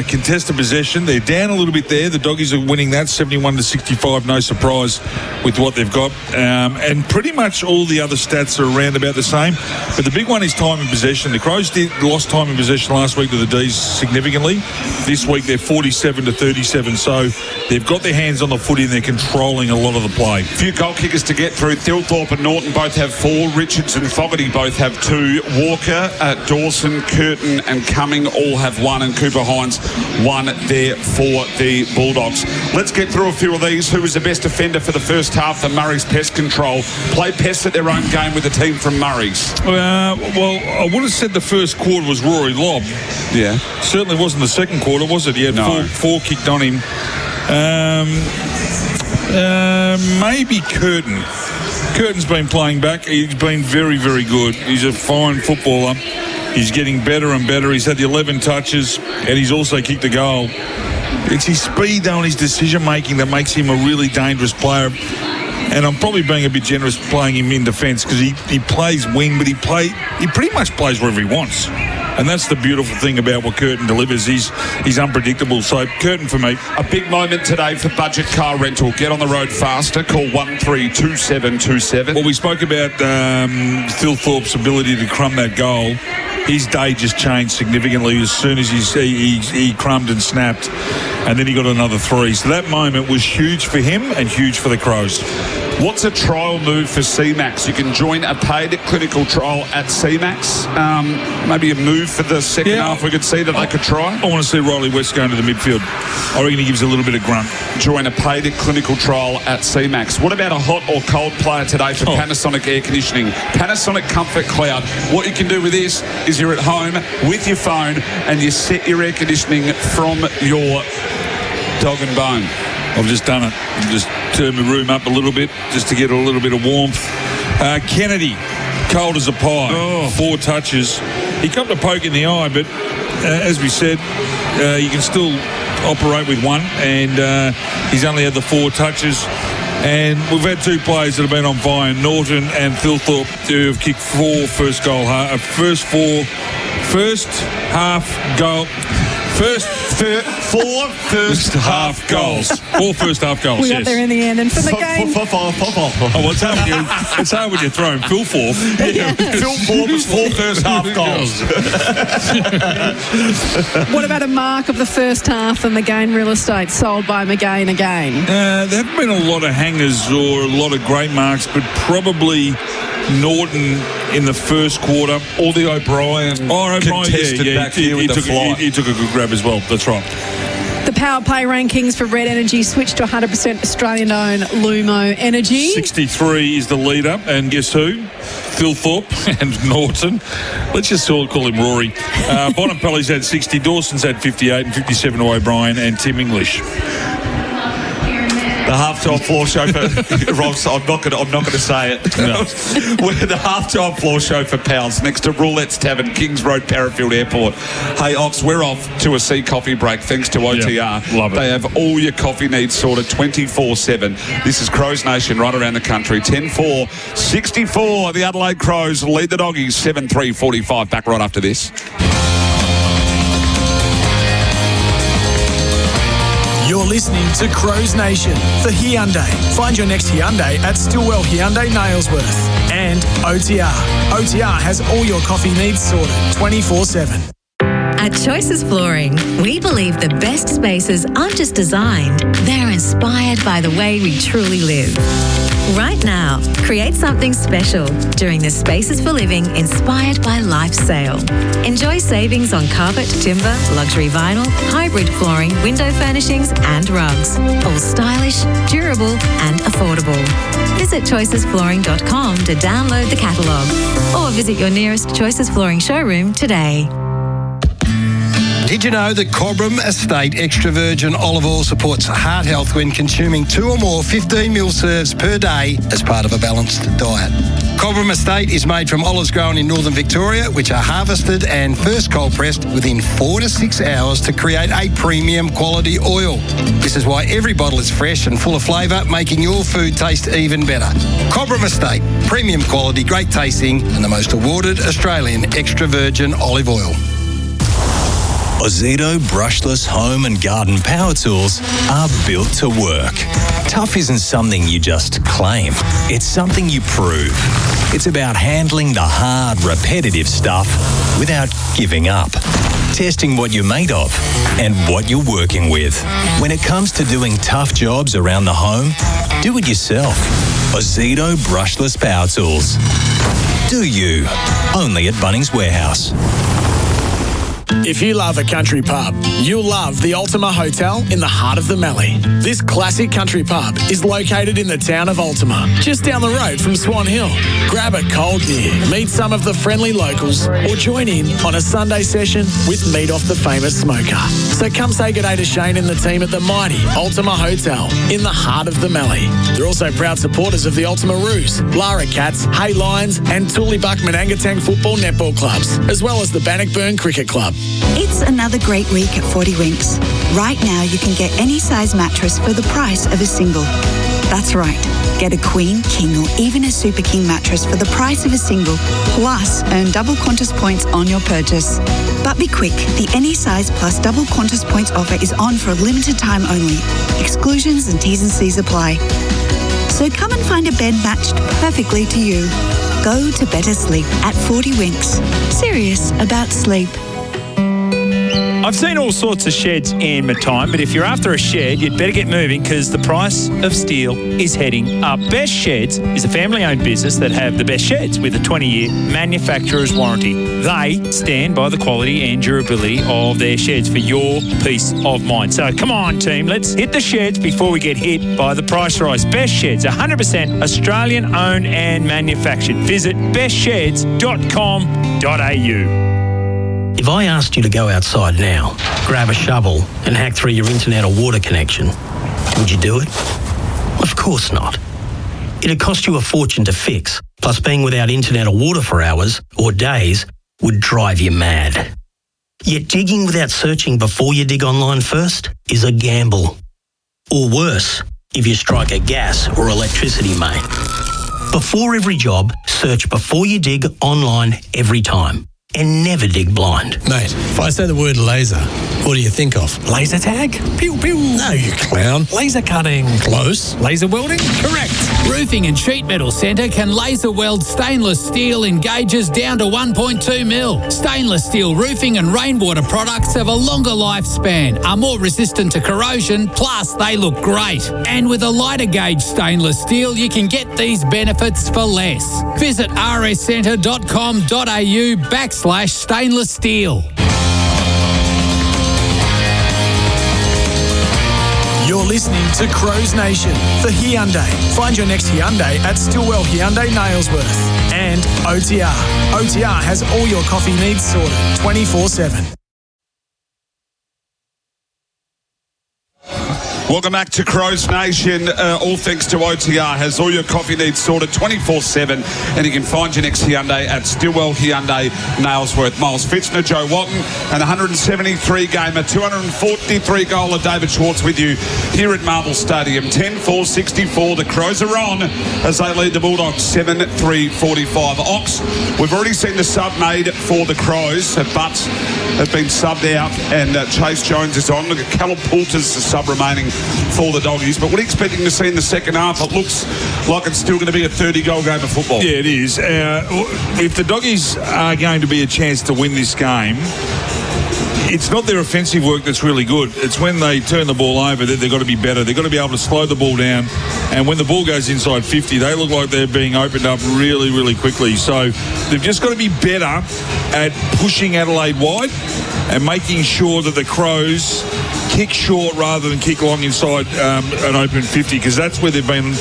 Contested possession, they're down a little bit there. The Doggies are winning that 71 to 65. No surprise with what they've got. And pretty much all the other stats are around about the same. But the big one is time in possession. The Crows lost time in possession last week to the D's significantly. This week they're 47 to 37. So they've got their hands on the footy and they're controlling a lot of the play. A few goal kickers to get through. Thilthorpe and Norton both have 4. Richards and Fogarty both have 2. Walker, Dawson, Curtin and Cumming all have 1. And Cooper Holmes 1 there for the Bulldogs. Let's get through a few of these. Who was the best offender for the first half for Murray's Pest Control? Played pests at their own game with the team from Murray's. Well, I would have said the first quarter was Rory Lobb. Yeah. Certainly wasn't the second quarter, was it? He had four kicked on him. Maybe Curtin. Curtin's been playing back. He's been very, very good. He's a fine footballer. He's getting better and better. He's had the 11 touches, and he's also kicked a goal. It's his speed, though, and his decision-making that makes him a really dangerous player. And I'm probably being a bit generous playing him in defence because he plays wing, but he pretty much plays wherever he wants. And that's the beautiful thing about what Curtin delivers. He's unpredictable. So Curtin for me. A big moment today for budget car rental. Get on the road faster. Call 132727. Well, we spoke about Phil Thorpe's ability to crumb that goal. His day just changed significantly as soon as he crumbed and snapped, and then he got another 3. So that moment was huge for him and huge for the Crows. What's a trial move for CMAX? You can join a paid clinical trial at CMAX. Maybe a move for the second half we could see that they could try. I want to see Riley West going to the midfield. I reckon he gives a little bit of grunt. Join a paid clinical trial at CMAX. What about a hot or cold player today for Panasonic Air Conditioning? Panasonic Comfort Cloud. What you can do with this is you're at home with your phone and you set your air conditioning from your dog and bone. I've just done it. I've just turned the room up a little bit just to get a little bit of warmth. Kennedy, cold as a pie. 4 touches. He got a poke in the eye, but as we said, you can still operate with 1, and he's only had the 4 touches. And we've had 2 players that have been on fire, Norton and Thilthorpe, who have kicked 4 first half goals. 4 first half goals. 4 first half goals, We got there in the end. And for the game... It's hard when you're throwing Phil Thorpe. Yeah. Phil Thorpe was 4 first half goals. What about a mark of the first half and McGain Real Estate sold by McGain again? There haven't been a lot of hangers or a lot of great marks, but probably Norton in the first quarter. Or the O'Brien contested back here with the flight. He took a good grab as well. That's right. The power play rankings for Red Energy switched to 100% Australian-owned Lumo Energy. 63 is the leader, and guess who? Phil Thorpe and Norton. Let's just call him Rory. Bonapelli's had 60, Dawson's had 58, and 57 to O'Brien and Tim English. The halftime floor show for Ross. I'm not going to say it. No. We're the halftime floor show for Pals next to Roulette's Tavern, Kings Road, Parafield Airport. Hey, Ox, we're off to a sea coffee break thanks to OTR. Yep, love it. They have all your coffee needs sorted 24/7. This is Crows Nation right around the country. 10-4, 64. The Adelaide Crows lead the Doggies 7-3-45. Back right after this. You're listening to Crows Nation for Hyundai. Find your next Hyundai at Stillwell Hyundai Nailsworth. And OTR. OTR has all your coffee needs sorted 24/7. At Choices Flooring, we believe the best spaces aren't just designed, they're inspired by the way we truly live. Right now, create something special during the Spaces for Living Inspired by Life sale. Enjoy savings on carpet, timber, luxury vinyl, hybrid flooring, window furnishings and rugs. All stylish, durable and affordable. Visit choicesflooring.com to download the catalogue or visit your nearest Choices Flooring showroom today. Did you know that Cobram Estate Extra Virgin Olive Oil supports heart health when consuming 2 or more 15ml serves per day as part of a balanced diet? Cobram Estate is made from olives grown in northern Victoria, which are harvested and first cold pressed within 4 to 6 hours to create a premium quality oil. This is why every bottle is fresh and full of flavour, making your food taste even better. Cobram Estate, premium quality, great tasting, and the most awarded Australian extra virgin olive oil. Ozito brushless home and garden power tools are built to work. Tough isn't something you just claim. It's something you prove. It's about handling the hard, repetitive stuff without giving up. Testing what you're made of and what you're working with. When it comes to doing tough jobs around the home, do it yourself. Ozito brushless power tools. Do you. Only at Bunnings Warehouse. If you love a country pub, you'll love the Ultima Hotel in the heart of the Mallee. This classic country pub is located in the town of Ultima, just down the road from Swan Hill. Grab a cold beer, meet some of the friendly locals, or join in on a Sunday session with meat off the famous smoker. So come say good day to Shane and the team at the mighty Ultima Hotel in the heart of the Mallee. They're also proud supporters of the Ultima Roos, Lara Cats, Hay Lions and Tooleybuck Manangatang Football Netball Clubs, as well as the Bannockburn Cricket Club. It's another great week at 40 Winks. Right now you can get any size mattress for the price of a single. That's right. Get a queen, king or even a super king mattress for the price of a single, plus earn double Qantas points on your purchase. But be quick, the any size plus double Qantas points offer is on for a limited time only. Exclusions and T's and C's apply. So come and find a bed matched perfectly to you. Go to better sleep at 40 Winks. Serious about sleep. I've seen all sorts of sheds in my time, but if you're after a shed, you'd better get moving because the price of steel is heading up. Best Sheds is a family-owned business that have the best sheds with a 20-year manufacturer's warranty. They stand by the quality and durability of their sheds for your peace of mind. So come on, team, let's hit the sheds before we get hit by the price rise. Best Sheds, 100% Australian-owned and manufactured. Visit bestsheds.com.au. If I asked you to go outside now, grab a shovel and hack through your internet or water connection, would you do it? Of course not. It'd cost you a fortune to fix, plus being without internet or water for hours or days would drive you mad. Yet digging without searching before you dig online first is a gamble. Or worse, if you strike a gas or electricity main. Before every job, search before you dig online every time. And never dig blind. Mate, if I say the word laser, what do you think of? Laser tag? Pew, pew. No, you clown. Laser cutting. Close. Laser welding? Correct. Roofing and Sheet Metal Centre can laser weld stainless steel in gauges down to 1.2 mil. Stainless steel roofing and rainwater products have a longer lifespan, are more resistant to corrosion, plus they look great. And with a lighter gauge stainless steel, you can get these benefits for less. Visit rscentre.com.au/stainless steel. You're listening to Crows Nation for Hyundai. Find your next Hyundai at Stillwell Hyundai Nailsworth. And OTR. OTR has all your coffee needs sorted 24/7. Welcome back to Crows Nation. All thanks to OTR has all your coffee needs sorted 24/7, and you can find your next Hyundai at Stillwell Hyundai Nailsworth. Miles Fitzner, Joe Watton, and 173 gamer, 243 goaler David Schwartz with you here at Marvel Stadium. 10-4-64. The Crows are on as they lead the Bulldogs 7-3-45. Ox, we've already seen the sub made for the Crows. Butts have been subbed out, and Chase Jones is on. Look at Callum Poulter's the sub remaining for the Doggies. But what are you expecting to see in the second half? It looks like it's still going to be a 30-goal game of football. Yeah, it is. If the Doggies are going to be a chance to win this game, it's not their offensive work that's really good. It's when they turn the ball over that they've got to be better. They've got to be able to slow the ball down. And when the ball goes inside 50, they look like they're being opened up really, really quickly. So they've just got to be better at pushing Adelaide wide and making sure that the Crows kick short rather than kick long inside an open 50, because that's where they've been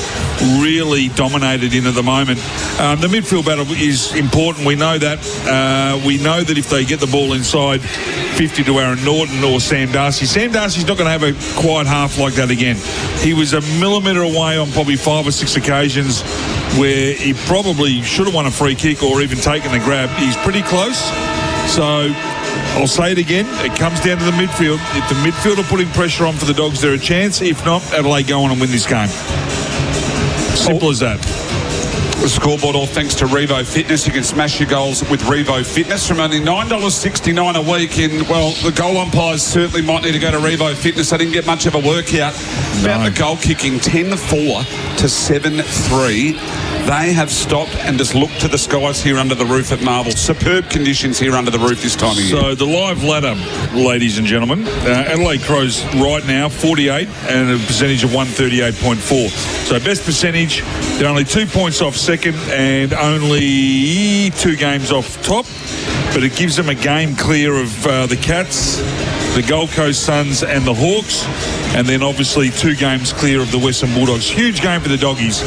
really dominated in at the moment. The midfield battle is important. We know that. We know that if they get the ball inside 50 to Aaron Norton or Sam Darcy Darcy's not going to have a quiet half like that again. He was a millimetre away on probably 5 or 6 occasions where he probably should have won a free kick or even taken the grab. He's pretty close. So I'll say it again, it comes down to the midfield. If the midfield are putting pressure on for the Dogs, they're a chance. If not, Adelaide go on and win this game. Simple as that. The scoreboard, all thanks to Revo Fitness. You can smash your goals with Revo Fitness from only $9.69 a week. And, well, the goal umpires certainly might need to go to Revo Fitness. They didn't get much of a workout about the goal kicking. 10-4 to 7-3. They have stopped and just looked to the skies here under the roof at Marvel. Superb conditions here under the roof this time of year. So the live ladder, ladies and gentlemen, Adelaide Crows right now 48 and a percentage of 138.4. So best percentage, they're only 2 points off second and only 2 games off top. but it gives them a game clear of the Cats, the Gold Coast Suns and the Hawks, and then obviously 2 games clear of the Western Bulldogs. Huge game for the Doggies.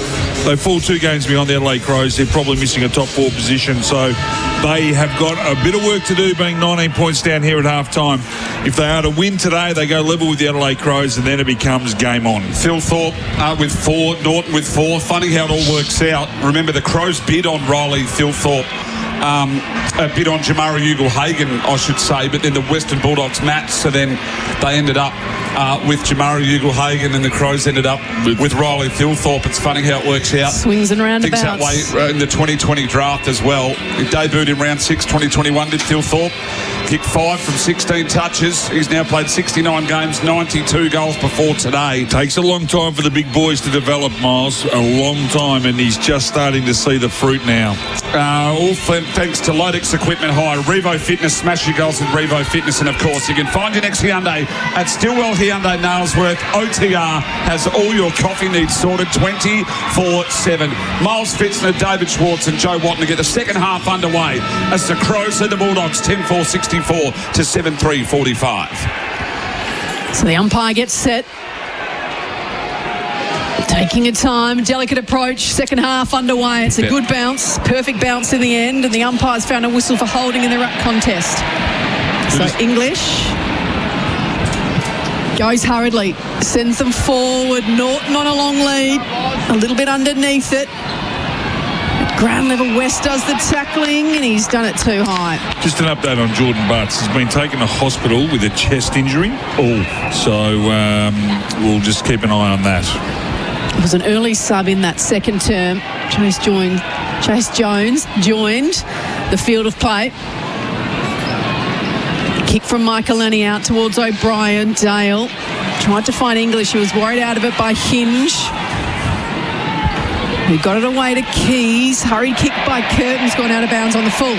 They fall 2 games behind the Adelaide Crows. They're probably missing a top 4 position, so they have got a bit of work to do, being 19 points down here at half-time. If they are to win today, they go level with the Adelaide Crows, and then it becomes game on. Phil Thorpe with 4, Norton with 4. Funny how it all works out. Remember, the Crows bid on Riley Phil Thorpe. A bit on Jamara Ugle-Hagan, I should say, but then the Western Bulldogs matched, so then they ended up with Jamara Ugle-Hagan, and the Crows ended up with Riley Philthorpe. It's funny how it works out. Swings and roundabouts. Things that way in the 2020 draft as well. He debuted in round 6, 2021, did Philthorpe. Kicked 5 from 16 touches. He's now played 69 games, 92 goals before today. Takes a long time for the big boys to develop, Miles. A long time, and he's just starting to see the fruit now. All thanks to Lodex Equipment Hire, Revo Fitness. Smash your goals with Revo Fitness, and of course you can find your next Hyundai at Stillwell Hyundai Nailsworth. OTR has all your coffee needs sorted 24/7. Miles Fitzner, David Schwartz and Joe Watton to get the second half underway as the Crows lead the Bulldogs 10-4-64 to 7-3-45. So the umpire gets set. Taking a time, delicate approach, second half underway. It's a good bounce, perfect bounce in the end, and the umpire's found a whistle for holding in the ruck contest. So English goes hurriedly, sends them forward. Norton on a long lead, a little bit underneath it. At ground level, West does the tackling, and he's done it too high. Just an update on Jordan Butts. He's been taken to hospital with a chest injury. So we'll just keep an eye on that. It was an early sub in that second term. Chase Jones joined the field of play. Kick from Michael Lenny out towards O'Brien. Dale tried to find English. He was worried out of it by Hinge. He got it away to Keys. Hurried kick by Curtin's gone out of bounds on the full.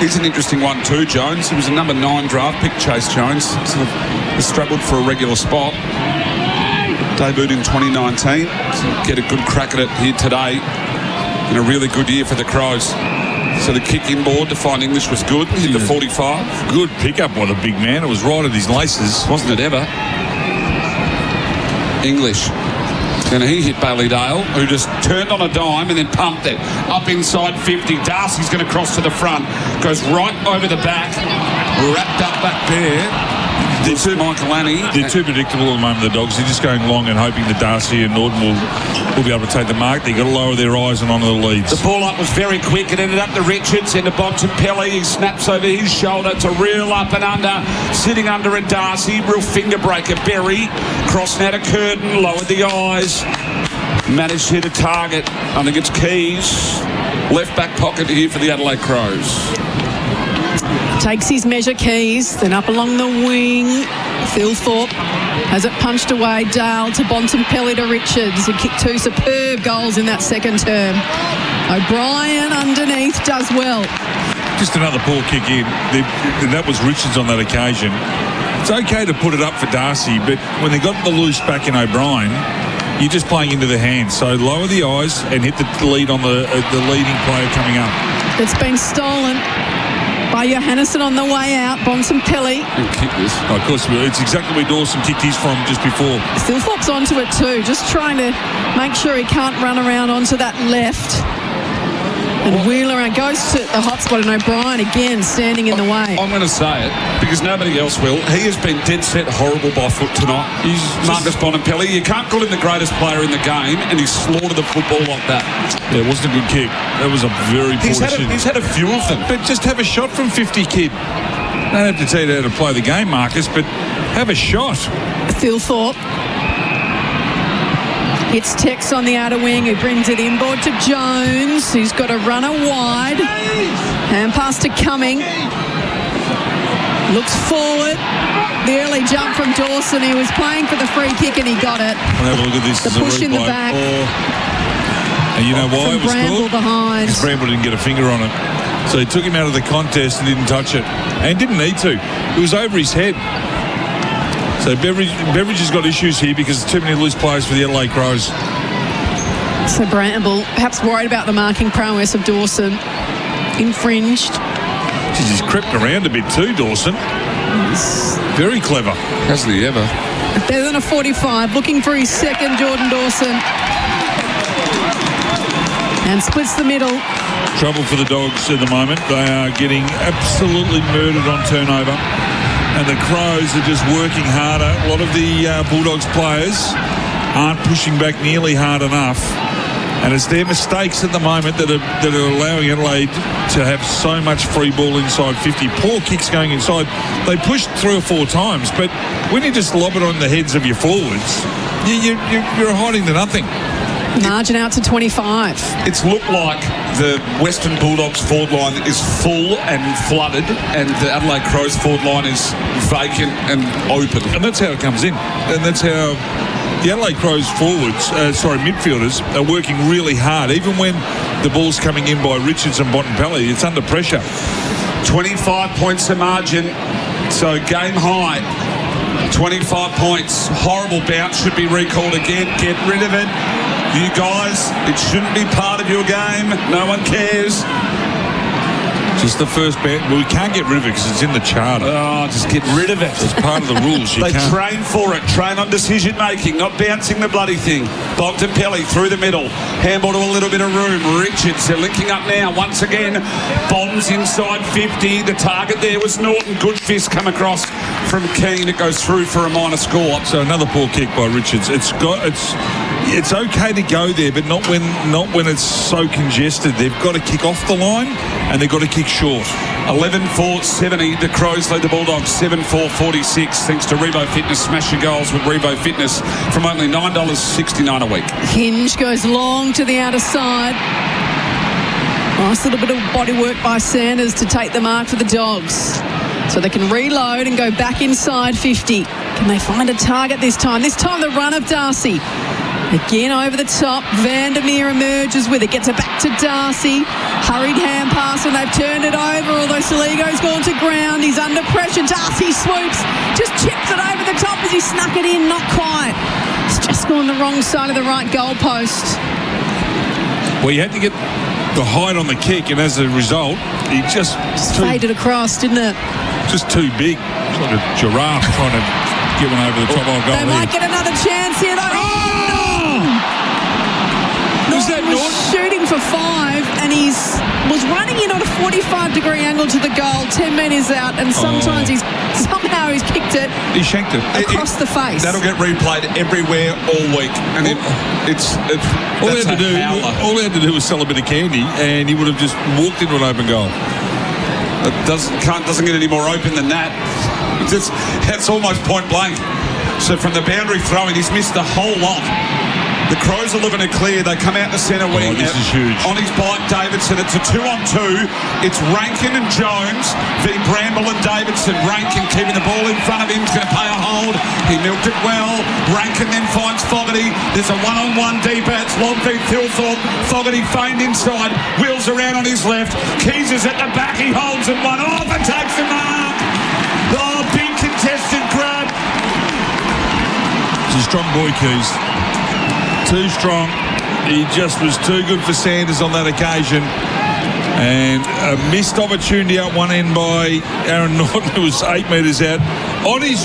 He's an interesting one too, Jones. He was a number 9 draft pick, Chase Jones. Sort of struggled for a regular spot. Debuted in 2019. So get a good crack at it here today. And a really good year for the Crows. So the kick inboard to find English was good. Hit the 45. Good pickup by the big man. It was right at his laces. Wasn't it ever? English. And he hit Bailey Dale, who just turned on a dime and then pumped it up inside 50. Darcy's going to cross to the front. Goes right over the back. Wrapped up back there. Michael Annie. They're too predictable at the moment, the Dogs. They're just going long and hoping that Darcy and Norton will be able to take the mark. They've got to lower their eyes and onto the leads. The ball up was very quick. It ended up to Richards into Bontempelli. He snaps over his shoulder to reel up and under. Sitting under a Darcy. Real finger breaker. Berry. Cross now to Curtin. Lowered the eyes. Managed to hit a target. I think it's Keys. Left back pocket here for the Adelaide Crows. Takes his measure, Keys, then up along the wing. Philthorpe has it punched away. Dale to Bontempelli to Richards, who kicked 2 superb goals in that second term. O'Brien underneath does well. Just another poor kick in. That was Richards on that occasion. It's okay to put it up for Darcy, but when they got the loose back in O'Brien, you're just playing into the hands. So lower the eyes and hit the lead on the leading player coming up. It's been stolen by Johannesson on the way out. Bontempelli. Kick this. Oh, of course, it's exactly where Dawson kicked his from just before. Philthorpe's onto it too, just trying to make sure he can't run around onto that left. And Wheeler goes to the hot spot, and O'Brien again standing in the way. I'm going to say it because nobody else will. He has been dead set horrible by foot tonight. He's Marcus Bontempelli. You can't call him the greatest player in the game, and he slaughtered the football like that. Yeah, it wasn't a good kick. That was a very poor decision. He's had a few of them. But just have a shot from 50, kid. I don't have to tell you how to play the game, Marcus, but have a shot. Philthorpe. It's Tex on the outer wing, who brings it inboard to Jones, who's got a runner wide. Hand pass to Cumming. Looks forward. The early jump from Dawson. He was playing for the free kick and he got it. I'll have a look at this. The push in the back. And you know why it was Bramble called? behind. Because Bramble didn't get a finger on it. So he took him out of the contest and didn't touch it. And didn't need to. It was over his head. So Beveridge has got issues here because there's too many loose players for the Adelaide Crows. So Bramble, perhaps worried about the marking prowess of Dawson. Infringed. He's crept around a bit too, Dawson. Very clever. Hasn't he ever? Better than a 45. Looking for his second, Jordan Dawson. And splits the middle. Trouble for the Dogs at the moment. They are getting absolutely murdered on turnover. And the Crows are just working harder. A lot of the Bulldogs players aren't pushing back nearly hard enough. And it's their mistakes at the moment that are allowing Adelaide to have so much free ball inside 50. Poor kicks going inside. They pushed 3 or 4 times, but when you just lob it on the heads of your forwards, you're hiding to nothing. Margin out to 25. It's looked like the Western Bulldogs forward line is full and flooded, and the Adelaide Crows forward line is vacant and open. And that's how it comes in. And that's how the Adelaide Crows midfielders are working really hard. Even when the ball's coming in by Richards and Bontempelli, it's under pressure. 25 points of margin, so game high. 25 points. Horrible bounce, should be recalled again. Get rid of it. You guys, it shouldn't be part of your game. No one cares. Just the first bet. Well, we can't get rid of it because it's in the charter. Oh, just get rid of it. It's part of the rules. They train for it. Train on decision making, not bouncing the bloody thing. Bontempelli through the middle. Handball to a little bit of room. Richards, they're linking up now. Once again, Bonds inside 50. The target there was Norton. Good fist come across from Keane. It goes through for a minor score. So another poor kick by Richards. It's okay to go there, but not when it's so congested. They've got to kick off the line and they've got to kick short. 11-4-70. The Crows lead the Bulldogs 7-4-46 thanks to Revo Fitness. Smash your goals with Revo Fitness from only $9.69 a week. Hinge goes long to the outer side. Nice little bit of body work by Sanders to take the mark for the Dogs. So they can reload and go back inside 50. Can they find a target this time? This time the run of Darcy. Again over the top, Vandermeer emerges with it, gets it back to Darcy. Hurried hand pass and they've turned it over, although Saligo's gone to ground. He's under pressure, Darcy swoops, just chips it over the top as he snuck it in, not quite. It's just gone the wrong side of the right goalpost. Well, you had to get the height on the kick, and as a result, he just faded across, didn't it? Just too big. It's like a giraffe trying to get one over the top of a goal. They might get another chance here, though. Norton was shooting for 5 and was running in on a 45-degree angle to the goal, 10 metres out, and somehow he's kicked it. He shanked it across the face. That'll get replayed everywhere all week, and all he had to do was sell a bit of candy, and he would have just walked into an open goal. It doesn't get any more open than that. That's almost point blank. So from the boundary throwing, he's missed the whole lot. The Crows are looking to clear. They come out the centre wing. This is huge. On his bike, Davidson. It's a 2-on-2. It's Rankin and Jones v. Bramble and Davidson. Rankin keeping the ball in front of him. He's going to pay a hold. He milked it well. Rankin then finds Fogarty. There's a one-on-one deeper. It's Long v. Thilthorpe. Fogarty feigned inside. Wheels around on his left. Keys is at the back. He holds it one off and takes the mark. Oh, big contested grab. He's a strong boy, Keys. Too strong. He just was too good for Sanders on that occasion. And a missed opportunity up one end by Aaron Norton, who was 8 metres out. On his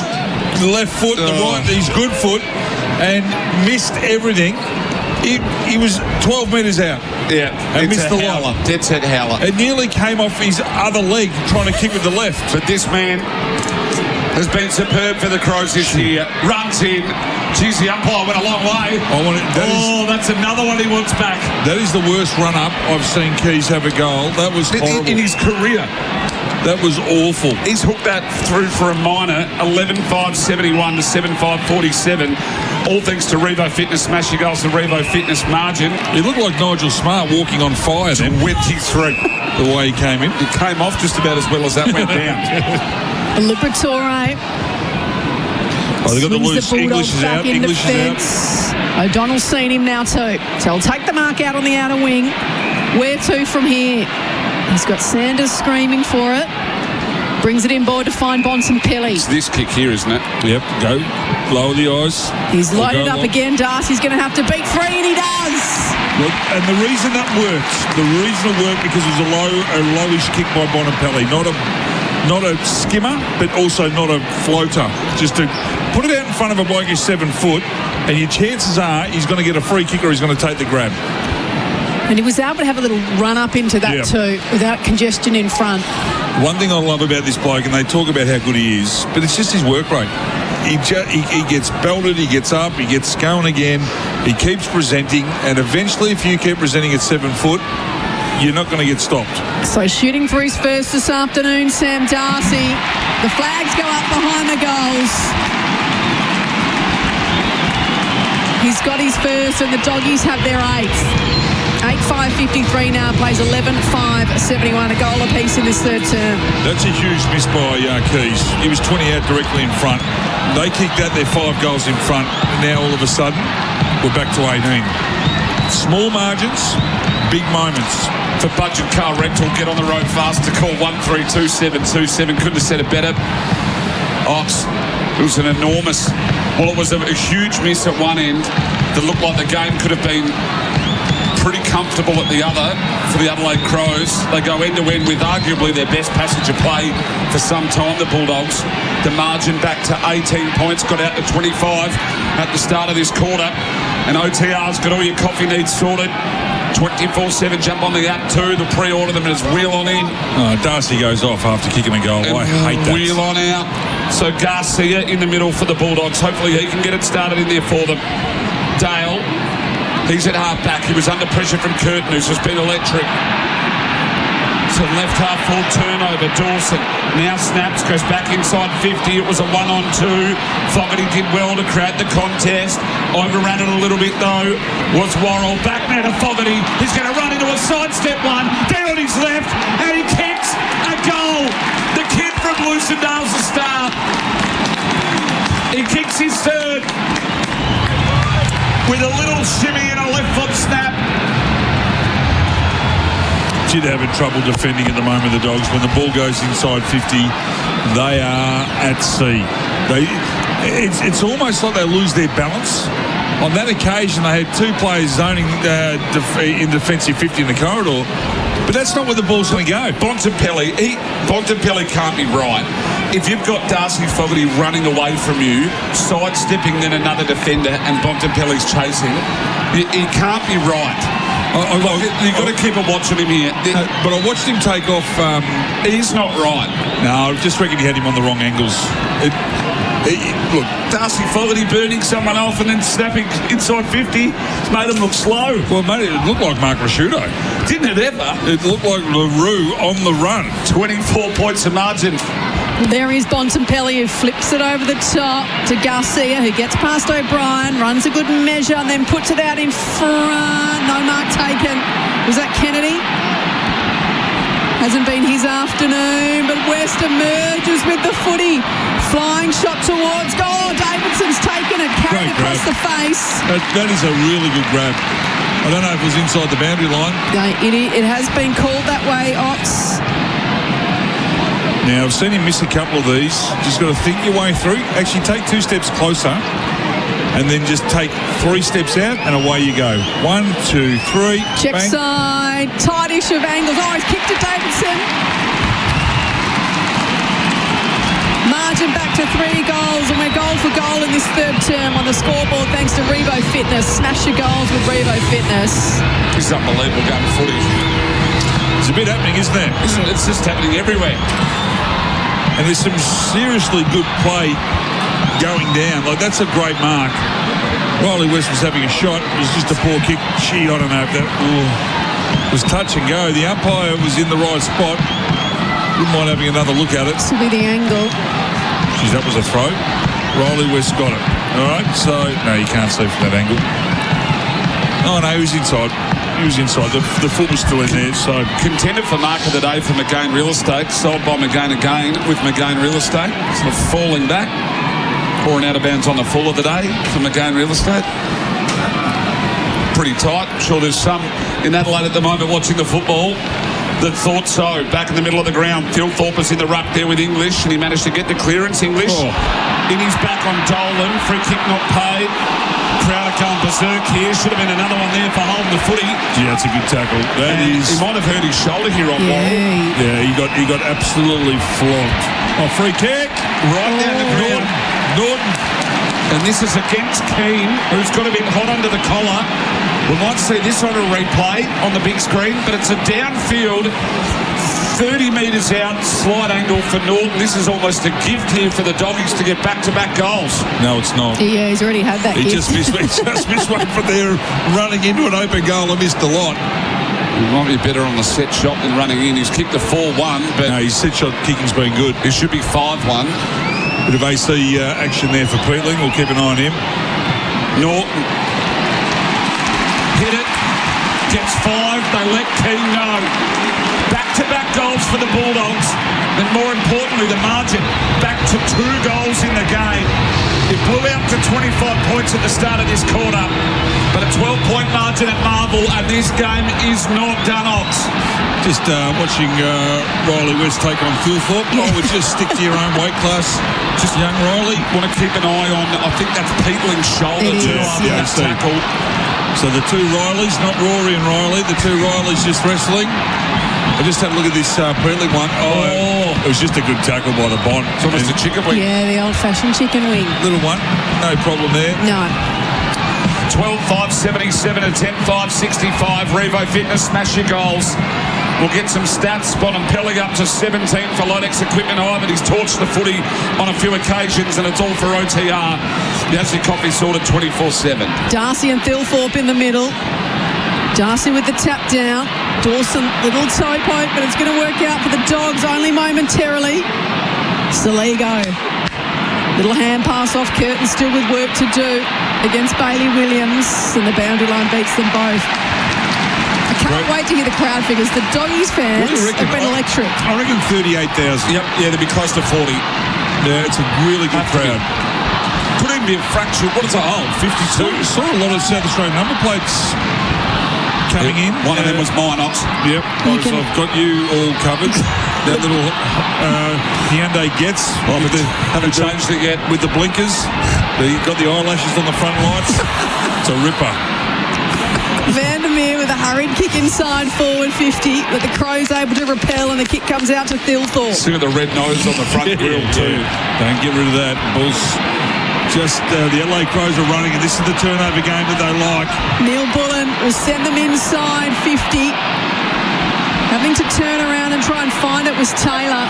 left foot, the right, his good foot, and missed everything. He was 12 metres out. Yeah, and missed the line. Dead set howler. It nearly came off his other leg trying to kick with the left. But this man has been superb for the Crows this year. Runs in. Geez, the umpire went a long way. That's another one he wants back. That is the worst run-up I've seen Keys have a goal. That was horrible. In his career. That was awful. He's hooked that through for a minor, 11-5-71 to 7-5-47. All thanks to Revo Fitness. Smash your goals to Revo Fitness margin. He looked like Nigel Smart walking on fire then. Whipped his through. The way he came in. He came off just about as well as that went down. Liberatore. They got the loose. English is out. English is out. O'Donnell's seen him now too. So he'll take the mark out on the outer wing. Where to from here? He's got Sanders screaming for it. Brings it inboard to find Bontempelli. It's this kick here, isn't it? Yep, go. Lower the eyes. He's Or loaded go up long. again. Darcy's going to have to beat free, and he does. Well, and the reason that works, because it was a lowish kick by Bonampelli, not a skimmer, but also not a floater. Just to put it out in front of a bloke who's 7 foot, and your chances are he's going to get a free kick or he's going to take the grab. And he was able to have a little run up into that too, without congestion in front. One thing I love about this bloke, and they talk about how good he is, but it's just his work rate. He gets belted, he gets up, he gets going again, he keeps presenting, and eventually if you keep presenting at 7 foot, you're not going to get stopped. So shooting for his first this afternoon, Sam Darcy. The flags go up behind the goals. He's got his first, and the Doggies have their eighth. 8-5-53 now, plays 11-5-71, a goal apiece in this third term. That's a huge miss by Keys. He was 20 out directly in front. They kicked out their 5 goals in front, and now all of a sudden, we're back to 18. Small margins, big moments. For Budget Car Rental, get on the road fast to call 132727. Couldn't have said it better. Ox, it was an enormous... Well, it was a huge miss at one end that looked like the game could have been pretty comfortable at the other for the Adelaide Crows. They go end-to-end with arguably their best passage of play for some time, the Bulldogs. The margin back to 18 points, got out to 25 at the start of this quarter. And OTR's got all your coffee needs sorted. 24/7, jump on the app too. They'll pre-order them and it's wheel on in. Oh, Darcy goes off after kicking a goal. I hate that. Wheel on out. So Garcia in the middle for the Bulldogs. Hopefully he can get it started in there for them. Dale, he's at half back. He was under pressure from Curtin, who's just been electric. So left half full turnover. Dawson now snaps, goes back inside 50. It was a 1-on-2. Fogarty did well to create the contest. Overran it a little bit though. Was Worrell. Back now to Fogarty. He's going to run into a sidestep one. Down on his left. And he kicks a goal. The kid from Lucendale's a star. He kicks his third with a little shimmy and a left foot snap. Did having trouble defending at the moment, the Dogs. When the ball goes inside 50, they are at sea. It's almost like they lose their balance. On that occasion, they had 2 players zoning in defensive 50 in the corridor, but that's not where the ball's going to go. Bontempelli can't be right. If you've got Darcy Fogarty running away from you, sidestepping then another defender, and Bontempelli's chasing, he can't be right. You've got to keep a watch on him here. But I watched him take off. He's not right. No, I just reckon he had him on the wrong angles. Look, Darcy Fogarty burning someone off and then snapping inside 50 made him look slow. Well, mate, it looked like Mark Rasciuto. Didn't it ever? It looked like LaRue on the run. 24 points of margin. There is Bontempelli, who flips it over the top to Garcia, who gets past O'Brien, runs a good measure, and then puts it out in front. No mark taken. Was that Kennedy? Hasn't been his afternoon, but West emerges with the footy. Flying shot towards goal. Davidson's taken it, carried across the face. That is a really good grab. I don't know if it was inside the boundary line. No, it has been called that way, Ox. Now, I've seen him miss a couple of these. Just got to think your way through. Actually, take 2 steps closer and then just take 3 steps out and away you go. 1, 2, 3. Check bang. side. Tightish of angles. Oh, he's kicked to Davidson. Margin back to 3 goals, and we're goal for goal in this third term on the scoreboard thanks to Revo Fitness. Smash your goals with Revo Fitness. This is unbelievable game of footy. There's a bit happening, isn't there? It's just happening everywhere. And there's some seriously good play going down. Like, that's a great mark. Riley West was having a shot. It was just a poor kick. Gee, I don't know if that was touch and go. The umpire was in the right spot. Wouldn't mind having another look at it. This will be the angle. Geez, that was a throw. Riley West got it. All right, so... No, you can't see from that angle. Oh, no, he was inside. He was inside. The foot was still in there, so... Contender for mark of the day for McGain Real Estate. Sold by McGain again with McGain Real Estate. Sort of falling back. Pouring out of bounds on the full of the day for McGain Real Estate. Pretty tight. I'm sure there's some in Adelaide at the moment watching the football. that thought so. Back in the middle of the ground, Thilthorpe was in the ruck there with English, and he managed to get the clearance. English in his back on Dolan. Free kick not paid. Crowd are going berserk here. Should have been another one there for holding the footy. Yeah, that's a good tackle. He might have hurt his shoulder here on Worrell. Yeah, he got absolutely flogged. Oh, free kick. Right down the ground. Norton. And this is against Keane, who's got a bit hot under the collar. We might see this on a replay on the big screen, but it's a downfield, 30 metres out, slight angle for Norton. This is almost a gift here for the Doggies to get back-to-back goals. No, it's not. Yeah, he's already had that He gift. just missed one from there, running into an open goal and missed a lot. He might be better on the set shot than running in. He's kicked a 4-1, but no, his set shot kicking's been good. It should be 5-1. Bit of AC action there for Peatling. We'll keep an eye on him. Norton hit it, gets 5. They let Keane know. Back-to-back goals for the Bulldogs, and more importantly, the margin back to 2 goals in the game. It blew out to 25 points at the start of this quarter, but a 12-point margin at Marvel, and this game is not done, Ox. Just watching Riley West take on Thilthorpe. I would just stick to your own weight class. Just young Riley. Want to keep an eye on, I think that's Peatling's shoulder too after that tackle. So the 2 Rileys, not Rory and Riley, the 2 Rileys just wrestling. I just had a look at this Peatling one. It was just a good tackle by the Bond. It's almost a chicken wing. Yeah, the old-fashioned chicken wing. Little one, no problem there. No. 12-5-77 to 10-5-65. Revo Fitness, smash your goals. We'll get some stats. Bonampelli up to 17 for Lodex Equipment Hire, but he's torched the footy on a few occasions, and it's all for OTR. That's your coffee sorted 24/7. Darcy and Thilthorpe in the middle. Darcy with the tap down. Dawson, little toe poke, but it's going to work out for the Dogs only momentarily. Saligo. Little hand pass off Curtin, still with work to do against Bailey Williams, and the boundary line beats them both. I can't wait to hear the crowd figures. The Doggies fans have been electric. I reckon 38,000. Yep, yeah, they'll be close to 40. Yeah, it's a really good crowd. Could even be a fraction. What does it hold? 52? Saw a lot of South Australian number plates coming in. One of them was mine, Ox. Yep, I've got you all covered. That little Hyundai Getz. Haven't changed it yet. With the blinkers. You've got the eyelashes on the front lights. It's a ripper. Vandermeer with a hurried kick inside forward 50, but the Crows able to repel, and the kick comes out to Thilthorpe. See the red nose on the front grill too. Don't get rid of that, Bulls. Just the Adelaide Crows are running, and this is the turnover game that they like. Neil Bullen will send them inside 50. Having to turn around and try and find it was Taylor.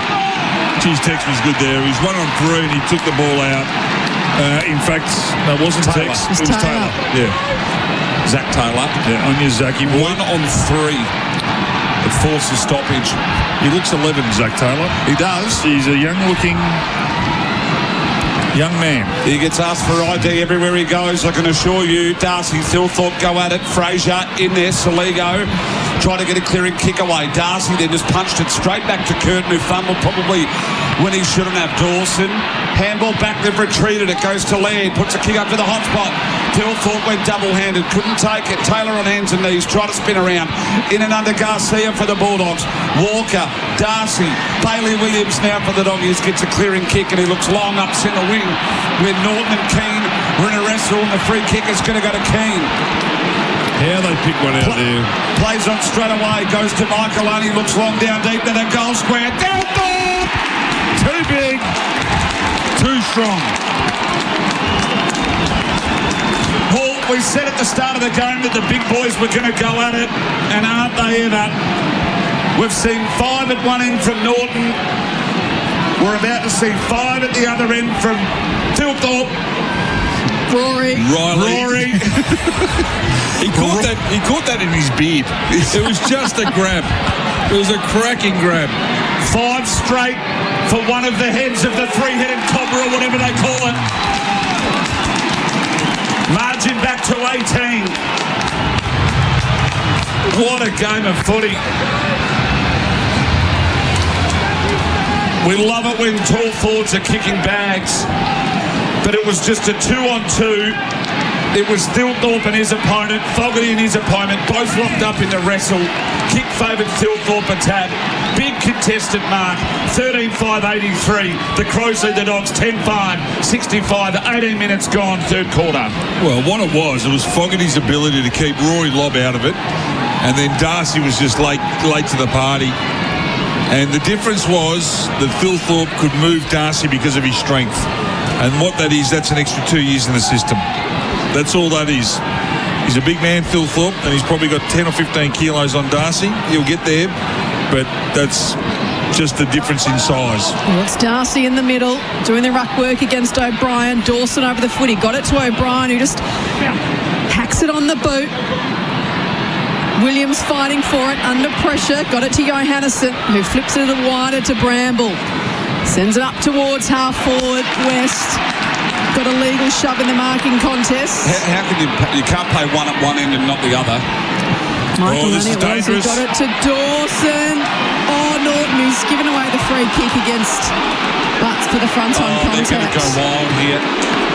Geez, Tex was good there. He's 1 on 3 and he took the ball out. In fact, that wasn't Taylor. Tex. It was Taylor. Yeah. Zach Taylor. Yeah, on your Zachy boy. 1 on 3. It forces stoppage. He looks 11, Zach Taylor. He does. He's a young-looking young man. He gets asked for ID everywhere he goes. I can assure you, Darcy, Thilthorpe go at it. Fraser in there. Saligo trying to get a clearing kick away. Darcy then just punched it straight back to Curtin, who fumbled probably when he shouldn't have. Dawson. Handball back, they've retreated. It goes to Laird. Puts a kick up to the hot spot. Thilthorpe went double-handed. Couldn't take it. Taylor on hands and knees. Try to spin around. In and under Garcia for the Bulldogs. Walker. Darcy. Bailey Williams now for the Doggies. Gets a clearing kick and he looks long up centre wing with Norton and Keane. We're in a wrestle and the free kick is going to go to Keane. How they pick one out there. Plays on straight away. Goes to Michael Only. Looks long down deep to the goal square. Thilthorpe! Too big. Too strong. Paul, we said at the start of the game that the big boys were going to go at it, and aren't they ever? We've seen 5 at one end from Norton. We're about to see 5 at the other end from Thilthorpe. Rory. Riley. He caught that in his beard. It was just a grab. It was a cracking grab. 5 straight for one of the heads of the 3-headed cobra or whatever they call it. Margin back to 18. What a game of footy. We love it when tall forwards are kicking bags, but it was just a 2-on-2. It was Thilthorpe and his opponent, Fogarty and his opponent, both locked up in the wrestle. Kick favoured Thilthorpe a tad. Big contested mark, 13-5-83. The Crows lead the Dogs 10-5, 65, 18 minutes gone, third quarter. Well, what it was Fogarty's ability to keep Rory Lobb out of it, and then Darcy was just late to the party. And the difference was that Thilthorpe could move Darcy because of his strength. And what that is, that's an extra 2 years in the system. That's all that is. He's a big man, Thilthorpe, and he's probably got 10 or 15 kilos on Darcy. He'll get there, but that's just the difference in size. Well, it's Darcy in the middle, doing the ruck work against O'Brien. Dawson over the footy, got it to O'Brien, who just hacks it on the boot. Williams fighting for it under pressure. Got it to Johannesson, who flips it a little wider to Bramble. Sends it up towards half forward West. Got a legal shove in the marking contest. How can you can't play one at one end and not the other? Michael this is dangerous. Got it to Dawson. Oh, Norton, who's given away the free kick against Butts for the front-on contact. They're going to go wild here.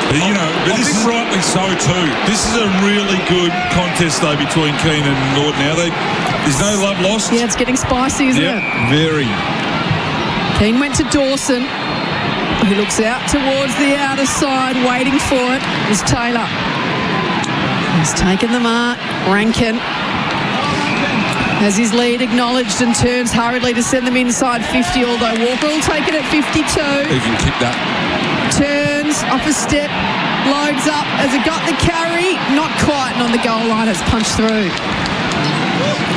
But, I think rightly so too. This is a really good contest, though, between Keane and Norton now. There's no love lost. Yeah, it's getting spicy, isn't it? Very. Keane went to Dawson, who looks out towards the outer side, waiting for it. Is Taylor. He's taken the mark. Rankin has his lead acknowledged and turns hurriedly to send them inside 50, although Walker will take it at 52. He can kick that. Turns off a step, loads up. Has it got the carry? Not quite, and on the goal line it's punched through.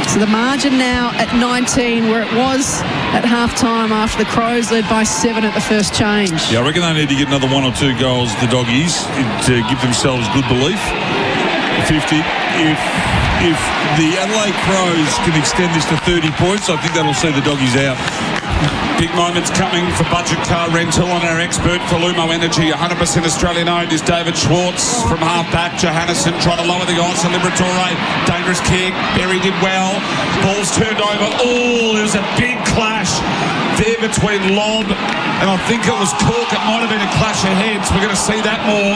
So the margin now at 19, where it was at half-time after the Crows led by 7 at the first change. Yeah, I reckon they need to get another 1 or 2 goals, the Doggies, to give themselves good belief. 50. If the Adelaide Crows can extend this to 30 points, I think that'll see the Doggies out. Big moments coming for budget car rental, and our expert for Lumo Energy, 100% Australian owned, is David Schwartz. From half-back, Johannesson trying to lower the ice on Liberatore. Dangerous kick. Berry did well. Ball's turned over. Oh, there was a big clash there between Lobb and I think it was Cork. It might have been a clash of heads. We're going to see that more.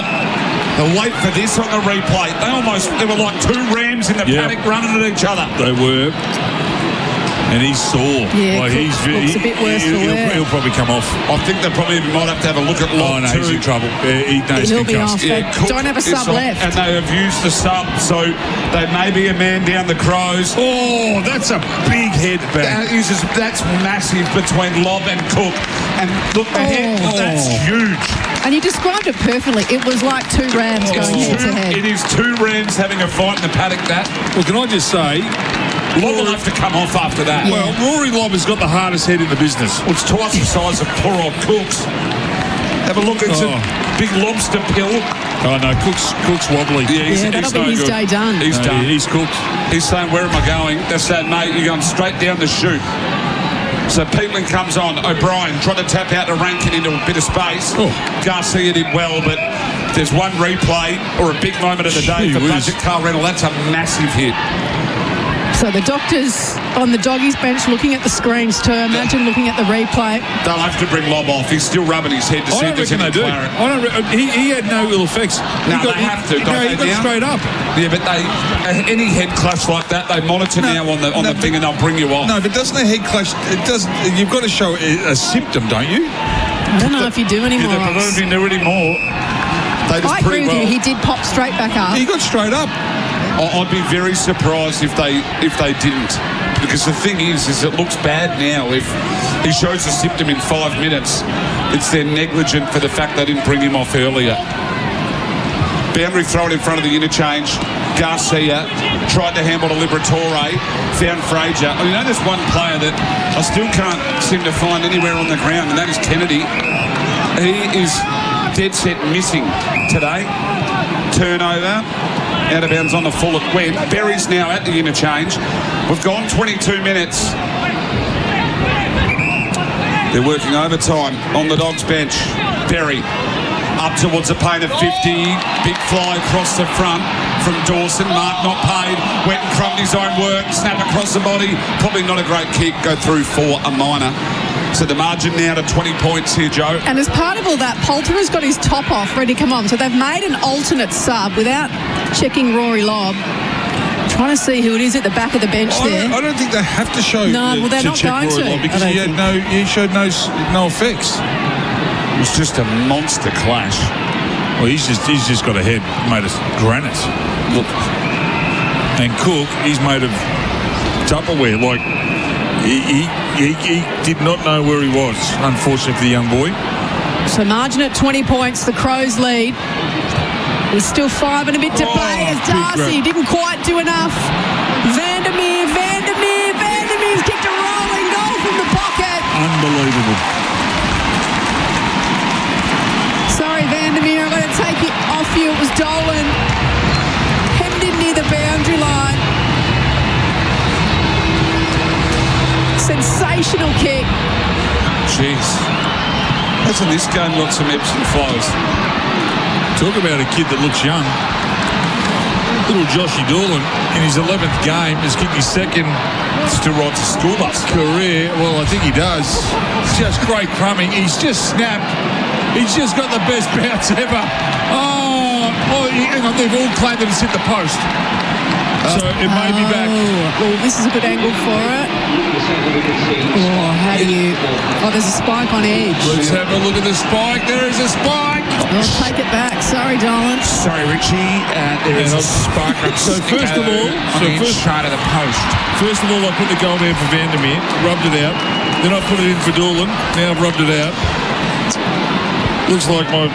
They'll wait for this on the replay. They were like 2 rams in the paddock running at each other. They were. And he's sore. Yeah, like looks a bit worse for wear. He'll probably come off. I think they probably might have to have a look at Lobb too. He's in trouble. He'll be off. Yeah, they don't have a sub left. And they have used the sub, so they may be a man down the Crows. Oh, that's a big head back. That's massive between Lobb and Cook. And look, the head, that's huge. And you described it perfectly. It was like 2 rams going head-to-head. It is 2 rams having a fight in the paddock, that. Well, can I just say, Lobb will have to come off after that. Well, Rory Lobb has got the hardest head in the business. Well, it's twice the size of poor old Cook's. Have a look. It's a big lobster pill. Oh, no, Cook's wobbly. Yeah, that'll be his day done. He's done. He's cooked. He's saying, where am I going? They're saying, mate, you're going straight down the chute. So Peatling comes on. O'Brien tried to tap out to Rankin into a bit of space. Garcia did well, but there's one replay or a big moment of the day for budget car rental. That's a massive hit. So the doctors on the Doggies bench looking at the screens too. Imagine looking at the replay. They'll have to bring Lobb off. He's still rubbing his head to see if there's any clarity. He had no ill effects. No, they have to. He got straight up. Yeah, but any head clash like that, they monitor now on the thing and they'll bring you off. No, but doesn't a head clash? It doesn't. You've got to show a symptom, don't you? I don't know if you do anymore. I don't know if you do anymore. I agree with you. He did pop straight back up. He got straight up. I'd be very surprised if they didn't, because the thing is it looks bad now. If he shows a symptom in 5 minutes, it's then negligent for the fact they didn't bring him off earlier. Boundary throw it in front of the interchange. Garcia tried to handle to Liberatore, found Fraser. You know, there's one player that I still can't seem to find anywhere on the ground, and that is Kennedy. He is dead set missing today. Turnover. Out of bounds on the full at Went. Berry's now at the interchange. We've gone 22 minutes. They're working overtime on the Dogs bench. Berry up towards the paint of 50. Big fly across the front from Dawson. Mark not paid. Went and crumbed his own work. Snap across the body. Probably not a great kick. Go through for a minor. So the margin now to 20 points here, Joe. And as part of all that, Poulter has got his top off, ready to come on. So they've made an alternate sub without checking Rory Lobb. Trying to see who it is at the back of the bench there. I don't think they have to show. No, well, they're not going to. Because he showed no effects. It was just a monster clash. Well, he's just got a head made of granite. Look, and Cook, he's made of Tupperware. Like he did not know where he was. Unfortunately for the young boy. So margin at 20 points. The Crows lead. There's still 5 and a bit to play as Darcy didn't quite do enough. Vandermeer's kicked a rolling goal from the pocket. Unbelievable. Sorry, Vandermeer, I'm going to take it off you. It was Dolan. Hemmed in near the boundary line. Sensational kick. Jeez. Hasn't this game got some ebbs and flows? Talk about a kid that looks young. Little Joshy Dolan in his 11th game has kicked his second. Still rides a school bus career. Well, I think he does. Just great crumbing. He's just snapped. He's just got the best bounce ever. Hang on, they've all claimed that it's hit the post. So it may be back. Well, this is a good angle for it. How do you... Oh, there's a spike on edge. Let's have a look at the spike. There is a spike. I'll take it back. Sorry, Dolan. Sorry, Richie. There is a spike. So first of all, side of the post. First of all, I put the goal down for Vandermeer, rubbed it out. Then I put it in for Dolan. Now I've rubbed it out. Looks like my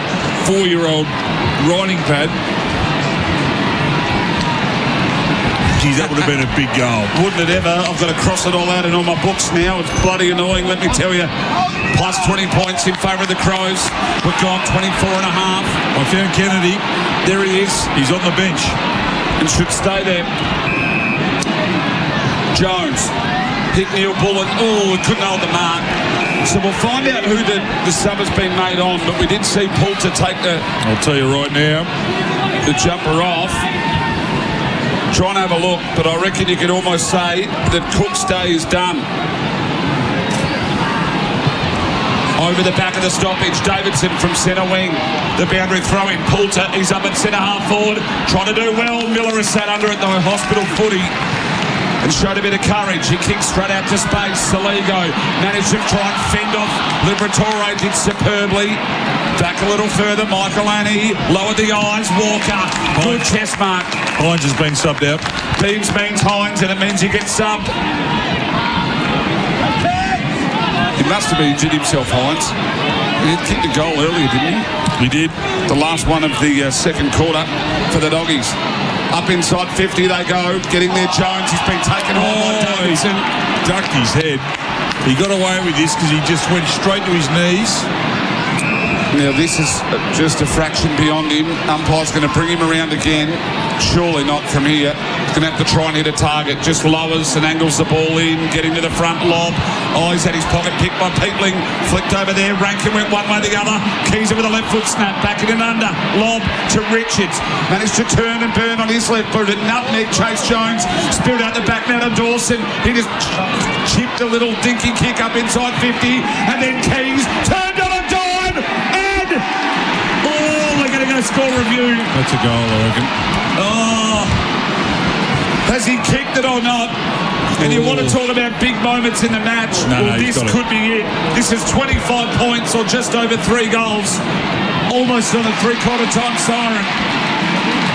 4-year-old writing pad. Geez, that would have been a big goal. Wouldn't it ever? I've got to cross it all out in all my books now. It's bloody annoying, let me tell you. Plus 20 points in favour of the Crows. We've gone 24 and a half. I found Kennedy. There he is. He's on the bench. And should stay there. Jones. Hit Neil Bullen. Oh, we couldn't hold the mark. So we'll find out who the sub has been made on, but we did see Poulter take I'll tell you right now. The jumper off. Try and have a look, but I reckon you could almost say that Cook's day is done. Over the back of the stoppage, Davidson from centre wing. The boundary throw in, Poulter, he's up at centre half forward, trying to do well. Miller has sat under it, the hospital footy, and showed a bit of courage. He kicked straight out to space. Saligo managed to try and fend off. Liberatore did superbly. Back a little further, Michael Annie lowered the eyes. Walker, good chest mark. Hines has been subbed out. Beams means Hines, and it means he gets subbed. He must have injured himself, Hines. He kicked a goal earlier, didn't he? He did. The last one of the second quarter for the Doggies. Up inside 50 they go, getting there Jones. He's been taken on by Davidson. Ducked his head. He got away with this because he just went straight to his knees. Now this is just a fraction beyond him. Umpire's going to bring him around again. Surely not from here. He's going to have to try and hit a target. Just lowers and angles the ball in. Getting to the front lob. Oh, he's had his pocket picked by Peatling. Flicked over there. Rankin went one way or the other. Keezer with a left foot snap. Back in and under. Lob to Richards. Managed to turn and burn on his left foot. Nutmeg Chase Jones. Spilled out the back now to Dawson. He just chipped a little dinky kick up inside 50. And then Keys turned on a dime. They're going to go score review. That's a goal, I reckon. Oh, has he kicked it or not? And you want to talk about big moments in the match? No, this could be it. This is 25 points or just over 3 goals. Almost on a 3/4 time siren.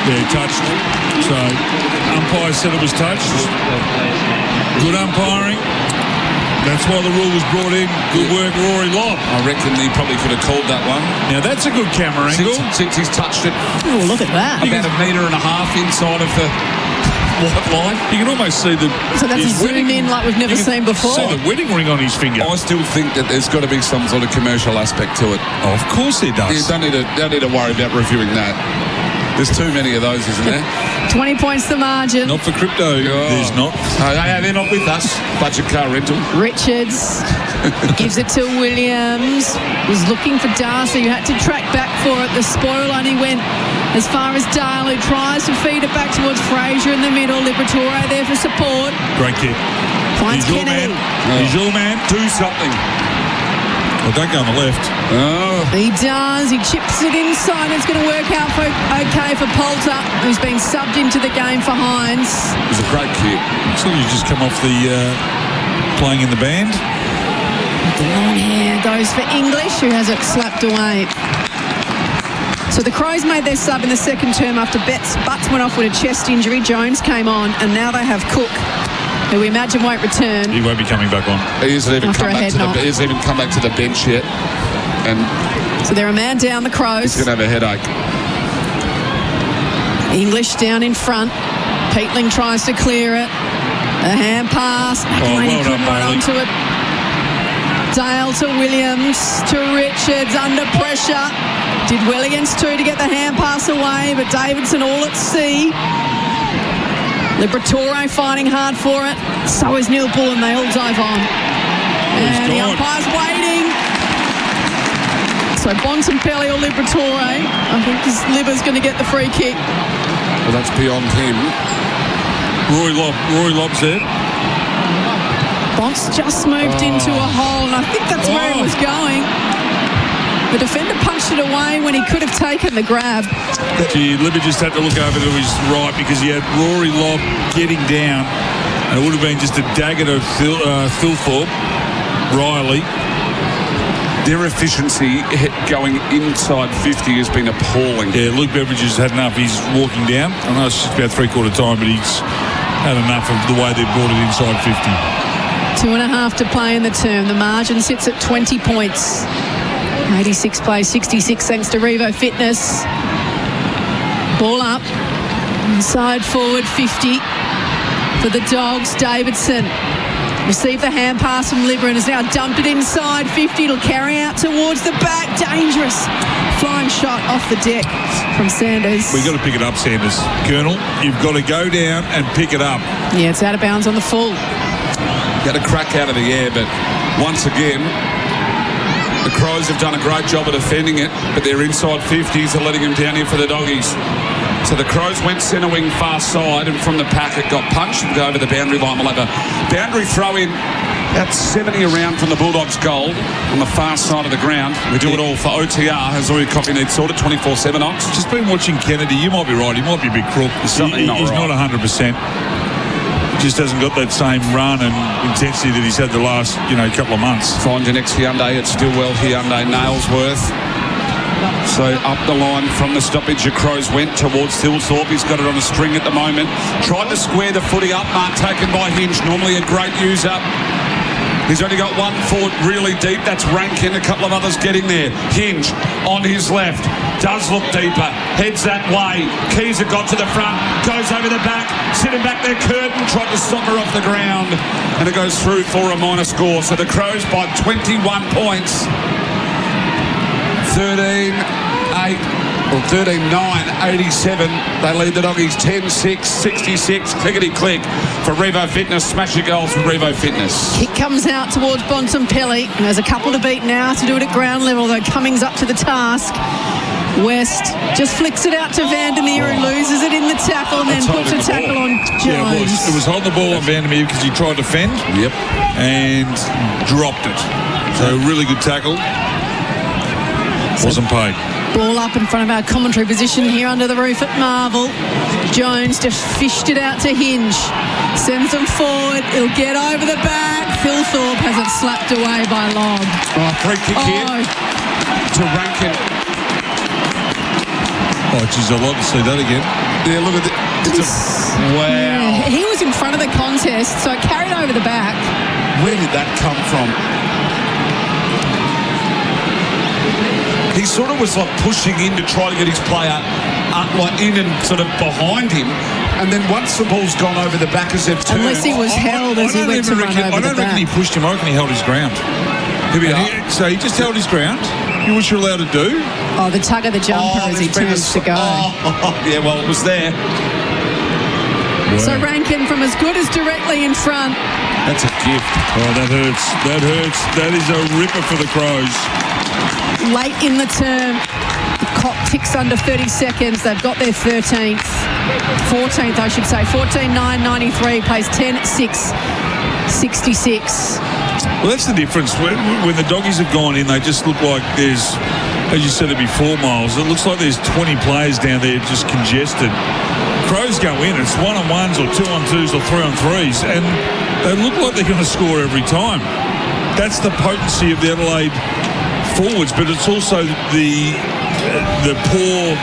Yeah, touched. So, umpire said it was touched. Good umpiring. That's why the rule was brought in. Good work, Rory Lobb. I reckon he probably could have called that one. Now that's a good camera angle. Since he's touched it. Oh, look at that. About 1.5 metres inside of the white line. You can almost see the... So that's a zoom in like we've never seen before. See the wedding ring on his finger. I still think that there's got to be some sort of commercial aspect to it. Oh, of course there does. You don't need to worry about reviewing that. There's too many of those, isn't there? 20 points the margin. Not for crypto. There's not. They're not with us. Budget car rental. Richards gives it to Williams. Was looking for Darcy, who had to track back for it. The spoil only went as far as Dale, who tries to feed it back towards Fraser in the middle. Liberatore there for support. Great kick. Finds He's your Kennedy. man. He's your man. Do something. Well, don't go on the left. Oh. He does. He chips it inside. It's going to work out okay for Poulter, who's been subbed into the game for Hines. It was a great kick. So you just come off the playing in the band. The long hair goes for English, who has it slapped away. So the Crows made their sub in the second term after Butts went off with a chest injury. Jones came on, and now they have Cook, who we imagine won't return. He won't be coming back on. He hasn't even After come a back head to knock. he hasn't even come back to the bench yet. And So they're a man down, the Crows. he's going to have a headache. English down in front. Peatling tries to clear it. A hand pass. McElhaney couldn't run onto it. Dale to Williams to Richards under pressure. Did well against two to get the hand pass away, but Davidson all at sea. Liberatore fighting hard for it. So is Neil Bull, and they all dive on. And the umpire's waiting. So Bontempelli or Liberatore. I think his Liber's going to get the free kick. Well, that's beyond him. Roy Lobb's there. Bont's just moved into a hole, and I think that's where he was going. The defender punched it away when he could have taken the grab. Gee, Libby just had to look over to his right because he had Rory Lobb getting down. And it would have been just a dagger to Thilthorpe. Riley. Their efficiency going inside 50 has been appalling. Yeah, Luke Beveridge has had enough. He's walking down. I know it's just about three-quarter time, but he's had enough of the way they've brought it inside 50. 2.5 to play in the term. The margin sits at 20 points. 86 plays 66 thanks to Revo Fitness. Ball up. Inside forward 50 for the Dogs. Davidson received the hand pass from Libra and has now dumped it inside 50. It'll carry out towards the back. Dangerous. Flying shot off the deck from Sanders. We've got to pick it up, Sanders. Colonel, you've got to go down and pick it up. Yeah, it's out of bounds on the full. Got a crack out of the air, but once again, the Crows have done a great job of defending it, but their inside 50s are letting him down here for the Doggies. So the Crows went centre wing far side, and from the pack it got punched and go over the boundary line. We'll have a boundary throw in about 70 around from the Bulldogs goal on the far side of the ground. We do it all for OTR, as all your coffee needs sorted, 24/7 Ox. Just been watching Kennedy. You might be right. He might be a bit crook. He's not 100%. Just hasn't got that same run and intensity that he's had the last, couple of months. Find your next Hyundai at Stillwell Hyundai Nailsworth. So up the line from the stoppage, the Crows went towards Thilthorpe. He's got it on a string at the moment. Tried to square the footy up. Mark taken by Hinge, normally a great user. He's only got one forward really deep. That's Rankin. A couple of others getting there. Hinge on his left. Does look deeper. Heads that way. Keezer got to the front. Goes over the back. Sitting back there. Curtin tried to stop her off the ground. And it goes through for a minor score. So the Crows by 21 points. 13-9-87. They lead the Doggies 10-6, 66. Clickety-click for Revo Fitness. Smash your goals with Revo Fitness. Kick comes out towards Bontempelli. There's a couple to beat now to do it at ground level, though Cummings up to the task. West just flicks it out to Vandermeer, who loses it in the tackle and then puts a tackle on Jones. Yeah, it was holding the ball on Vandermeer because he tried to fend. Yep. And dropped it. So really good tackle. Wasn't paid. Ball up in front of our commentary position here under the roof at Marvel. Jones just fished it out to Hinge. Sends them forward. He'll get over the back. Thilthorpe has it slapped away by Lobb. Free kick here to Rankin. Oh, geez, I'd like to see that again. Yeah, look at it. Wow. Yeah, he was in front of the contest, so it carried over the back. Where did that come from? He sort of was like pushing in to try to get his player in and sort of behind him, and then once the ball's gone over the back as they've turned. Unless he was held as he went to run over the back. I don't reckon he pushed him. I reckon he held his ground. So he just held his ground. What you're allowed to do? Oh, the tug of the jumper as he turns to go. Yeah, well, it was there. Wow. So Rankin from as good as directly in front. That's a gift. Oh, that hurts. That hurts. That is a ripper for the Crows. Late in the term, the clock ticks under 30 seconds. They've got their 14th, I should say. 14-9-93, plays 10-6, 66. Well, that's the difference. When the doggies have gone in, they just look like there's, as you said it before, Miles, it looks like there's 20 players down there just congested. Crows go in, it's 1-on-1s or 2-on-2s or 3-on-3s, and they look like they're going to score every time. That's the potency of the Adelaide forwards, but it's also the poor,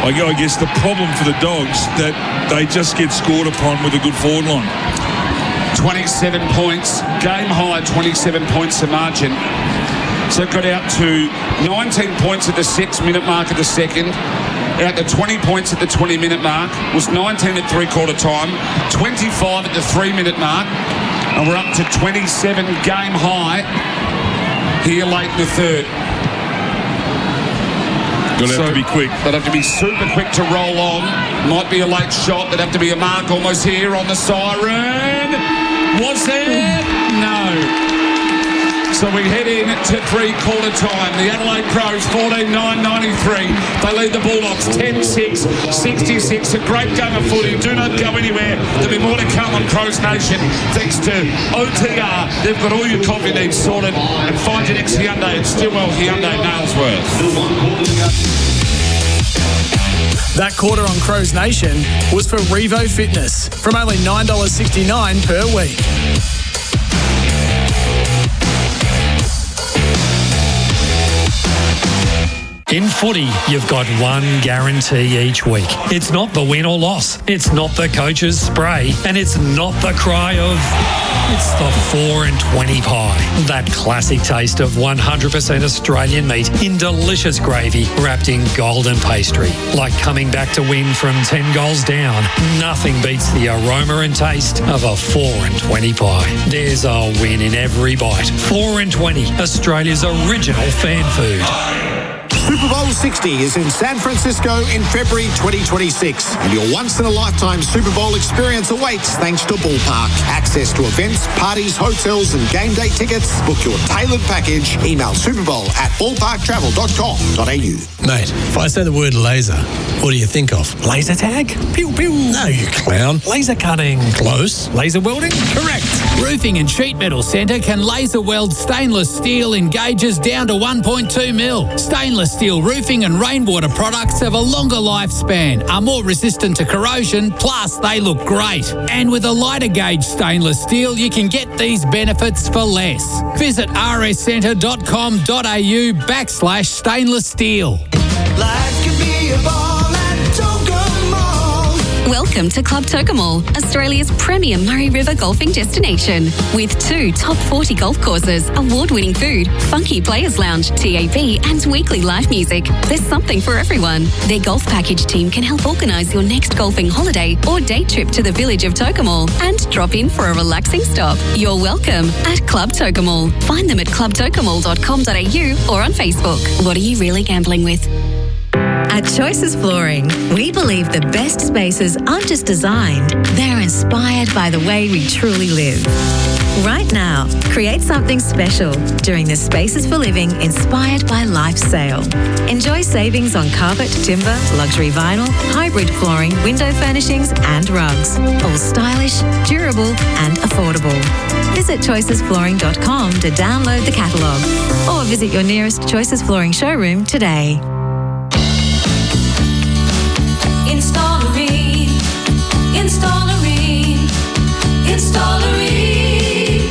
I guess, the problem for the Dogs that they just get scored upon with a good forward line. 27 points, game high, 27 points the margin. So it got out to 19 points at the 6-minute mark of the second, out to 20 points at the 20-minute mark, was 19 at three-quarter time, 25 at the 3-minute mark, and we're up to 27 game high here late in the third. Going to have to be quick. They'd have to be super quick to roll on. Might be a late shot. They'd have to be a mark almost here on the siren. Was there? No. So we head in to three-quarter time. The Adelaide Crows 14-9-93. They lead the Bulldogs 10-6, 66. A great game of footy. Do not go anywhere. There'll be more to come on Crows Nation thanks to OTR. They've got all your coffee needs sorted. And find your next Hyundai at Stillwell Hyundai Nailsworth. That quarter on Crows Nation was for Revo Fitness from only $9.69 per week. In footy, you've got one guarantee each week. It's not the win or loss. It's not the coach's spray. And it's not the cry of... It's the 4 and 20 pie. That classic taste of 100% Australian meat in delicious gravy wrapped in golden pastry. Like coming back to win from 10 goals down. Nothing beats the aroma and taste of a 4 and 20 pie. There's a win in every bite. 4 and 20, Australia's original fan food. Super Bowl 60 is in San Francisco in February 2026, and your once-in-a-lifetime Super Bowl experience awaits thanks to Ballpark. Access to events, parties, hotels, and game day tickets. Book your tailored package. Email superbowl@ballparktravel.com.au. Mate, if I say the word laser, what do you think of? Laser tag? Pew, pew. No, you clown. Laser cutting? Close. Laser welding? Correct. Roofing and Sheet Metal Centre can laser weld stainless steel in gauges down to 1.2 mil. Stainless steel roofing and rainwater products have a longer lifespan, are more resistant to corrosion, plus they look great. And with a lighter gauge stainless steel, you can get these benefits for less. Visit rscentre.com.au/stainless steel. Life can be a ball at Toka. Welcome to Club Toka Mall, Australia's premier Murray River golfing destination. With 2 top 40 golf courses, award-winning food, funky players lounge, TAB and weekly live music. There's something for everyone. Their golf package team can help organise your next golfing holiday or day trip to the village of Toka Mall and drop in for a relaxing stop. You're welcome at Club Toka Mall. Find them at clubtokamall.com.au or on Facebook. What are you really gambling with? At Choices Flooring, we believe the best spaces aren't just designed, they're inspired by the way we truly live. Right now, create something special during the Spaces for Living Inspired by Life sale. Enjoy savings on carpet, timber, luxury vinyl, hybrid flooring, window furnishings and rugs. All stylish, durable and affordable. Visit choicesflooring.com to download the catalogue or visit your nearest Choices Flooring showroom today. Installary.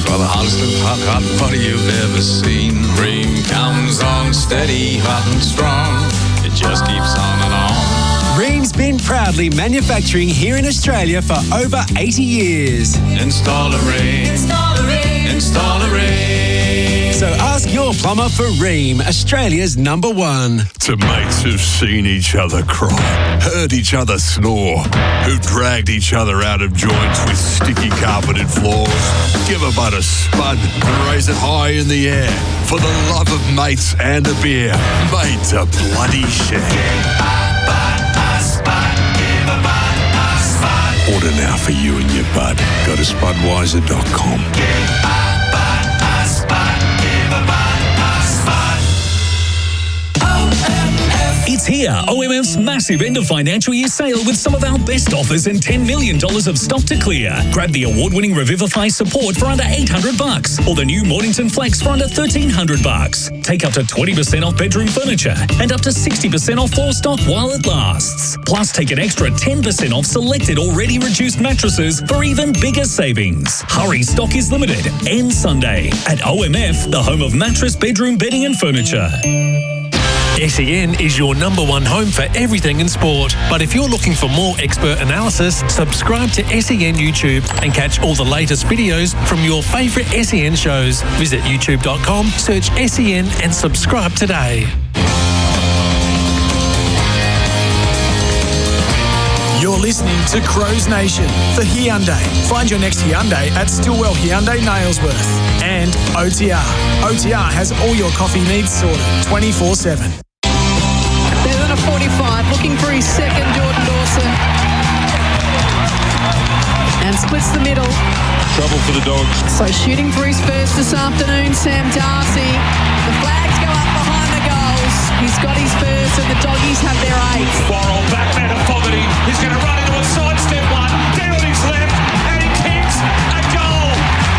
For the hottest of hot body you've ever seen. Ream comes on steady, hot and strong. It just keeps on and on. Ream's been proudly manufacturing here in Australia for over 80 years. Installary. So ask your plumber for Ream, Australia's #1. To mates who've seen each other cry, heard each other snore, who've dragged each other out of joints with sticky carpeted floors, give a bud a spud and raise it high in the air. For the love of mates and a beer, made to bloody share. Order now for you and your bud. Go to spudweiser.com. It's here. Kia, OMF's massive end of financial year sale with some of our best offers and $10 million of stock to clear. Grab the award-winning Revivify Support for under $800 or the new Mornington Flex for under $1,300. Take up to 20% off bedroom furniture and up to 60% off floor stock while it lasts. Plus, take an extra 10% off selected already reduced mattresses for even bigger savings. Hurry, stock is limited. Ends Sunday at OMF, the home of mattress, bedroom, bedding and furniture. SEN is your number one home for everything in sport. But if you're looking for more expert analysis, subscribe to SEN YouTube and catch all the latest videos from your favourite SEN shows. Visit youtube.com, search SEN and subscribe today. You're listening to Crows Nation for Hyundai. Find your next Hyundai at Stillwell Hyundai Nailsworth. And OTR. OTR has all your coffee needs sorted 24/7. There's on a 45, looking for his second, Jordan Dawson. And splits the middle. Trouble for the Dogs. So shooting for his first this afternoon, Sam Darcy. The flags go up behind the goals. He's got his first and the Doggies have their eighth. Borrell back there to Fogarty. He's going to run into a sidestep one. Down his left and he kicks a goal.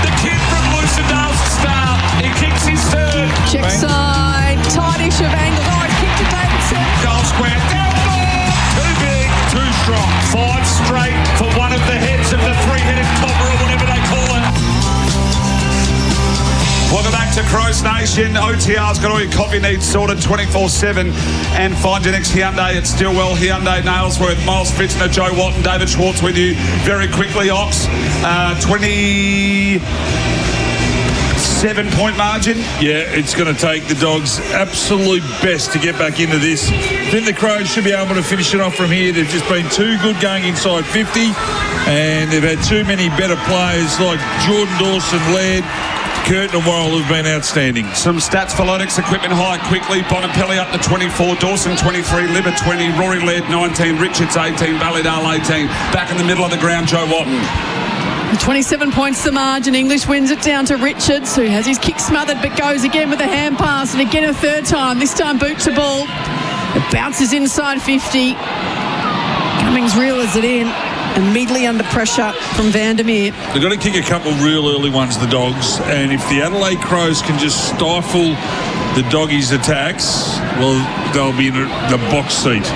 The kid from Lucendale's start. He kicks his third. Check side. Tightish of angle. Oh, he's kicked to Davidson. Goal square. Down ball. Too big. Too strong. 5 straight for one of the heads of the three-headed cobra or whatever they call it. Welcome back to Crows Nation. OTR's got all your coffee needs sorted 24/7. And find your next Hyundai at Stillwell Hyundai Nailsworth. Miles Fitzner, Joe Watt and David Schwartz with you very quickly, Ox. 27-point margin. Yeah, it's going to take the Dogs' absolute best to get back into this. I think the Crows should be able to finish it off from here. They've just been too good going inside 50, and they've had too many better players like Jordan Dawson, Laird, Curtin and Worrell have been outstanding. Some stats for Lodex Equipment Hire quickly. Bonapelli up to 24, Dawson 23, Libber 20, Rory Laird 19, Richards 18, Ballydale 18. Back in the middle of the ground, Joe Watton. 27 points the margin. English wins it down to Richards, who has his kick smothered but goes again with a hand pass and again a third time. This time boot to ball. It bounces inside 50. Cummings reels it in. Immediately under pressure from Vandermeer. They've got to kick a couple real early ones, the Dogs, and if the Adelaide Crows can just stifle the Doggies' attacks, well, they'll be in the box seat.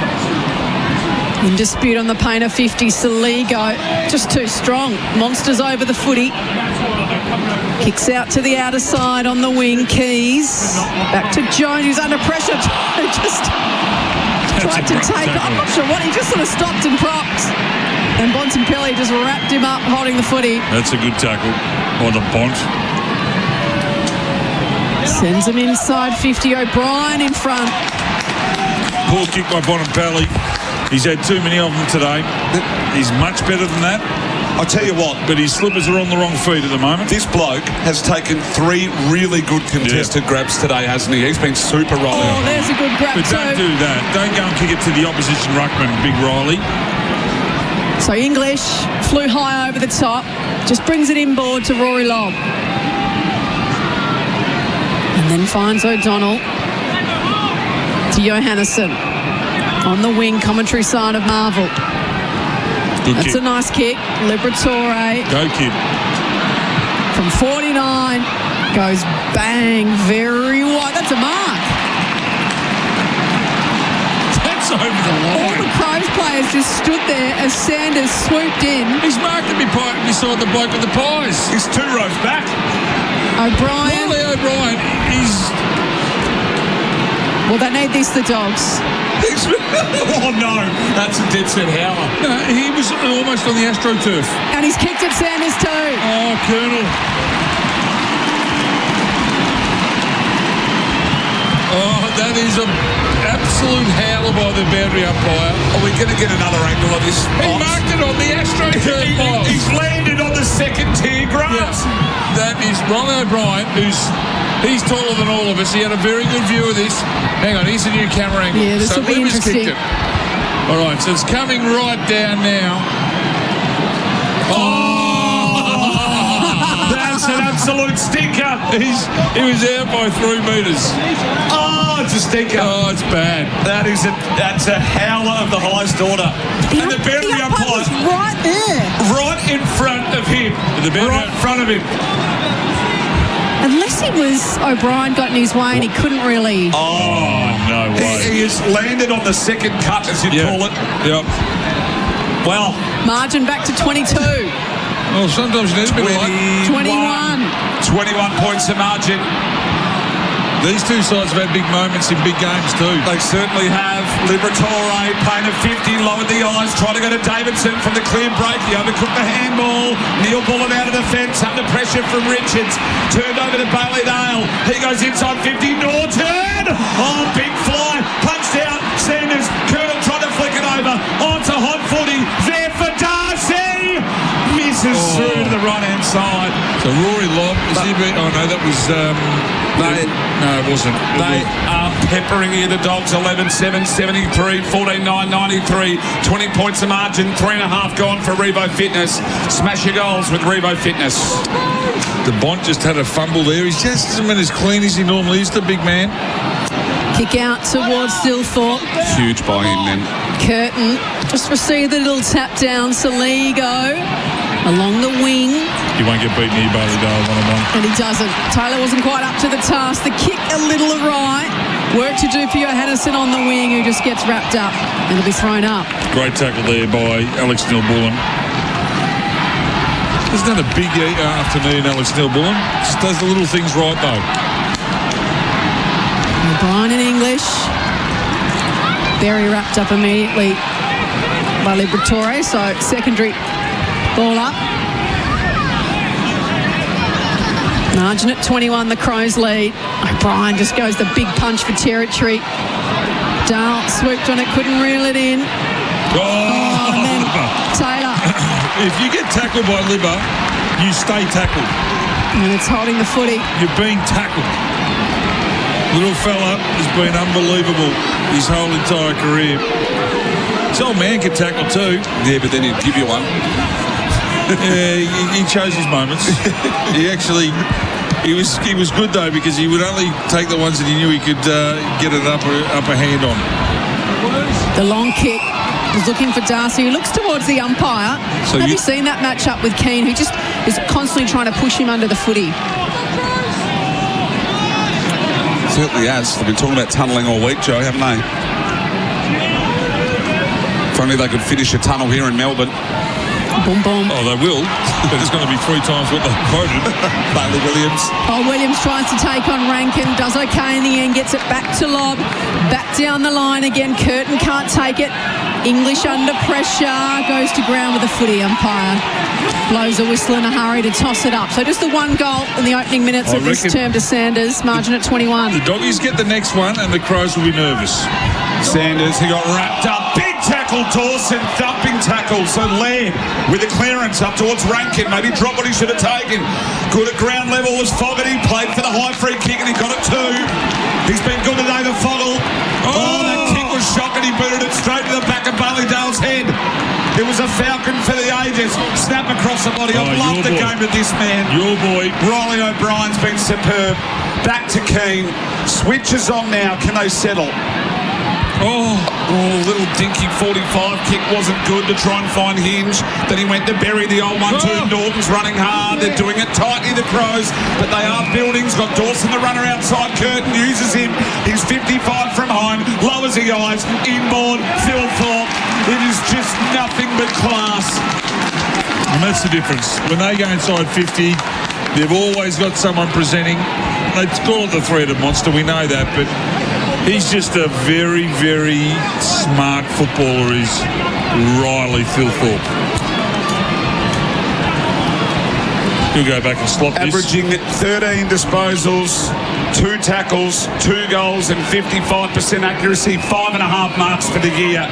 In dispute on the painter 50, Saligo. Just too strong. Monsters over the footy. Kicks out to the outer side on the wing. Keys. Back to Jones, who's under pressure. Just tried to take it. I'm not sure what. He just sort of stopped and propped. And Bontempelli just wrapped him up holding the footy. That's a good tackle by the Bont. Sends him inside 50. O'Brien in front. Poor kick by Bontempelli. He's had too many of them today. He's much better than that. I'll tell you what. But his slippers are on the wrong feet at the moment. This bloke has taken 3 really good contested grabs today, hasn't he? He's been super rolling. Oh, there's a good grab too. But don't do that. Don't go and kick it to the opposition ruckman, Big Riley. So English flew high over the top. Just brings it inboard to Rory Lobb. And then finds O'Donnell to Johannesson. On the wing, commentary side of Marvel. Good That's kick. a nice kick. Liberatore. Go, kid. From 49. Goes bang. Very wide. That's a mark. That's over the line. All the Crows players just stood there as Sanders swooped in. He's marked him beside the bloke with the pies. He's 2 rows back. O'Brien. Riley O'Brien is... Well, they need this, the Dogs. Oh, no. That's a dead set howler. No, he was almost on the AstroTurf. And he's kicked at Sanders too. Oh, Colonel. Oh, that is an absolute howler by the boundary umpire. Are we going to get another angle of this? He marked it on the AstroTurf. He's landed on the second tier grass. Yeah. That is Ron O'Brien, he's taller than all of us. He had a very good view of this. Hang on, here's a new camera angle. Yeah, this will be interesting. All right, so it's coming right down now. Oh! That's an absolute stinker. He was out by 3 metres. Oh, it's a stinker. Oh, it's bad. That's a howler of the highest order. And the boundary umpire was right there. right in front of him. Right in front of him. Unless it was O'Brien got in his way and he couldn't really. Oh, no way. He has landed on the second cut, as you call it. Yep. Well, Margin back to 22. Well, sometimes you need a bit of luck. 21 points of margin. These two sides have had big moments in big games too. They certainly have. Liberatore playing at 50, lowered the eyes, trying to go to Davidson from the clear break. He overcooked the handball. Neil Bullen out of defence, under pressure from Richards. Turned over to Bailey Dale. He goes inside 50. Norton! Oh, big fly. Punched out. Sanders. Colonel trying to flick it over. Onto hot footy. There for Darcy. Misses through to the right-hand side. So Rory Lobb, oh no, that was... no, it wasn't. They are peppering here, the Dogs. 11-7, 73, 14-9, 93. 20 points of margin, 3.5 gone for Revo Fitness. Smash your goals with Revo Fitness. The Bont just had a fumble there. He's just hasn't been as clean as he normally is, the big man. Kick out towards Silthorpe. Huge by him then. Curtin just received the little tap down. Saligo along the wing. He won't get beaten here, Bailey Dale, one-on-one. And he doesn't. Taylor wasn't quite up to the task. The kick a little awry. Work to do for Johannesson on the wing, who just gets wrapped up and will be thrown up. Great tackle there by Alex Neil-Bullen. Isn't that a big afternoon, Alex Neil-Bullen? Just does the little things right, though. O'Brien in English. Very wrapped up immediately by Liberatore. So secondary ball up. Margin at 21, the Crows lead. O'Brien just goes the big punch for territory. Dale swooped on it, couldn't reel it in. Oh, and then Taylor. If you get tackled by Libba, you stay tackled. And it's holding the footy. You're being tackled. Little fella has been unbelievable his whole entire career. His old man could tackle too. Yeah, but then he'd give you one. Yeah, he chose his moments. He was good though, because he would only take the ones that he knew he could get an upper hand on. The long kick is looking for Darcy, who looks towards the umpire. So Have you seen that match up with Keane, who just is constantly trying to push him under the footy? Certainly has. They've been talking about tunnelling all week, Joe, haven't they? If only they could finish a tunnel here in Melbourne. Boom, boom. Oh, they will, but it's going to be 3 times what they quoted. Bailey Williams. Oh, Williams tries to take on Rankin, does okay in the end, gets it back to Lobb, back down the line again. Curtin can't take it. English under pressure, goes to ground with the footy. Umpire blows a whistle in a hurry to toss it up. So just the one goal in the opening minutes of this term to Sanders, margin at 21. The Doggies get the next one and the Crows will be nervous. Sanders, he got wrapped up. Big tackle, Dawson, thumping tackle. So Laird with the clearance up towards Rankin. Maybe dropped what he should have taken. Good at ground level was Fogarty. Played for the high free kick and he got it too. He's been good today, the Foggle. Oh, that kick was shocking. He booted it straight to the back of Bailey Dale's head. It was a falcon for the ages. Snap across the body. I've loved the game of this man. Your boy. Riley O'Brien's been superb. Back to Keane. Switches on now. Can they settle? Oh, little dinky 45 kick wasn't good to try and find Hinge. Then he went to bury the old 1-2. Norton's running hard. They're doing it tightly, the Crows, but they are building. He's got Dawson, the runner outside. Curtin uses him. He's 55 from home. Lowers the eyes. Inboard. Phil Thorpe. It is just nothing but class. And that's the difference. When they go inside 50, they've always got someone presenting. They call it the three-headed monster. We know that, but he's just a very, very smart footballer, is Riley Thilthorpe. He'll go back and slot this. Averaging 13 disposals, 2 tackles, 2 goals and 55% accuracy, 5.5 marks for the year.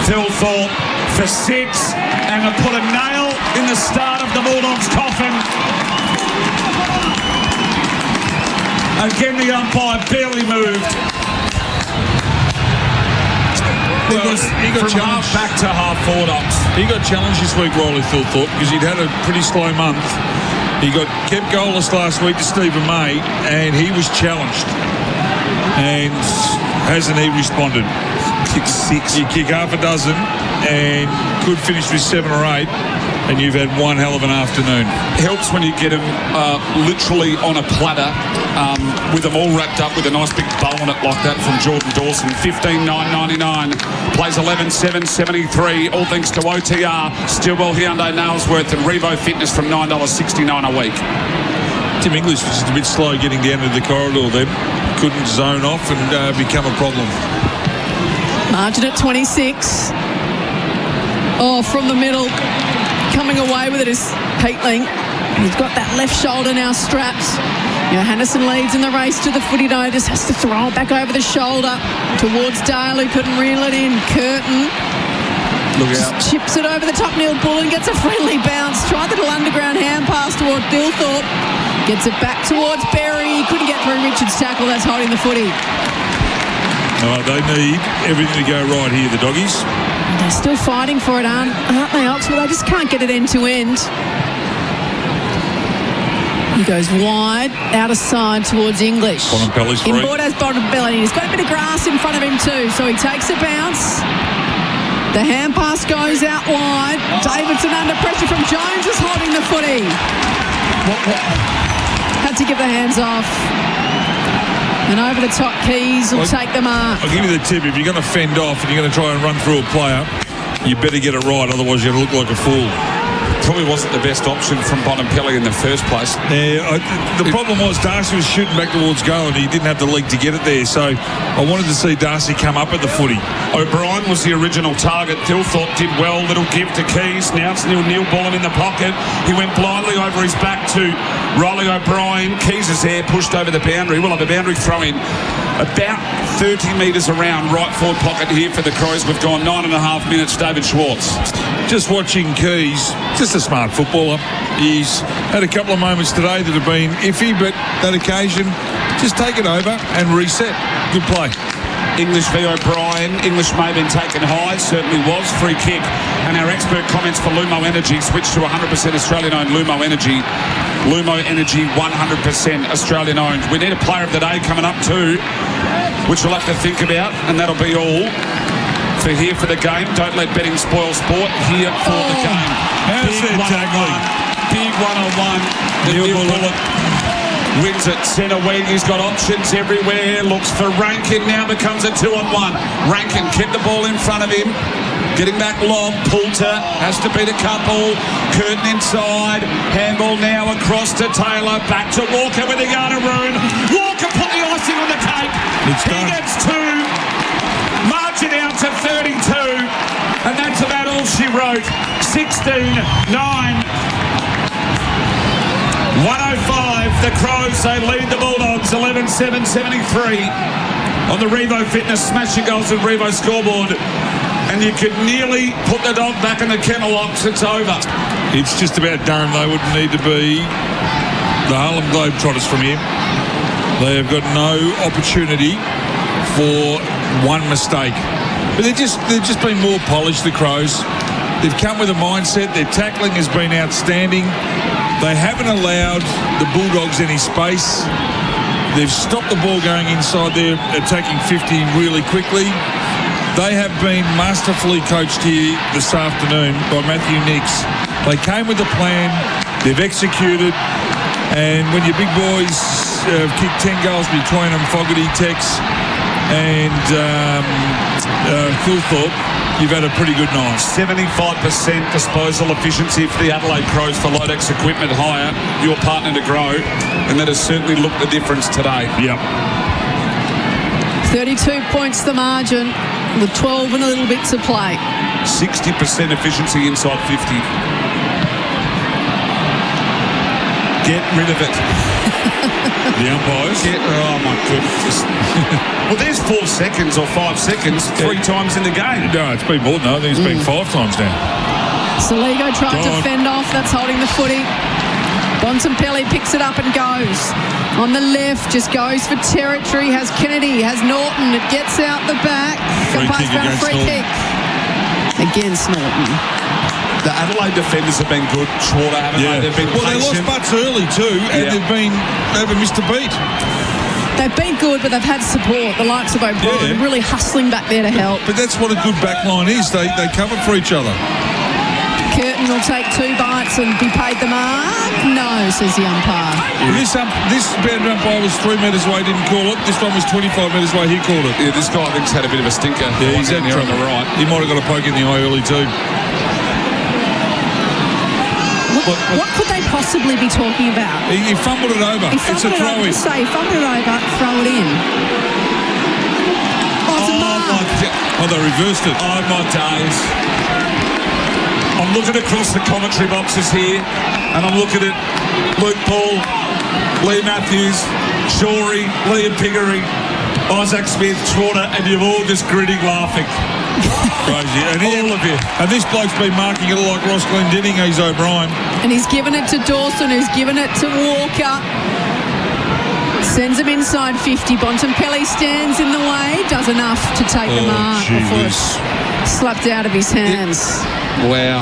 Thilthorpe for 6 and to put a nail in the start of the Bulldogs' coffin. Again, the umpire barely moved. He got from half back to half forward ups. He got challenged this week, Riley Thilthorpe, because he'd had a pretty slow month. He got kept goalless last week to Stephen May, and he was challenged. And hasn't he responded? Kick 6. You kick half a dozen and could finish with 7 or 8, and you've had one hell of an afternoon. Helps when you get them literally on a platter with them all wrapped up with a nice big bow on it like that from Jordan Dawson. 15,999. Plays 11,773. All thanks to OTR, Stillwell, Hyundai, Nailsworth and Revo Fitness from $9.69 a week. Tim English was just a bit slow getting down to the corridor then. Couldn't zone off and become a problem. Margin at 26. Oh, from the middle. Coming away with it is Peatling. He's got that left shoulder now strapped. Johannesson leads in the race to the footy though. Just has to throw it back over the shoulder towards Dale, who couldn't reel it in. Curtin. Look out. Chips it over the top. Neil Bullen gets a friendly bounce. Tried the little underground hand pass towards Dilthorpe. Gets it back towards Berry. He couldn't get through Richard's tackle. That's holding the footy. They need everything to go right here, the doggies. They're still fighting for it, aren't they, Oxford? They just can't get it end to end. He goes wide, out of side towards English. Bonampelli's free. Inboard has Bonampelli. He's got a bit of grass in front of him too, so he takes a bounce. The hand pass goes out wide. Davidson under pressure from Jones is holding the footy. Had to give the hands off. And over the top, Keys will take the mark. I'll give you the tip. If you're going to fend off and you're going to try and run through a player, you better get it right, otherwise you're going to look like a fool. Probably wasn't the best option from Bonampelli in the first place. Yeah, the problem was Darcy was shooting back towards goal and he didn't have the leg to get it there, so I wanted to see Darcy come up at the footy. O'Brien was the original target. Dilthorpe did well. Little give to Keys. Now it's Neil Bullen in the pocket. He went blindly over his back to Riley O'Brien. Keys is there, pushed over the boundary. We'll have a boundary throw in about 30 metres around right forward pocket here for the Crows. We've gone 9.5 minutes. David Schwartz. Just watching Keys, just a smart footballer. He's had a couple of moments today that have been iffy, but that occasion, just take it over and reset. Good play. English v O'Brien. English may have been taken high, certainly was. Free kick. And our expert comments for Lumo Energy switched to 100% Australian-owned Lumo Energy. Lumo Energy, 100% Australian-owned. We need a player of the day coming up too, which we'll have to think about, and that'll be all for here for the game. Don't let betting spoil sport. Here for the game. How's that tackling? Big one-on-one. Neil Bullen wins it centre wing. He's got options everywhere. Looks for Rankin. Now becomes a 2-on-1. Rankin kept the ball in front of him. Getting back lob. Poulter has to beat a couple. Curtin inside. Handball now across to Taylor. Back to Walker with the Yarnaroon. Walker put the icing on the cake. He gets 2. Margin out to 32. And that's about all she wrote. 16-9. 105, the Crows, they lead the Bulldogs, 11-7-73 on the Revo Fitness Smash Your Goals and Revo scoreboard. And you could nearly put the dog back in the kennel locks. It's over. It's just about done. They would need to be the Harlem Globetrotters from here. They have got no opportunity for one mistake. But they've just been more polished, the Crows. They've come with a mindset. Their tackling has been outstanding. They haven't allowed the Bulldogs any space. They've stopped the ball going inside there, attacking 50 really quickly. They have been masterfully coached here this afternoon by Matthew Nicks. They came with a plan. They've executed. And when your big boys have kicked 10 goals between them, Fogarty, Tex and Thilthorpe, you've had a pretty good night. 75% disposal efficiency for the Adelaide Crows for Lodex equipment hire. Your partner to grow, and that has certainly looked the difference today. Yep. 32 points the margin with 12 and a little bit to play. 60% efficiency inside 50. Get rid of it. The umpires. Oh my goodness. Well, there's 4 seconds or 5 seconds 3 times in the game. No, it's been more than that. I think it's been 5 times now. Saligo tried to fend off. That's holding the footy. Bontempelli picks it up and goes. On the left, just goes for territory. Has Kennedy, has Norton. It gets out the back. Free kick against free kick against Norton. The Adelaide defenders have been good, Schwarter, haven't they? They've been they lost patient. butts early too, and they haven't missed a beat. They've been good, but they've had support. The likes of O'Brien really hustling back there to help. But that's what a good back line is. They cover for each other. Curtin will take 2 bites and be paid the mark. No, says the umpire. This boundary umpire was 3 metres away, didn't call it. This one was 25 metres away, he called it. Yeah, this guy I think's had a bit of a stinker. Yeah, he's down had here on trouble. the right. He might have got a poke in the eye early too. What could they possibly be talking about? He fumbled it over. It's a throw in. Fumbled it over, throw it in. Oh, it's a mark. They reversed it. Oh, my days. I'm looking across the commentary boxes here, and I'm looking at Luke Paul, Lee Matthews, Shorey, Liam Piggery, Isaac Smith, Schwarter, and you're all just grinning laughing. Crazy. And all of you. And this bloke's been marking it like Ross Glendinning, he's O'Brien. And he's given it to Dawson, who's given it to Walker. Sends him inside 50. Bontempelli stands in the way, does enough to take the mark before it's slapped out of his hands. Wow.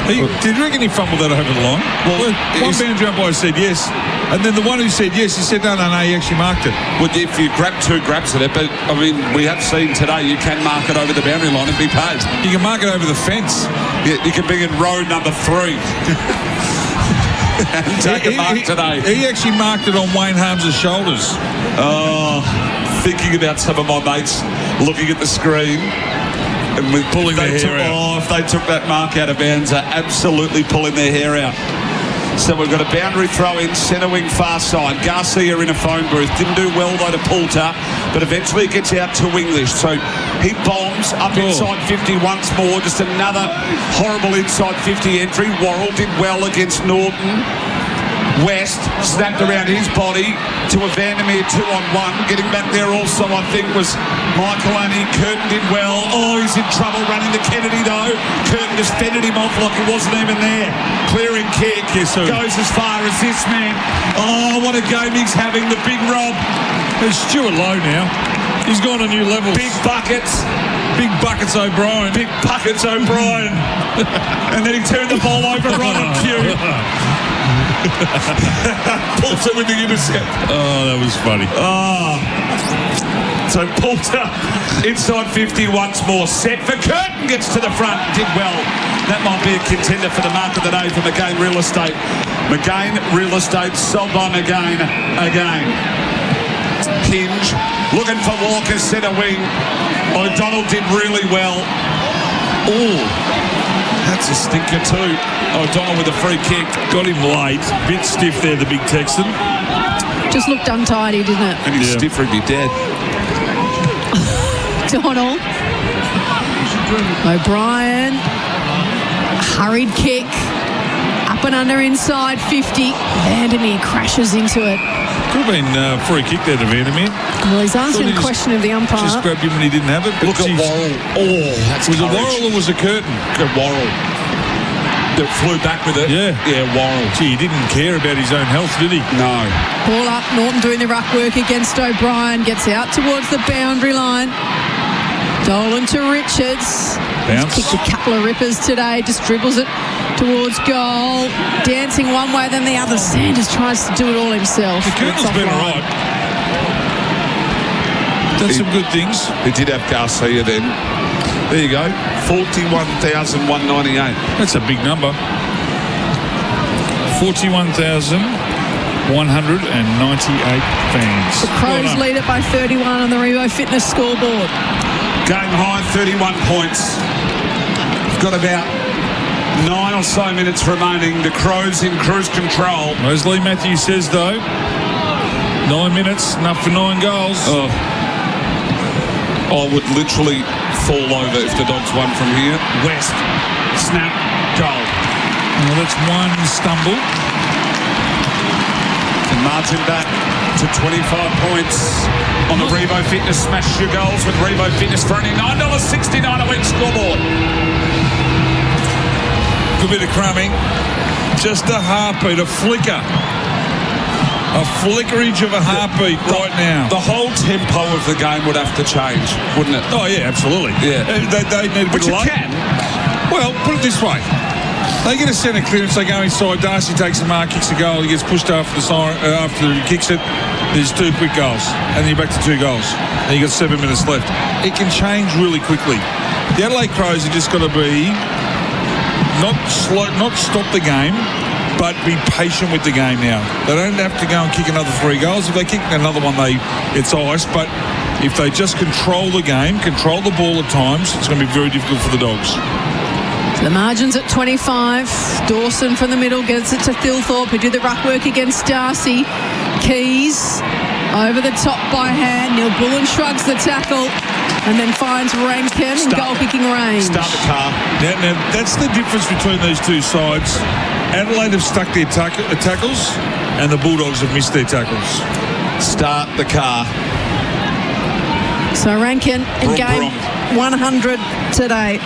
Did you reckon he fumbled that over the line? Well, one boundary umpire said yes, and then the one who said yes, he said no, he actually marked it. Well, if you grab 2 grabs at it, but I mean, we have seen today you can mark it over the boundary line and be paid. You can mark it over the fence. Yeah, you can be in row number 3. and take a mark today. He actually marked it on Wayne Harms's shoulders. Oh, thinking about some of my mates looking at the screen. And with pulling their hair out. If they took that mark out of bounds, they're absolutely pulling their hair out. So we've got a boundary throw in, centre wing far side. Garcia in a phone booth. Didn't do well though to Poulter, but eventually it gets out to English. So he bombs up inside 50 once more. Just another horrible inside 50 entry. Worrell did well against Norton. West snapped around his body to a Vandermeer 2-on-1. Getting back there also, I think, was Michael Annie. Curtin did well. Oh, he's in trouble running to Kennedy, though. Curtin just fended him off like he wasn't even there. Clearing kick. Yes, sir. Goes as far as this man. Oh, what a game he's having, the big Rob. It's Stuart Lowe now. He's gone to new levels. Big buckets. Big buckets O'Brien. Big buckets O'Brien. And then he turned the ball over right on cue. Poulter with the intercept. Oh, that was funny. Oh. So Poulter inside 50 once more. Set for Curtin. Gets to the front. Did well. That might be a contender for the mark of the day for McGain Real Estate. McGain Real Estate sold by McGain again. Hinge looking for Walker centre wing. O'Donnell did really well. Oh, that's a stinker too. O'Donnell with a free kick. Got him late. Bit stiff there, the big Texan. Just looked untidy, didn't it? And he's stiff or he'd be dead. Donald. O'Brien. Hurried kick. Up and under inside 50. Vandermeer crashes into it. Could have been free kick there to Vandermeer. Well, he's asking a question of the umpire. Just grabbed him when he didn't have it. Look at Worrell. Oh, that's was it Worrell or was it Curtin? Good Worrell. That flew back with it. Yeah. Yeah, Worrell. Gee, he didn't care about his own health, did he? No. Ball up. Norton doing the ruck work against O'Brien. Gets out towards the boundary line. Dolan to Richards. Bounce. He's kicked a couple of rippers today. Just dribbles it towards goal. Dancing one way then the other. Sanders tries to do it all himself. The Curtin's been all right. Done some good things. He did have Garcia then. There you go. 41,198. That's a big number. 41,198 fans. The Crows lead it by 31 on the Revo Fitness scoreboard. Game high, 31 points. Got about 9 or so minutes remaining. The Crows in cruise control. As Lee Matthews says, though, 9 minutes, enough for 9 goals. Oh. I would literally fall over if the Dogs won from here. West, snap, goal. Well, that's one stumble. And margin back to 25 points on the Revo Fitness Smash Your Goals with Revo Fitness for only $9.69 a week scoreboard. Good bit of crumbing. Just a heartbeat, a flicker. A flickerage of a heartbeat right now. The whole tempo of the game would have to change, wouldn't it? Oh, yeah, absolutely. Yeah. They need a bit Which of it luck. can. Well, put it this way. They get a centre clearance, they go inside, Darcy takes the mark, kicks the goal, he gets pushed after he kicks it, there's 2 quick goals, and you're back to 2 goals, and you've got 7 minutes left. It can change really quickly. The Adelaide Crows have just got to be not stop the game, but be patient with the game now. They don't have to go and kick another 3 goals. If they kick another one, it's ice, but if they just control the game, control the ball at times, it's going to be very difficult for the Dogs. The margin's at 25. Dawson from the middle gets it to Thilthorpe, who did the ruck work against Darcy. Keys over the top by hand. Neil Bullen shrugs the tackle and then finds Rankin in goal-kicking range. Start the car. Now, that's the difference between those two sides. Adelaide have stuck their tackles and the Bulldogs have missed their tackles. Start the car. So Rankin in game 100 today.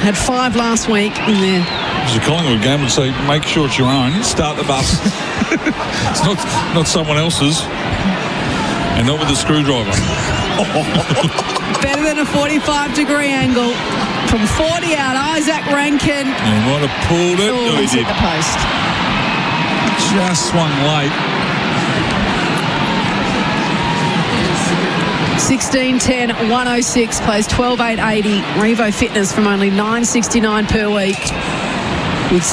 Had 5 last week in there. It's a Collingwood game would say, make sure it's your own. Start the bus. It's not someone else's. And not with a screwdriver. Better than a 45-degree angle. From 40 out, Isaac Rankin. He might have pulled it. Oh, he did. Hit the post. Just swung late. 16-10, 106, plays 12-8-80. Revo Fitness from only $9.69 per week. With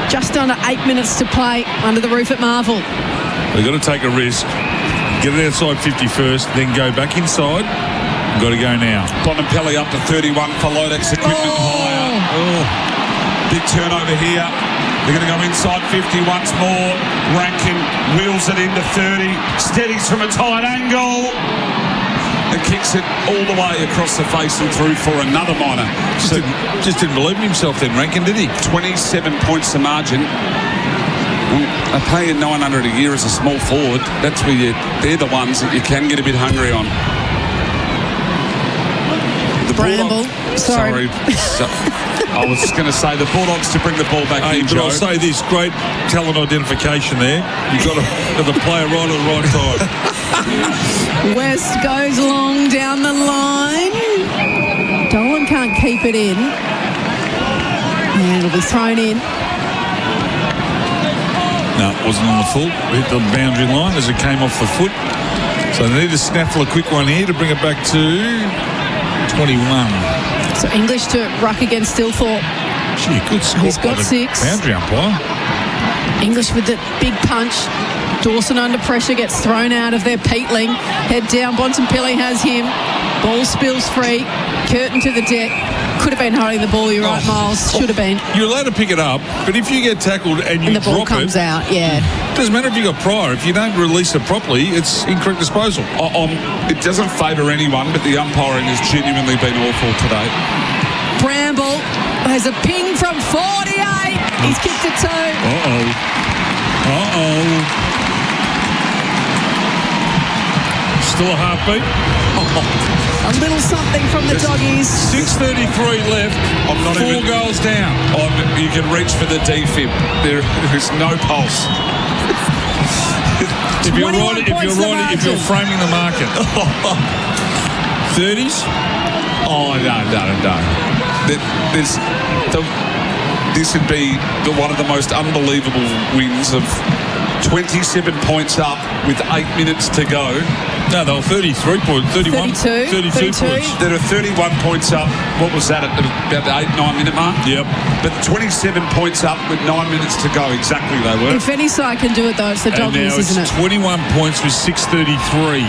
just under 8 minutes to play under the roof at Marvel. They've got to take a risk. Get it outside 50 first, then go back inside. Got to go now. Bonampelli up to 31 for Lodex equipment higher. Oh. Big turnover here. They're going to go inside 50 once more. Rankin wheels it into 30. Steadies from a tight angle. And kicks it all the way across the face and through for another minor. Just didn't believe in himself then, Rankin, did he? 27 points the margin. I pay you $900 a year as a small forward. That's where they're the ones that you can get a bit hungry on. The Bramble. Sorry. I was going to say the Bulldogs to bring the ball back in, but Joe. I'll say this, great talent identification there. You've got the player right at the right time. West goes long down the line. Dolan can't keep it in. And it'll be thrown in. No, it wasn't on the full. Hit the boundary line as it came off the foot. So they need to snaffle a quick one here to bring it back to 21. So English to ruck against Thilthorpe. Gee, good score. He's got 6. Boundary umpire. English with the big punch. Dawson under pressure gets thrown out of there. Peatling head down. Bontempelli has him. Ball spills free. Curtin to the deck. Could have been holding the ball. You're right, Miles. Should have been. You're allowed to pick it up, but if you get tackled and you the ball drop comes out, yeah. Doesn't matter if you got prior. If you don't release it properly, it's incorrect disposal. It doesn't favour anyone, but the umpiring has genuinely been awful today. Bramble has a ping from 48. He's kicked it 2. Still a heartbeat. A little something from the Doggies. 6:33 left. I'm not 4 goals down. You can reach for the defib. There is no pulse. If you're framing the market. 30s? Oh, no. This would be one of the most unbelievable wins of 27 points up with 8 minutes to go. No, they were 33 points, 31, 32 points. There are 31 points up. What was that at about the 8-9 minute mark? Yep. But 27 points up with 9 minutes to go. Exactly they were. If any side can do it, though, it's the Doggies, isn't it? And now it's 21 points with 6:33.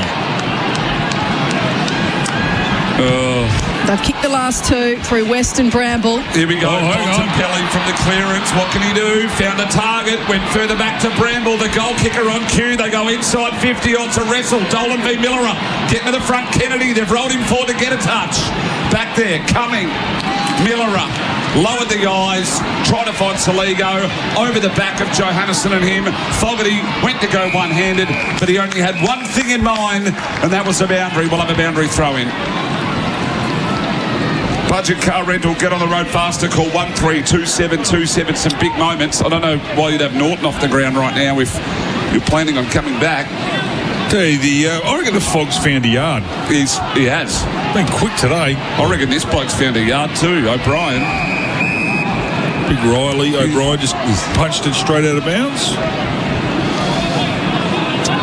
They've kicked the last 2 through West and Bramble. Here we go. Bontempelli from the clearance. What can he do? Found a target. Went further back to Bramble. The goal kicker on cue. They go inside 50 on to wrestle. Dolan v. Millerer. Getting to the front. Kennedy. They've rolled him forward to get a touch. Back there. Coming. Millerer. Lowered the eyes. Tried to find Saligo. Over the back of Johannesson and him. Fogarty went to go one-handed, but he only had one thing in mind, and that was a boundary. We'll have a boundary throw-in. Budget car rental, get on the road faster, call 132727. Some big moments. I don't know why you'd have Norton off the ground right now if you're planning on coming back. I reckon the Fog's found a yard. He has. Been quick today. I reckon this bloke's found a yard too, O'Brien. Big Riley. O'Brien just punched it straight out of bounds.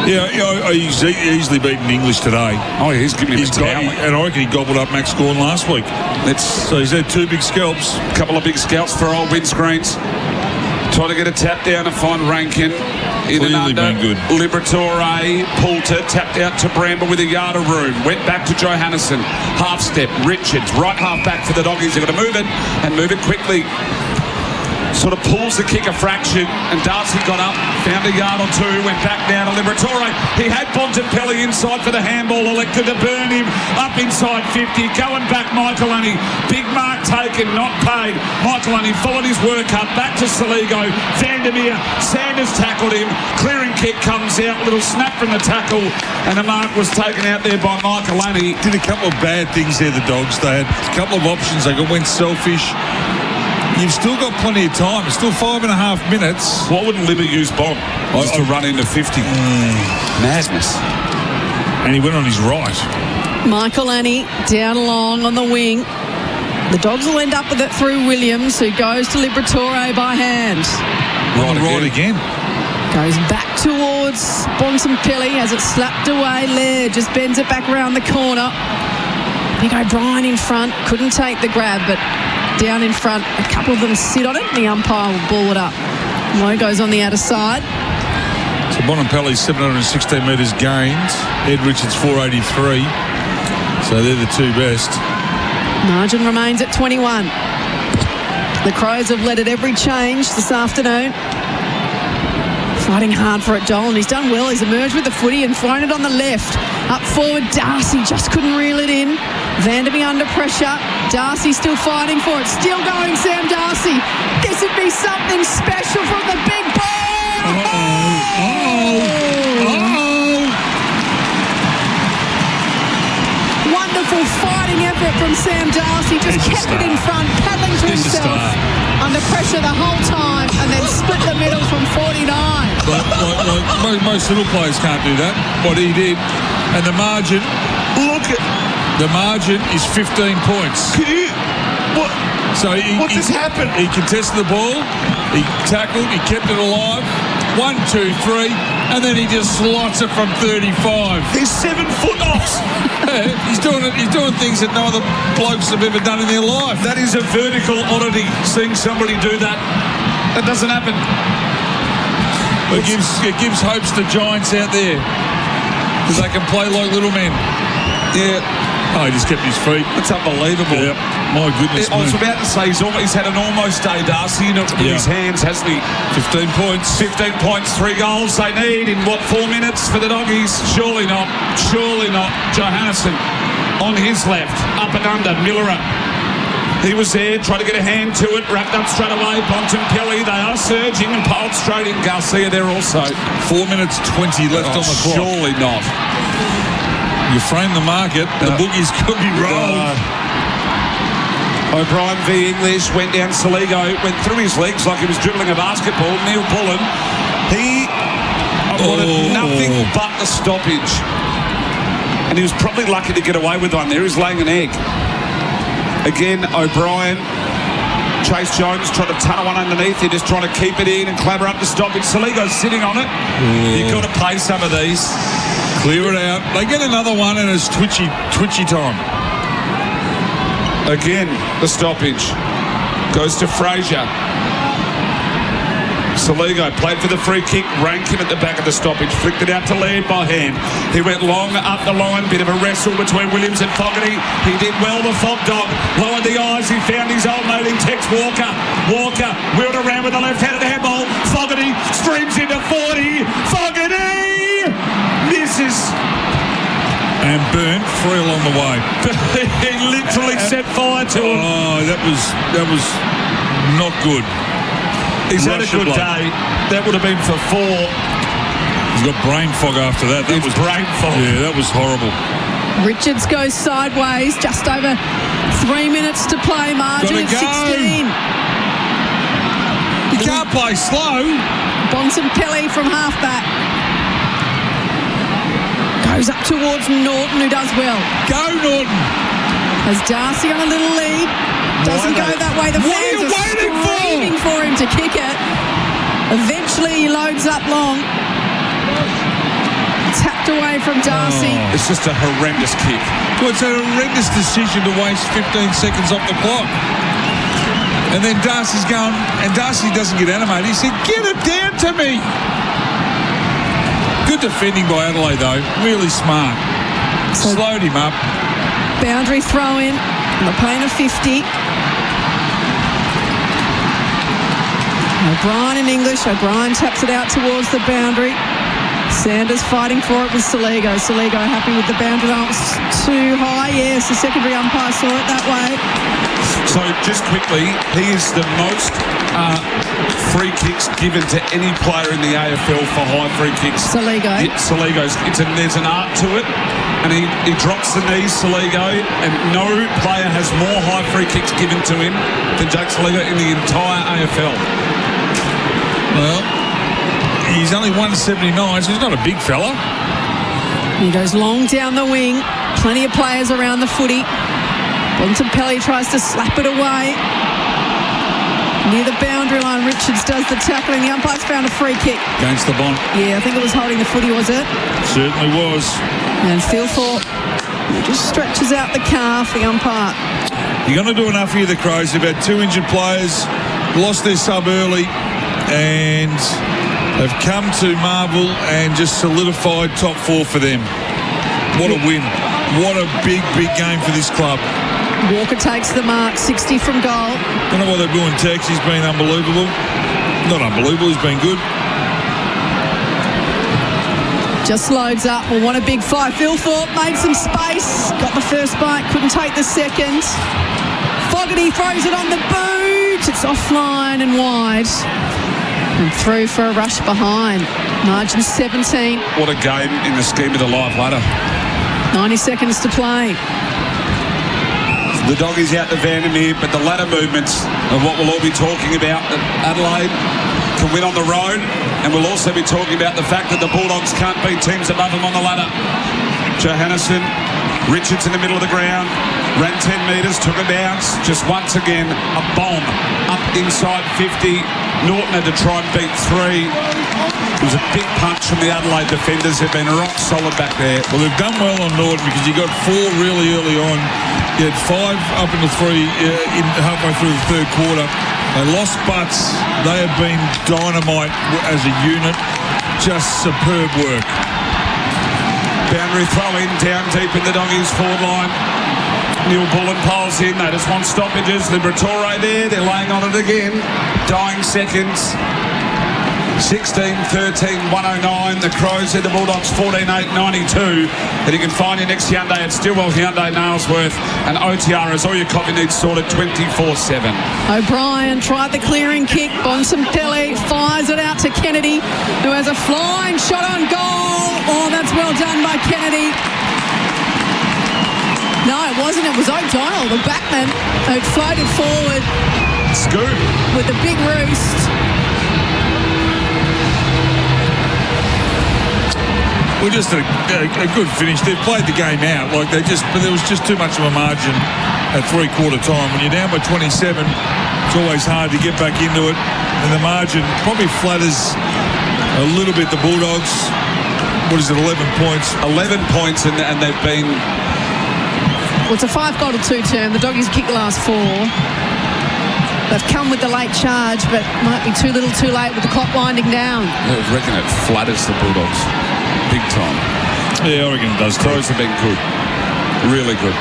Yeah, he's easily beaten English today. Oh, he's giving him a towel. And I reckon he gobbled up Max Gawn last week. So he's had 2 big scalps. A couple of big scalps for old windscreens. Trying to get a tap down to find Rankin. In and under. Been good. Liberatore, Poulter, tapped out to Bramble with a yard of room. Went back to Johannesson. Half step, Richards, right half back for the Doggies. They've got to move it and move it quickly. Sort of pulls the kick a fraction, and Darcy got up, found a yard or 2, went back down to Liberatore. He had Bontempelli inside for the handball, elected to burn him up inside 50. Going back, Michaelani. Big mark taken, not paid. Michaelani followed his work up, back to Saligo. Vandermeer, Sanders tackled him. Clearing kick comes out, little snap from the tackle, and the mark was taken out there by Michaelani. Did a couple of bad things there, the Dogs. They had a couple of options. They went selfish. You've still got plenty of time. It's still 5.5 minutes. Why wouldn't Libby use Bond? Just to run into 50. Madness. And he went on his right. Michaelani down along on the wing. The Dogs will end up with it through Williams, who goes to Liberatore by hand. Right again. Goes back towards Bontempelli as it's slapped away. Laird just bends it back around the corner. Big O'Brien in front. Couldn't take the grab, but down in front, a couple of them sit on it. The umpire will ball it up. Lowe goes on the outer side. So Bontempelli's 716 metres gained. Ed Richards 483. So they're the 2 best. Margin remains at 21. The Crows have led at every change this afternoon. Fighting hard for it, Joel, and he's done well. He's emerged with the footy and thrown it on the left. Up forward, Darcy just couldn't reel it in. Vandermeer under pressure. Darcy still fighting for it. Still going, Sam Darcy. This would be something special from the big boy. Wonderful fighting effort from Sam Darcy. Just kept it in front, paddling to himself. Under pressure the whole time, and then split the middle from 49. Most little players can't do that. What he did. And the margin, the margin is 15 points. What? So what just happened? He contested the ball, he tackled, he kept it alive. 1, 2, 3, and then he just slots it from 35. He's 7 foot off. Yeah, he's doing things that no other blokes have ever done in their life. That is a vertical oddity, seeing somebody do that. That doesn't happen. It gives hopes to Giants out there, because they can play like little men. Yeah. Oh, he just kept his feet. That's unbelievable. Yeah. My goodness. I was about to say he's had an almost day, Darcy, in his hands, hasn't he? 15 points. 15 points, 3 goals they need in 4 minutes for the Doggies? Surely not. Surely not. Johannesson on his left, up and under, Millerer. He was there, tried to get a hand to it, wrapped up straight away. Bontempelli, they are surging, and piled straight in. Garcia there also. 4 minutes 20 left on the clock. Surely not. You frame the market, the boogies could be rolled. O'Brien v English went down Saligo, went through his legs like he was dribbling a basketball. Neil Bullen, he wanted nothing but the stoppage. And he was probably lucky to get away with one there. He's laying an egg. Again, O'Brien, Chase Jones trying to tunnel one underneath. They're just trying to keep it in and clabber up the stoppage. Saligo's sitting on it. You've got to play some of these. Clear it out. They get another one and it's twitchy time. Again, the stoppage goes to Fraser. Saligo played for the free kick. Rankin at the back of the stoppage. Flicked it out to Laird by hand. He went long up the line. Bit of a wrestle between Williams and Fogarty. He did well, the Fog Dog. Lowered the eyes. He found his old mate in Tex Walker. Walker wheeled around with the left-handed handball. Fogarty streams into 40. Fogarty! Misses. And burnt 3 along the way. He literally set fire to him. Oh, that was not good. He's had a good day. That would have been for 4. He's got brain fog after that. That was brain fog. Yeah, that was horrible. Richards goes sideways. Just over 3 minutes to play. Margin at 16. You can't play slow. Bontempelli from halfback. Goes up towards Norton, who does well. Go, Norton. Has Darcy on a little lead. Doesn't go that way. The fans are screaming for him to kick it. Eventually he loads up long. Tapped away from Darcy. It's just a horrendous kick. Well, it's a horrendous decision to waste 15 seconds off the clock. And then Darcy's going, and Darcy doesn't get animated. He said, get it down to me. Good defending by Adelaide, though. Really smart. Slowed him up. Boundary throw in. The pain of 50. O'Brien in English. O'Brien taps it out towards the boundary. Sanders fighting for it with Saligo. Saligo happy with the boundary. Oh, it's too high. Yes, the secondary umpire saw it that way. So just quickly, he is the most free kicks given to any player in the AFL for high free kicks. Saligo. Saligo's. There's an art to it, and he drops the knees, Saligo, and no player has more high free kicks given to him than Jake Saligo in the entire AFL. Well, he's only 179, so he's not a big fella. He goes long down the wing. Plenty of players around the footy. Bontempelli tries to slap it away. Near the boundary line, Richards does the tackling. The umpire's found a free kick. Against the Bont. Yeah, I think it was holding the footy, was it? Certainly was. And Philthorpe just stretches out the calf, the umpire. You're going to do enough here, the Crows. They've had 2 injured players, lost their sub early, and have come to Marvel and just solidified top 4 for them. What a win. What a big, big game for this club. Walker takes the mark, 60 from goal. Don't know what they're doing. Tex, he's been unbelievable. Not unbelievable, he's been good. Just loads up. Well, what a big fight. Philthorpe made some space. Got the first bite, couldn't take the second. Fogarty throws it on the boot. It's offline and wide. And through for a rush behind. Margin 17. What a game in the scheme of the live ladder. 90 seconds to play. The doggies out to Vandermeer, but the ladder movements are what we'll all be talking about. Adelaide can win on the road, and we'll also be talking about the fact that the Bulldogs can't beat teams above them on the ladder. Johannesson, Richards in the middle of the ground, ran 10 metres, took a bounce. Just once again, a bomb up inside 50. Norton had to try and beat 3. It was a big punch from the Adelaide defenders. They've been rock solid back there. Well, they've done well on Norton because you got 4 really early on. You had 5 up into 3 halfway through the third quarter. They lost butts. They have been dynamite as a unit. Just superb work. Boundary throw in down deep in the doggies forward line. Neil Bullen piles in. They just want stoppages. Liberatore there. They're laying on it again. Dying seconds. 16-13-109. The Crows and the Bulldogs 14-8-92. And you can find your next Hyundai at Stillwell Hyundai Nailsworth. And OTR is all your coffee needs sorted 24/7. O'Brien tried the clearing kick. Bontempelli fires it out to Kennedy, who has a flying shot on goal. Oh, that's well done by Kennedy. No, it wasn't. It was O'Donnell, the backman, who floated forward. Scoop. With the big roost. Well, just a good finish. They've played the game out. But there was just too much of a margin at 3/4 time. When you're down by 27, it's always hard to get back into it. And the margin probably flatters a little bit the Bulldogs. What is it, 11 points? 11 points, and they've been... Well, it's a 5-2 term. The Doggies kicked the last 4. They've come with the late charge, but might be too little too late with the clock winding down. I reckon it flatters the Bulldogs. Big time. Yeah, I reckon it does. Crows have been good. Really good.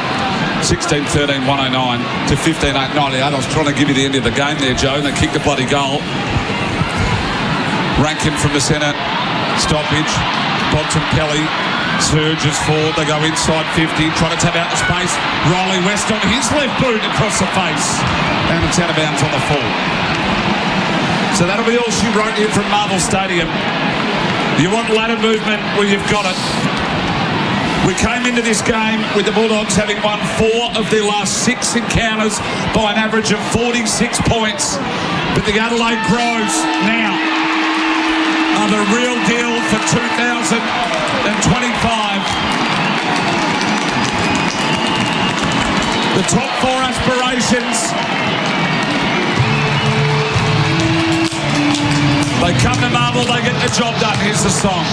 16-13-109 to 15-8-98. I was trying to give you the end of the game there, Joe, and they kicked the bloody goal. Rankin from the centre. Stoppage. Bontempelli surges forward. They go inside 50. Try to tap out the space. Riley West on his left boot across the face. And it's out of bounds on the full. So that'll be all she wrote here from Marvel Stadium. You want ladder movement? Well, you've got it. We came into this game with the Bulldogs having won 4 of their last 6 encounters by an average of 46 points. But the Adelaide Crows now are the real deal for 2025. The top 4 aspirations. They come to Marvel, they get the job done. Here's the song.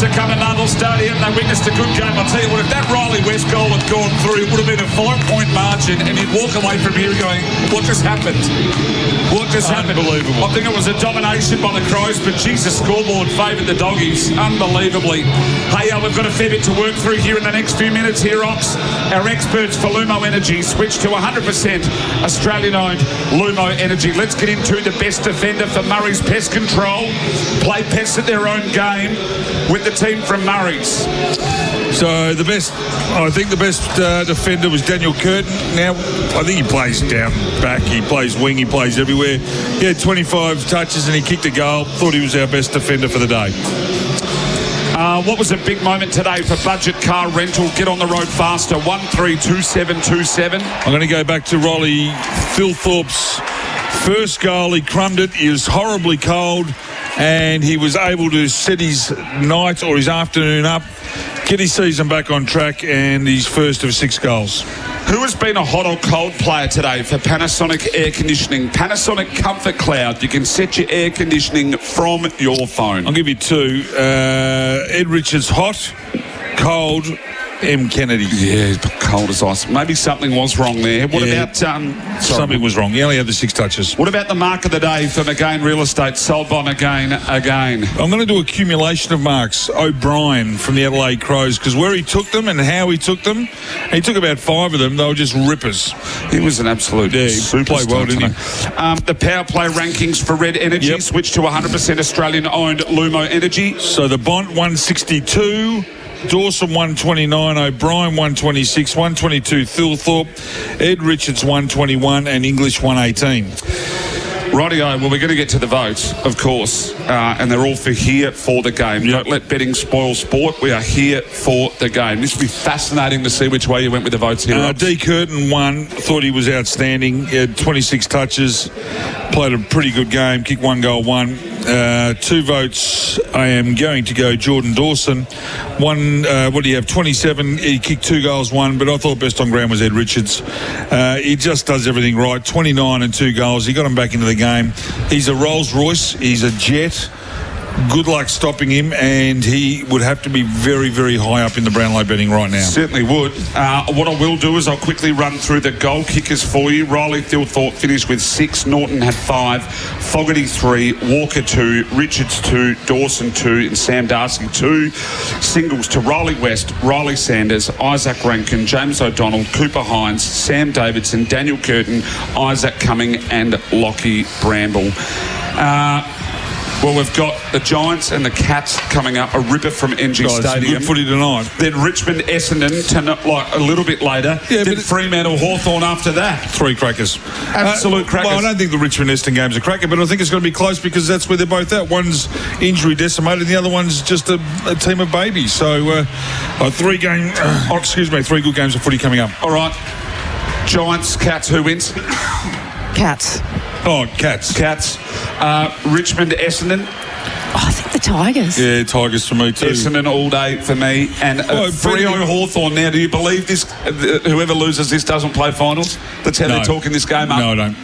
To come to Marvel Stadium, they witnessed a good game. I'll tell you what, if that Riley West goal had gone through, it would have been a 5-point margin, and you'd walk away from here going, what just happened? What just happened? Unbelievable. I think it was a domination by the Crows, but Jesus, scoreboard favoured the Doggies unbelievably. Hey, we've got a fair bit to work through here in the next few minutes here, Ox. Our experts for Lumo Energy switched to 100% Australian-owned Lumo Energy. Let's get into the best defender for Murray's Pest Control. Play pests at their own game with the team from Murray's. So I think the best defender was Daniel Curtin. Now, I think he plays down back, he plays wing, he plays everywhere. He had 25 touches and he kicked a goal. Thought he was our best defender for the day. What was a big moment today for Budget Car Rental? Get on the road faster. 132727. I'm going to go back to Rolly Thilthorpe's first goal. He crumbed it. He was horribly cold, and he was able to set his night or his afternoon up, get his season back on track, and his first of 6 goals. Who has been a hot or cold player today for Panasonic Air Conditioning? Panasonic Comfort Cloud. You can set your air conditioning from your phone. I'll give you 2. Ed Richards, hot, cold, M. Kennedy. Yeah, he's cold as ice. Maybe something was wrong there. What about... something was wrong. He only had the 6 touches. What about the mark of the day for McGain Real Estate, sold by McGain again? I'm going to do accumulation of marks. O'Brien from the Adelaide Crows, because where he took them and how he took them, he took about 5 of them. They were just rippers. He was an absolute superstar. Played well, didn't he? The power play rankings for Red Energy switched to 100% Australian-owned Lumo Energy. So the Bont 162... Dawson 129, O'Brien 126, 122 Thilthorpe, Ed Richards 121 and English 118. Rightio, well, we're going to get to the votes, of course, and they're all for here for the game. Don't let betting spoil sport. We are here for the game. This will be fascinating to see which way you went with the votes here. D. Curtin won. Thought he was outstanding. He had 26 touches, played a pretty good game, kicked 1 goal, 1. 2 votes, I am going to go Jordan Dawson. 1, what do you have, 27, he kicked 2 goals, 1, but I thought best on ground was Ed Richards. He just does everything right, 29 and 2 goals. He got him back into the game. He's a Rolls Royce, he's a jet. Good luck stopping him, and he would have to be very, very high up in the Brownlow betting right now. Certainly would. What I will do is I'll quickly run through the goal kickers for you. Riley Thilthorpe finished with 6, Norton had 5, Fogarty 3, Walker 2, Richards 2, Dawson 2, and Sam Darcy 2. Singles to Riley West, Riley Sanders, Isaac Rankin, James O'Donnell, Cooper Hines, Sam Davidson, Daniel Curtin, Isaac Cumming, and Lockie Bramble. Well, we've got the Giants and the Cats coming up, a ripper from NG Stadium. Good footy tonight. Then Richmond, Essendon, like a little bit later. Yeah, then Fremantle, Hawthorn after that. 3 crackers. Absolute crackers. Well, I don't think the Richmond Essendon game's a cracker, but I think it's going to be close because that's where they're both at. One's injury decimated, the other one's just a team of babies. So, 3 good games of footy coming up. All right. Giants, Cats, who wins? Cats. Oh, Cats. Richmond, Essendon. I think the Tigers. Yeah, Tigers for me too. Essendon all day for me. And Freo Hawthorn. Now, do you believe this? Whoever loses this doesn't play finals? That's how they're talking this game up? No, I don't.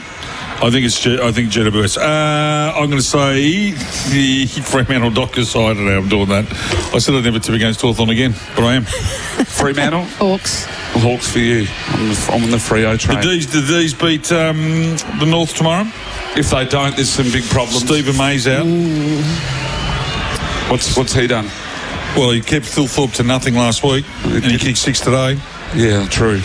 I think GWS. I'm going to say the Fremantle Dockers. I don't know how I'm doing that. I said I'd never tip against Hawthorn again, but I am. Fremantle? Hawks for you. I'm on the Freo train. Did these beat the North tomorrow? If they don't, there's some big problems. Stephen May's out. Ooh. What's he done? Well, he kept Thilthorpe to nothing last week, and he kicked 6 today. Yeah, true.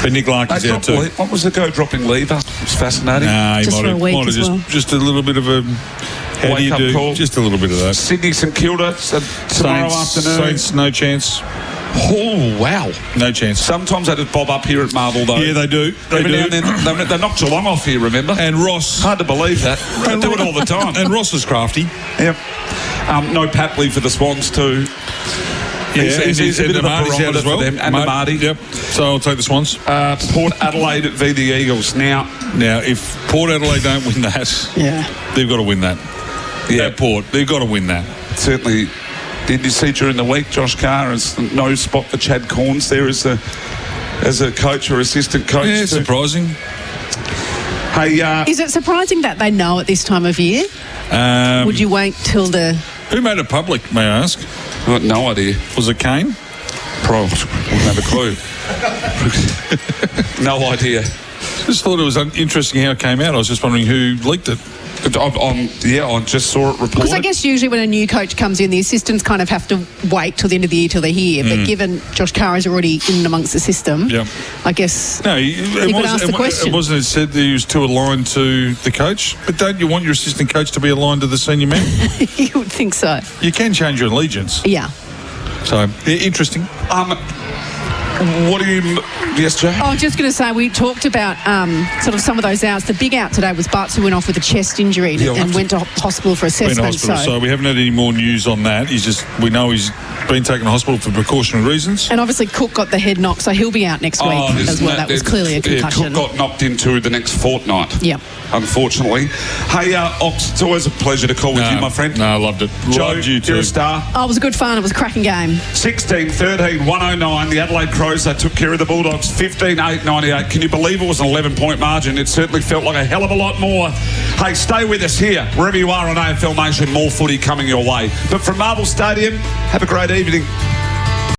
But Nick Larkin's out too. What was the go dropping lever? It was fascinating. Nah, he just might for a week have as well. just a little bit of a Wake-up call. Just a little bit of that. Sydney St Kilda tomorrow afternoon. Saints, no chance. Oh, wow. No chance. Sometimes they just bob up here at Marvel, though. Yeah, they do. Every now and then, they knock Geelong off here, remember? And Ross. Hard to believe that. They do it all the time. And Ross is crafty. Yep. No Papley for the Swans, too. Yeah, he's a bit of a barometer for them. And the Marty. Yep. So I'll take the Swans. Port Adelaide v the Eagles. Now, if Port Adelaide don't win that, they've got to win that. Yeah, Port, they've got to win that. Certainly. Did you see during the week Josh Carr has no spot for Chad Corns there as a coach or assistant coach? Yeah, surprising. Hey, is it surprising that they know at this time of year? Would you wait till the... Who made it public, may I ask? I've got no idea. Was it Kane? Probably. Wouldn't have a clue. No idea. Just thought it was interesting how it came out. I was just wondering who leaked it. I just saw it reported. Because I guess usually when a new coach comes in, the assistants kind of have to wait till the end of the year till they're here. But given Josh Carr is already in amongst the system, I guess you could ask the question. It wasn't said that he was too aligned to the coach. But don't you want your assistant coach to be aligned to the senior man? You would think so. You can change your allegiance. Yeah. So, interesting. What do you... Yes, Joe? I was just going to say, we talked about sort of some of those outs. The big out today was Butts, who went off with a chest injury and went to hospital for assessment. So we haven't had any more news on that. We know he's been taken to hospital for precautionary reasons. And obviously Cook got the head knock, so he'll be out next week as well. That was clearly a concussion. Cook got knocked into the next fortnight. Yeah. Unfortunately. Hey, Ox, it's always a pleasure to call with you, my friend. No, I loved it. Joe, loved you too. You're a star. Oh, it was a good fun. It was a cracking game. 16-13, 109. The Adelaide Crows, they took care of the Bulldogs 15-8, 98. Can you believe it was an 11-point margin? It certainly felt like a hell of a lot more. Hey, stay with us here, wherever you are on AFL Nation. More footy coming your way. But from Marvel Stadium, have a great evening.